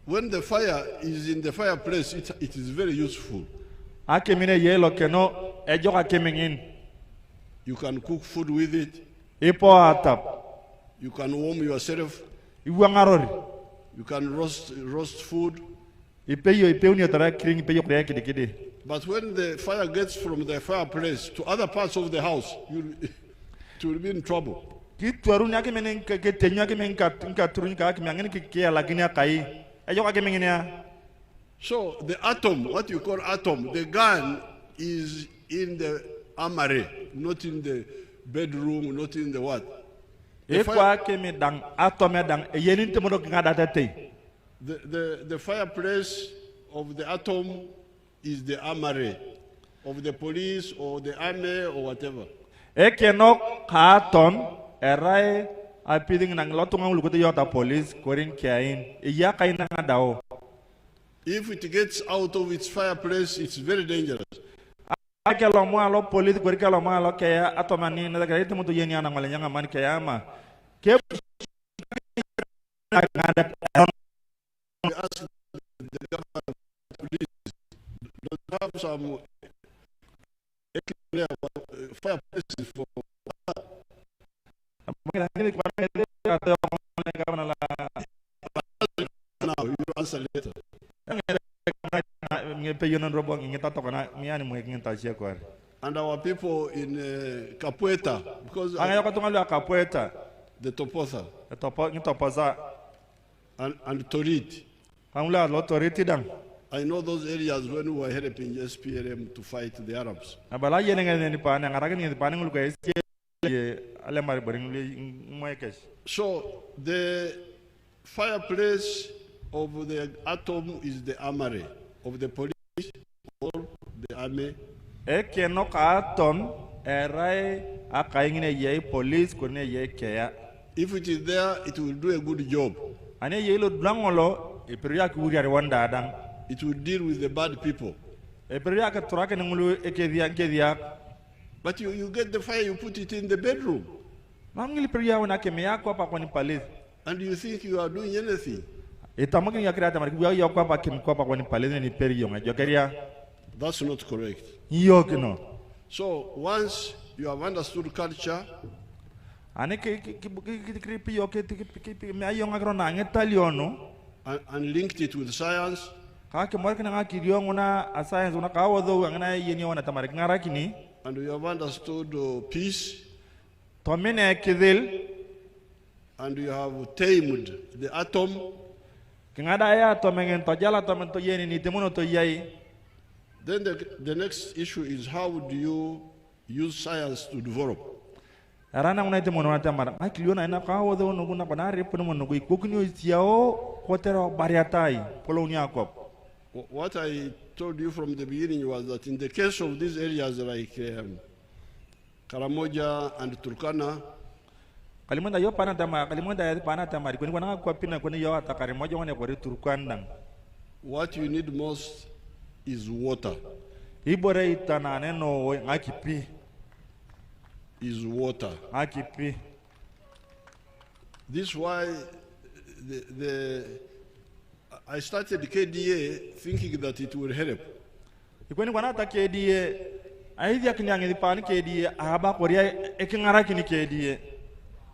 when the fire is in the fireplace, it is very useful. Akimine ye lokeno, ejo akimingin. You can cook food with it. Ipo atap. You can warm yourself. You can roast food. But when the fire gets from the fireplace to other parts of the house, it will be in trouble. So the atom, what you call atom, the gun is in the armory, not in the bedroom, not in the what? The fireplace of the atom is the armory of the police or the army or whatever. If it gets out of its fireplace, it's very dangerous. Don't have some fireplaces for now, you answer later. And our people in Capueta, because the Topotha and Torit. I know those areas when we were helping SPLM to fight the Arabs. So the fireplace of the atom is the armory of the police or the army. If it is there, it will do a good job. It will deal with the bad people. But you get the fire, you put it in the bedroom. And you think you are doing anything. That's not correct. So once you have understood culture, and linked it with science, and we have understood peace, and you have tamed the atom, then the next issue is how do you use science to develop? What I told you from the beginning was that in the case of these areas like Karamoja and Turkana, what you need most is water. Is water. This is why I started KDA thinking that it will help.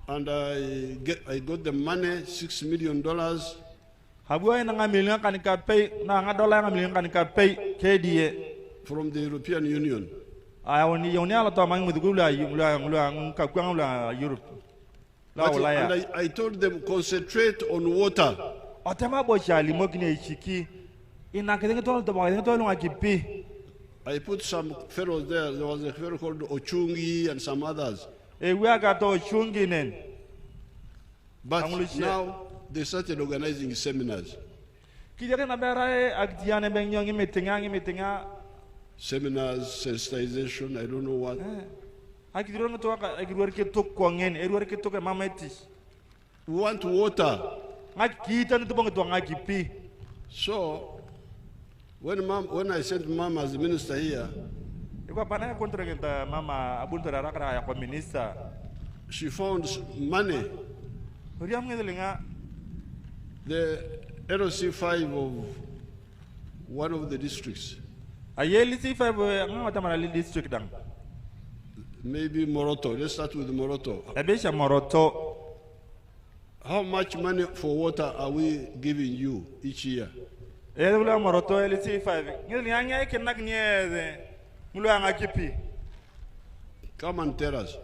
And I got the money, $6 million. From the European Union. And I told them, concentrate on water. I put some fellows there. There was a fellow called Ochungi and some others. But now they started organizing seminars. Seminars, sensitization, I don't know what. We want water. So, when I sent Mama as the minister here, she found money. The LC5 of one of the districts. Maybe Moroto. Let's start with Moroto. How much money for water are we giving you each year? Come and tell us.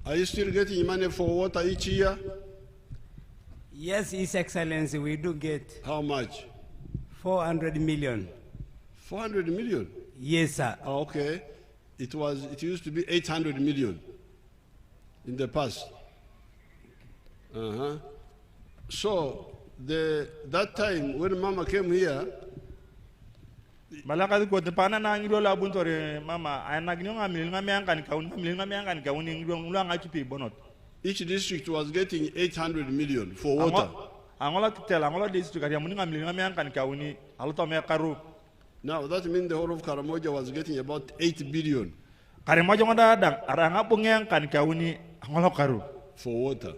Are you still getting money for water each year? Yes, His Excellency, we do get. How much? 400 million. 400 million? Yes, sir. Oh, okay. It used to be 800 million in the past. So that time when Mama came here, each district was getting 800 million for water. Now that means the whole of Karamoja was getting about 8 billion for water.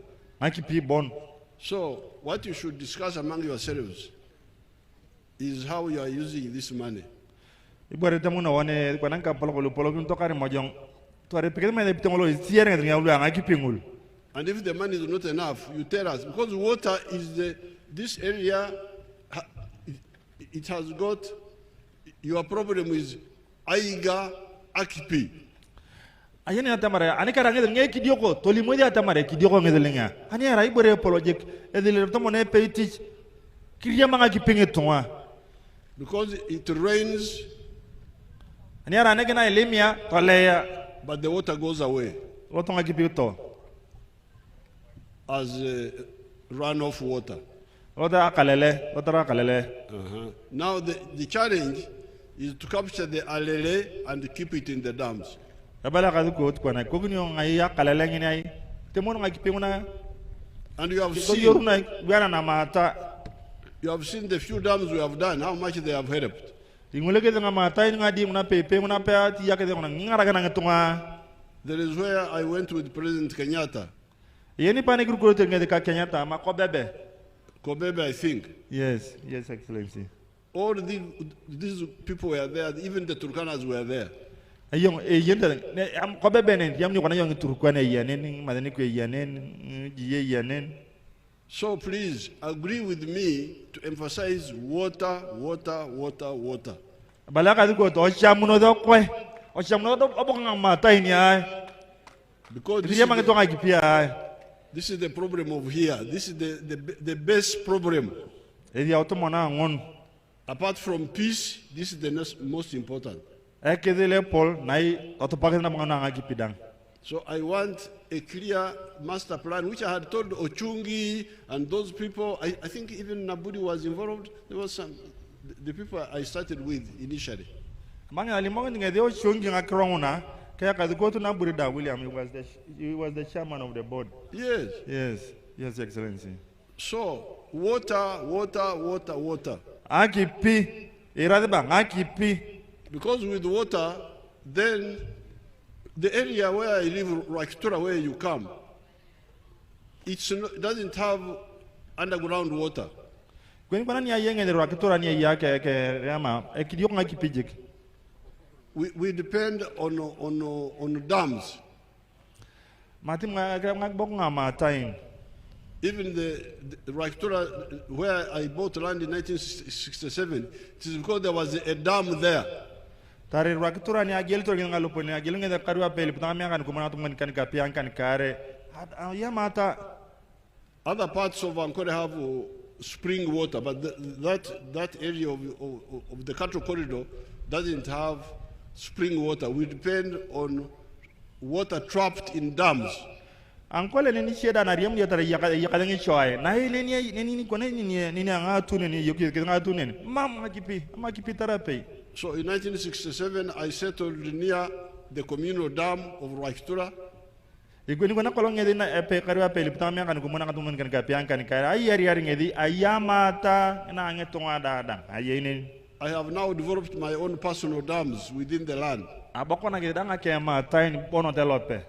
So what you should discuss among yourselves is how you are using this money. And if the money is not enough, you tell us, because water is this area, it has got, your problem is Aiga Akipi. Because it rains, but the water goes away as runoff water. Now the challenge is to capture the alele and keep it in the dams. And you have seen the few dams we have done, how much they have helped. That is where I went with President Kenyatta. Kobebe, I think. Yes, yes, Excellency. All these people were there, even the Turkanas were there. So please agree with me to emphasize water, water, water, water. Because this is the problem of here. This is the best problem. Apart from peace, this is the most important. So I want a clear master plan, which I had told Ochungi and those people. I think even Nabudi was involved. There was the people I started with initially. He was the chairman of the board. Yes. Yes. Yes, Excellency. So, water, water, water, water. Because with water, then the area where I live, Raktura, where you come, it doesn't have underground water. We depend on dams. Even the Raktura, where I bought land in 1967, it is because there was a dam there. Other parts of Ankole have spring water, but that area of the cattle corridor doesn't have spring water. We depend on water trapped in dams. Ankole nini sheda na riam dia tara yakalengi choy na ile nini kone nini anga tuneni yoki kanga tuneni makipi tarape. So in 1967 I settled near the communal dam of Raktura. Igweni kona kolonge dina epe karwa pele ptamya kan kumona katumun kan kapian kan kara ayari ngedi ayamata na angetonga dadang ayene. I have now developed my own personal dams within the land. Abakona gedanga kemata in pono telope.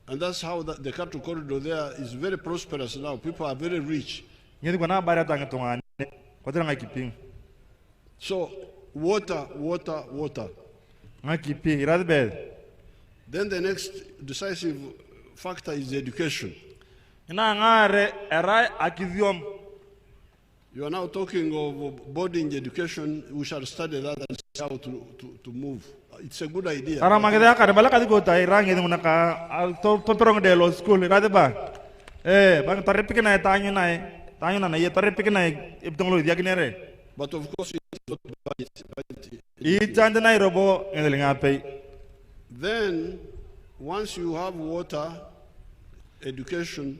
And that's how the cattle corridor there is very prosperous now. People are very rich. So, water, water, water. Then the next decisive factor is education. You are now talking of boarding education. We shall study that and see how to move. It's a good idea. But of course, then once you have water, education,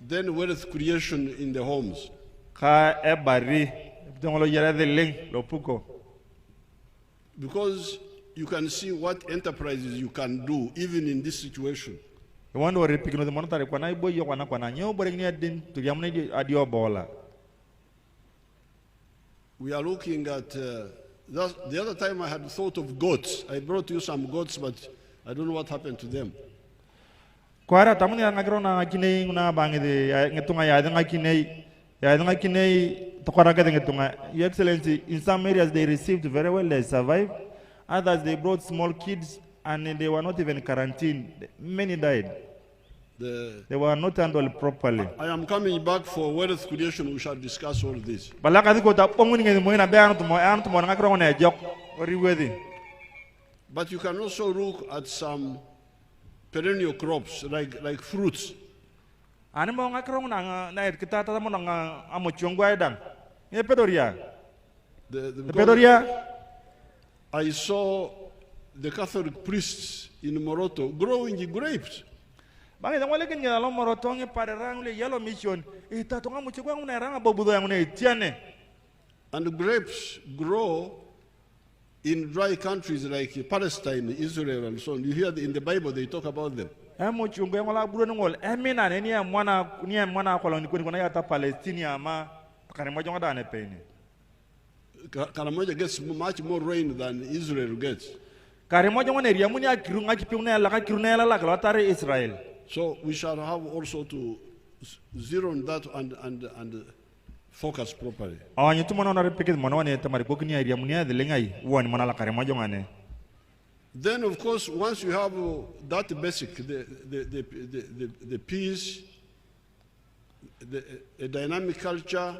then wealth creation in the homes. Because you can see what enterprises you can do even in this situation. We are looking at the other time I had thought of goats. I brought you some goats, but I don't know what happened to them. Your Excellency, in some areas they received very well, they survived. Others they brought small kids and they were not even quarantined. Many died. They were not handled properly. I am coming back for wealth creation. We shall discuss all this. But you can also look at some perennial crops like fruits. I saw the Catholic priests in Moroto growing grapes. And grapes grow in dry countries like Palestine, Israel, and so on. You hear in the Bible they talk about them. Karamoja gets much more rain than Israel gets. So we shall have also to zero on that and focus properly. Then, of course, once you have that basic, the peace, a dynamic culture,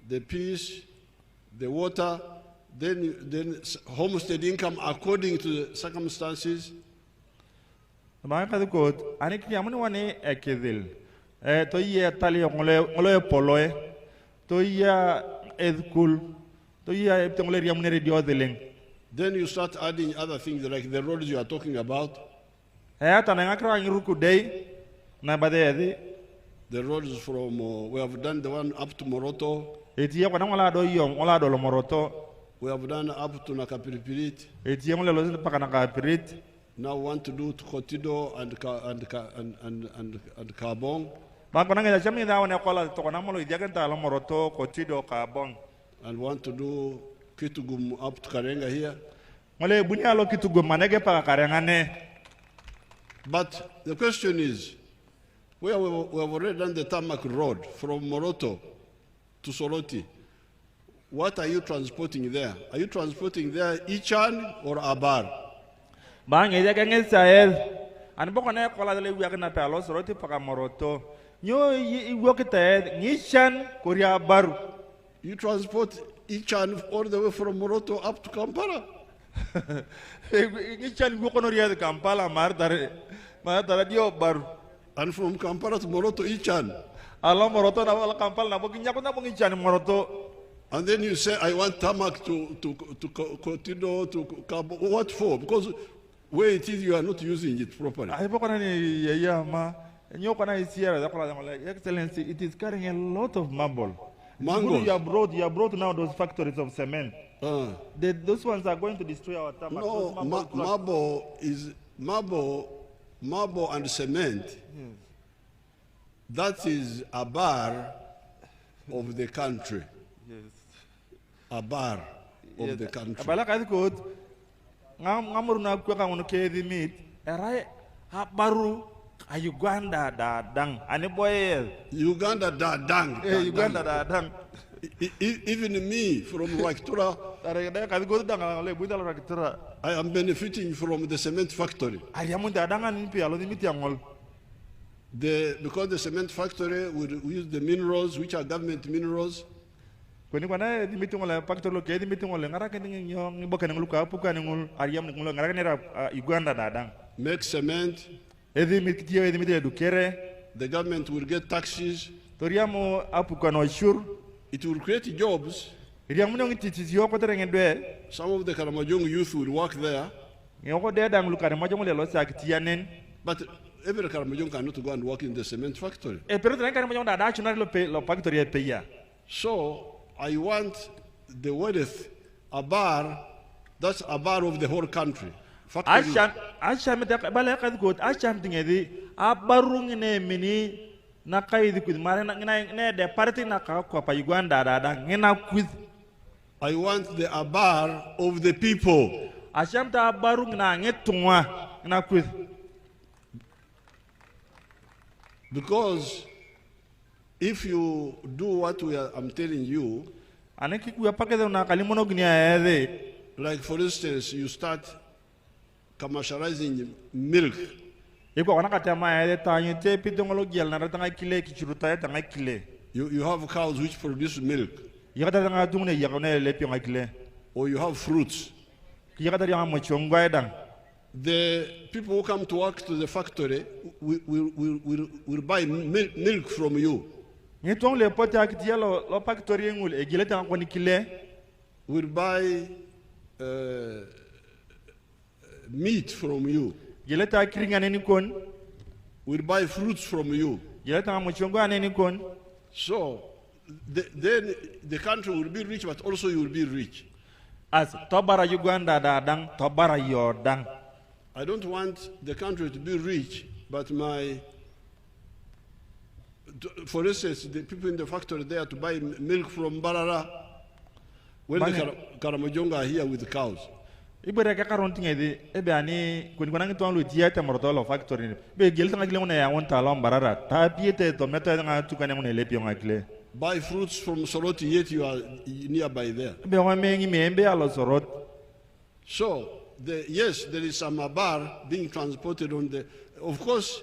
the peace, the water, then homestead income according to the circumstances. Then you start adding other things like the roads you are talking about. The roads from, we have done the one up to Moroto. We have done up to Nakapiripirit. Now we want to do to Kotido and Kabong. And want to do Kitugum up to Karenga here. But the question is, we have already done the tarmac road from Moroto to Soroti. What are you transporting there? Are you transporting there Ichan or Abar? You transport Ichan all the way from Moroto up to Kampala. And from Kampala to Moroto, Ichan. And then you say, I want tarmac to Kotido, to Cabo. What for? Because where it is, you are not using it properly. Excellency, it is carrying a lot of marble. Mangoes. You have brought now those factories of cement. Those ones are going to destroy our tarmac. No, marble and cement. Yes. That is a bar of the country. Yes. A bar of the country. Uganda dadang. Uganda dadang. Uganda dadang. Even me from Wakitura, I am benefiting from the cement factory. Because the cement factory will use the minerals, which are government minerals. Make cement. The government will get taxes. It will create jobs. Some of the Karamojong youth will work there. But every Karamojong cannot go and work in the cement factory. So I want the wealth, a bar, that's a bar of the whole country. I want the abar of the people. Because if you do what I'm telling you, like for instance, you start commercializing milk. You have cows which produce milk. Or you have fruits. The people who come to work to the factory will buy milk from you. Will buy meat from you. Will buy fruits from you. So then the country will be rich, but also you will be rich. As tobara Uganda dadang, tobara yodang. I don't want the country to be rich, but for instance, the people in the factory there to buy milk from Barara, when the Karamojonga are here with the cows. Ibere ka karonting edi ebe ani kun kunang tuang lu tiata mortolo factory be gel tanga gile una ya wonta lom barara ta piete to meta nga tukane una lepi nga gile buy fruits from Soroti, yet you are nearby there. Be wa mengi membe alo Sorot. So yes, there is some bar being transported on the, of course,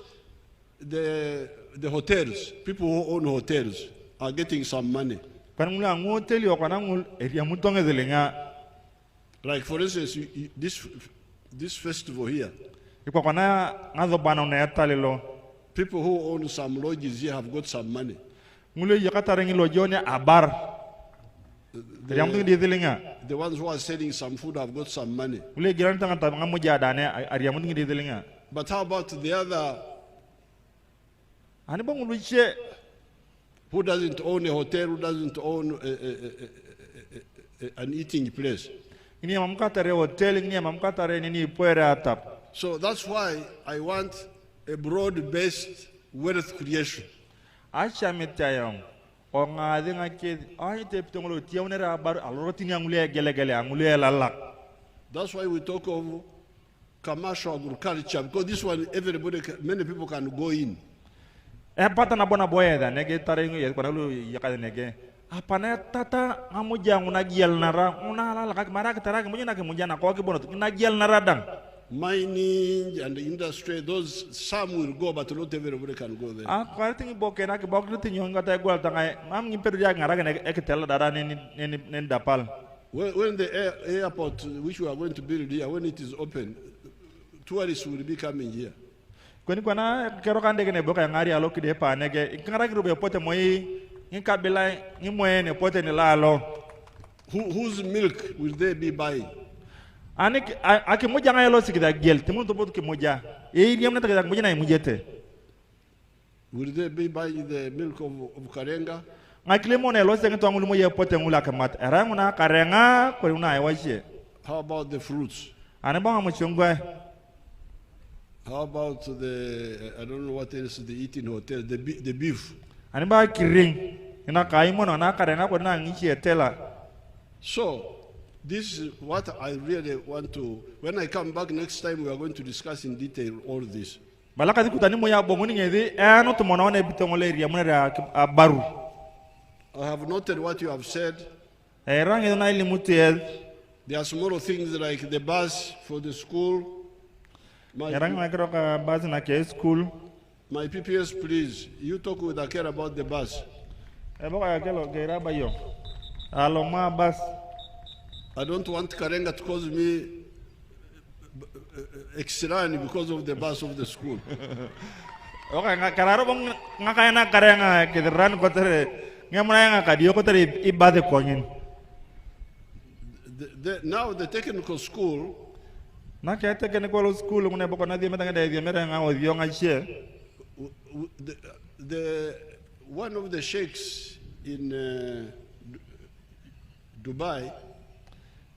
the hotels, people who own hotels are getting some money. Like for instance, this festival here, people who own some lodges here have got some money. The ones who are selling some food have got some money. But how about the other who doesn't own a hotel, who doesn't own an eating place? So that's why I want a broad-based wealth creation. That's why we talk of commercial agriculture, because this one many people can go in. Apana tata ngamuja ngunagial nara unala marak tarag mujana ke mujana ko ke bonot nagial naradang mining and industry, those some will go but not everybody can go there. Quarting bokena ke bokru tinyo ngata gwal tanga mam ngimperu ya ngaraga ne eketela dara nen dapal. When the airport which we are going to build here, when it is open, tourists will be coming here. Kweni kwana kero kande ke ne boka ngari alo kide pa nege ngaraga rube pote moyi whose milk will they be buying? Will they be buying the milk of Karenga? How about the fruits? How about the, I don't know what else they eat in hotels, the beef? So, this is what I really want to, when I come back next time, we are going to discuss in detail all this. I have noted what you have said. There are small things like the bus for the school. My PPS, please, you talk with Aker about the bus. I don't want Karenga to cause me extra because of the bus of the school. Now the technical school, one of the sheikhs in Dubai,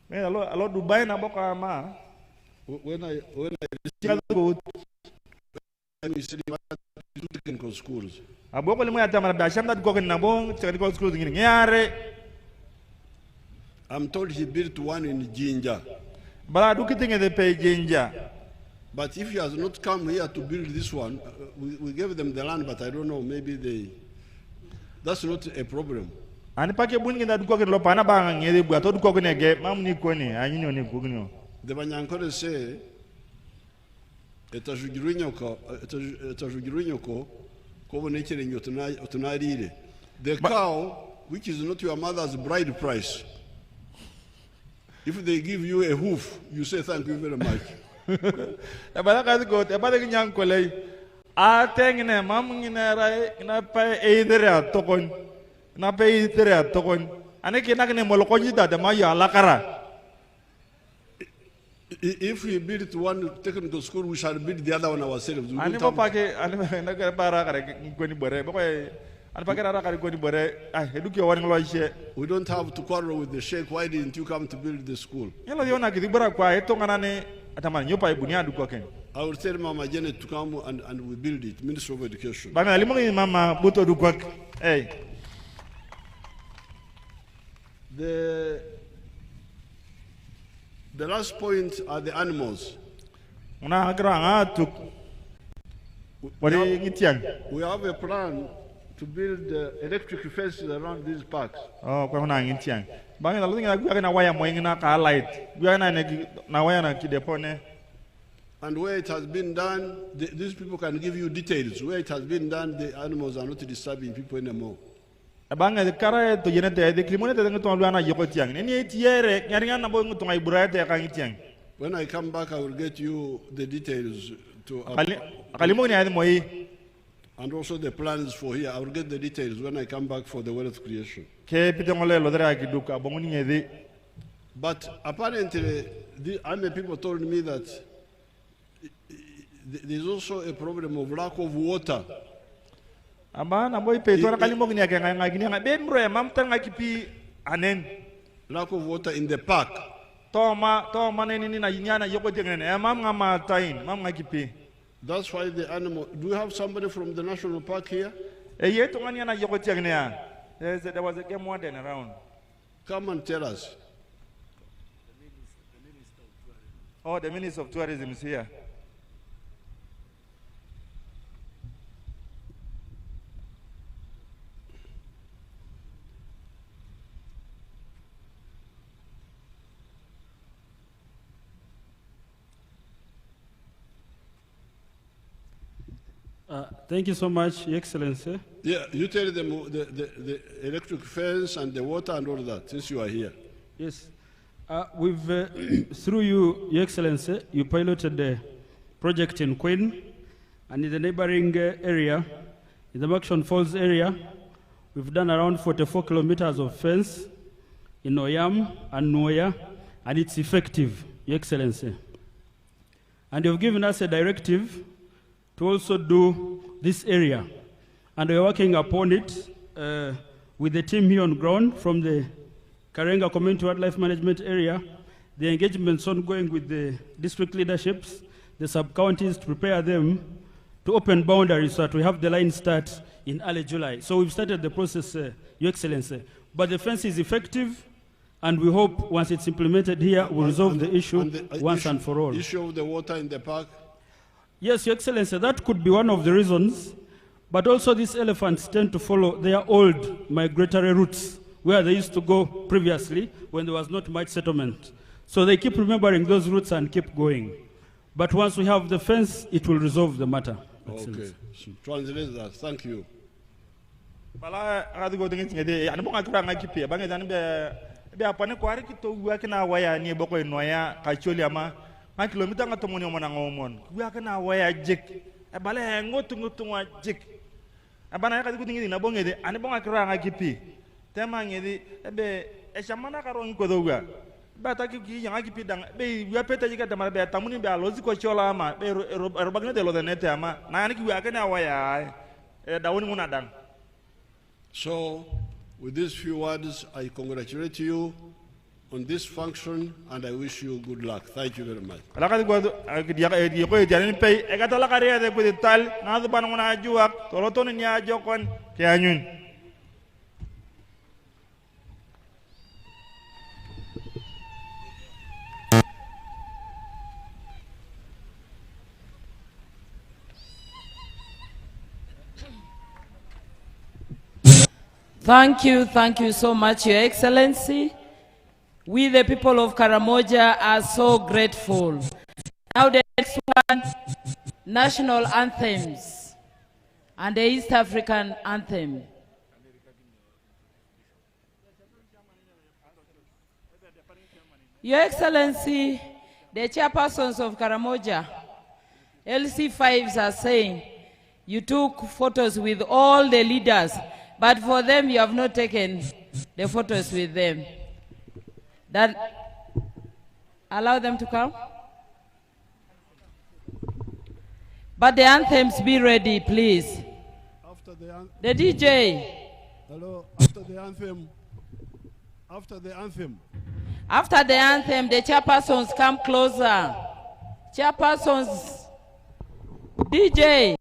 when I technical schools, I'm told he built one in Jinja. But if he has not come here to build this one, we gave them the land, but I don't know, maybe that's not a problem. The Banyankore say, the cow, which is not your mother's bride price, if they give you a hoof, you say thank you very much. If we build one technical school, we shall build the other one ourselves. We don't have to quarrel with the sheikh. Why didn't you come to build the school? I will tell Mama Janet to come and we build it, Minister of Education. The last point are the animals. We have a plan to build electric fences around these parks. And where it has been done, these people can give you details. Where it has been done, the animals are not disturbing people anymore. When I come back, I will get you the details and also the plans for here. I will get the details when I come back for the wealth creation. But apparently, the army people told me that there's also a problem of lack of water. Lack of water in the park. That's why the animal. Do you have somebody from the national park here? There was a game warden around. Come and tell us. Oh, the Minister of Tourism is here. Thank you so much, Your Excellency. Yeah, you tell them the electric fence and the water and all that, since you are here. Yes. Through you, Your Excellency, you piloted the project in Queen and in the neighboring area, in the Maction Falls area, we've done around 44 kilometers of fence in Oyam and Noya, and it's effective, Your Excellency. And you've given us a directive to also do this area. And we're working upon it with the team here on ground from the Karenga Community Wildlife Management Area. The engagement's ongoing with the district leaderships, the sub-counties, to prepare them to open boundaries so that we have the line start in early July. So we've started the process, Your Excellency. But the fence is effective, and we hope once it's implemented here, we'll resolve the issue once and for all. Issue of the water in the park? Yes, Your Excellency, that could be one of the reasons, but also these elephants tend to follow their old migratory routes where they used to go previously when there was not much settlement. So they keep remembering those routes and keep going. But once we have the fence, it will resolve the matter. Okay, translate that. Thank you. Nga kilomita nga tomoni omona ngomon kuya kana waya jik e bale ngotu ngwa jik e bana yakati kutingi na bongede ani bonga kira nga kipi tema ngedi ebe e shamana karo ngko doga ba ta ki nga kipi dang be ya peta jika tamara be tamuni be alozi ko chola ama be robagne de lo de nete ama na ani kuya kana waya e dawoni muna dang. So with these few words, I congratulate you on this function, and I wish you good luck. Thank you very much. Thank you so much, Your Excellency. We, the people of Karamoja, are so grateful. Now the next one, national anthems and the East African anthem. Your Excellency, the chairpersons of Karamoja, LC5s are saying you took photos with all the leaders, but for them you have not taken the photos with them. That allow them to come. But the anthems be ready, please. After the DJ. Hello, after the anthem. After the anthem. After the anthem, the chairpersons come closer. Chairpersons, DJ.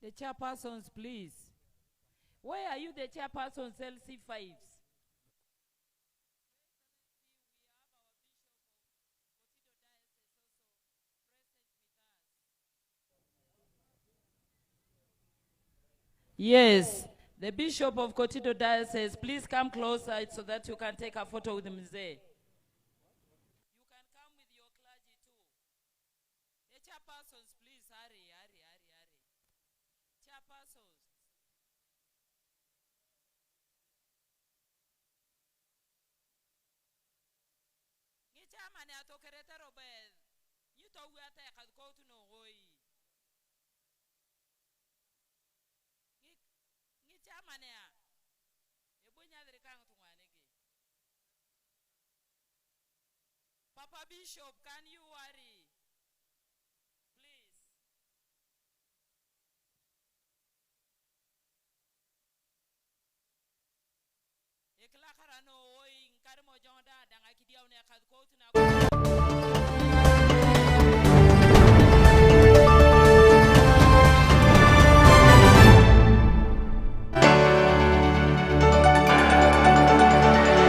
The chairpersons, please. Where are you, the chairpersons, LC5s? Yes, the Bishop of Kotido Diocese, please come closer so that you can take a photo with Mzee. You can come with your clergy too. The chairpersons, please, hurry. Chairpersons. Ngichamane atokerete Robert. Nyito wiate kadko to no hoi. Papa Bishop, can you hurry? Please. Ekla karano oi Karamoja danga kidia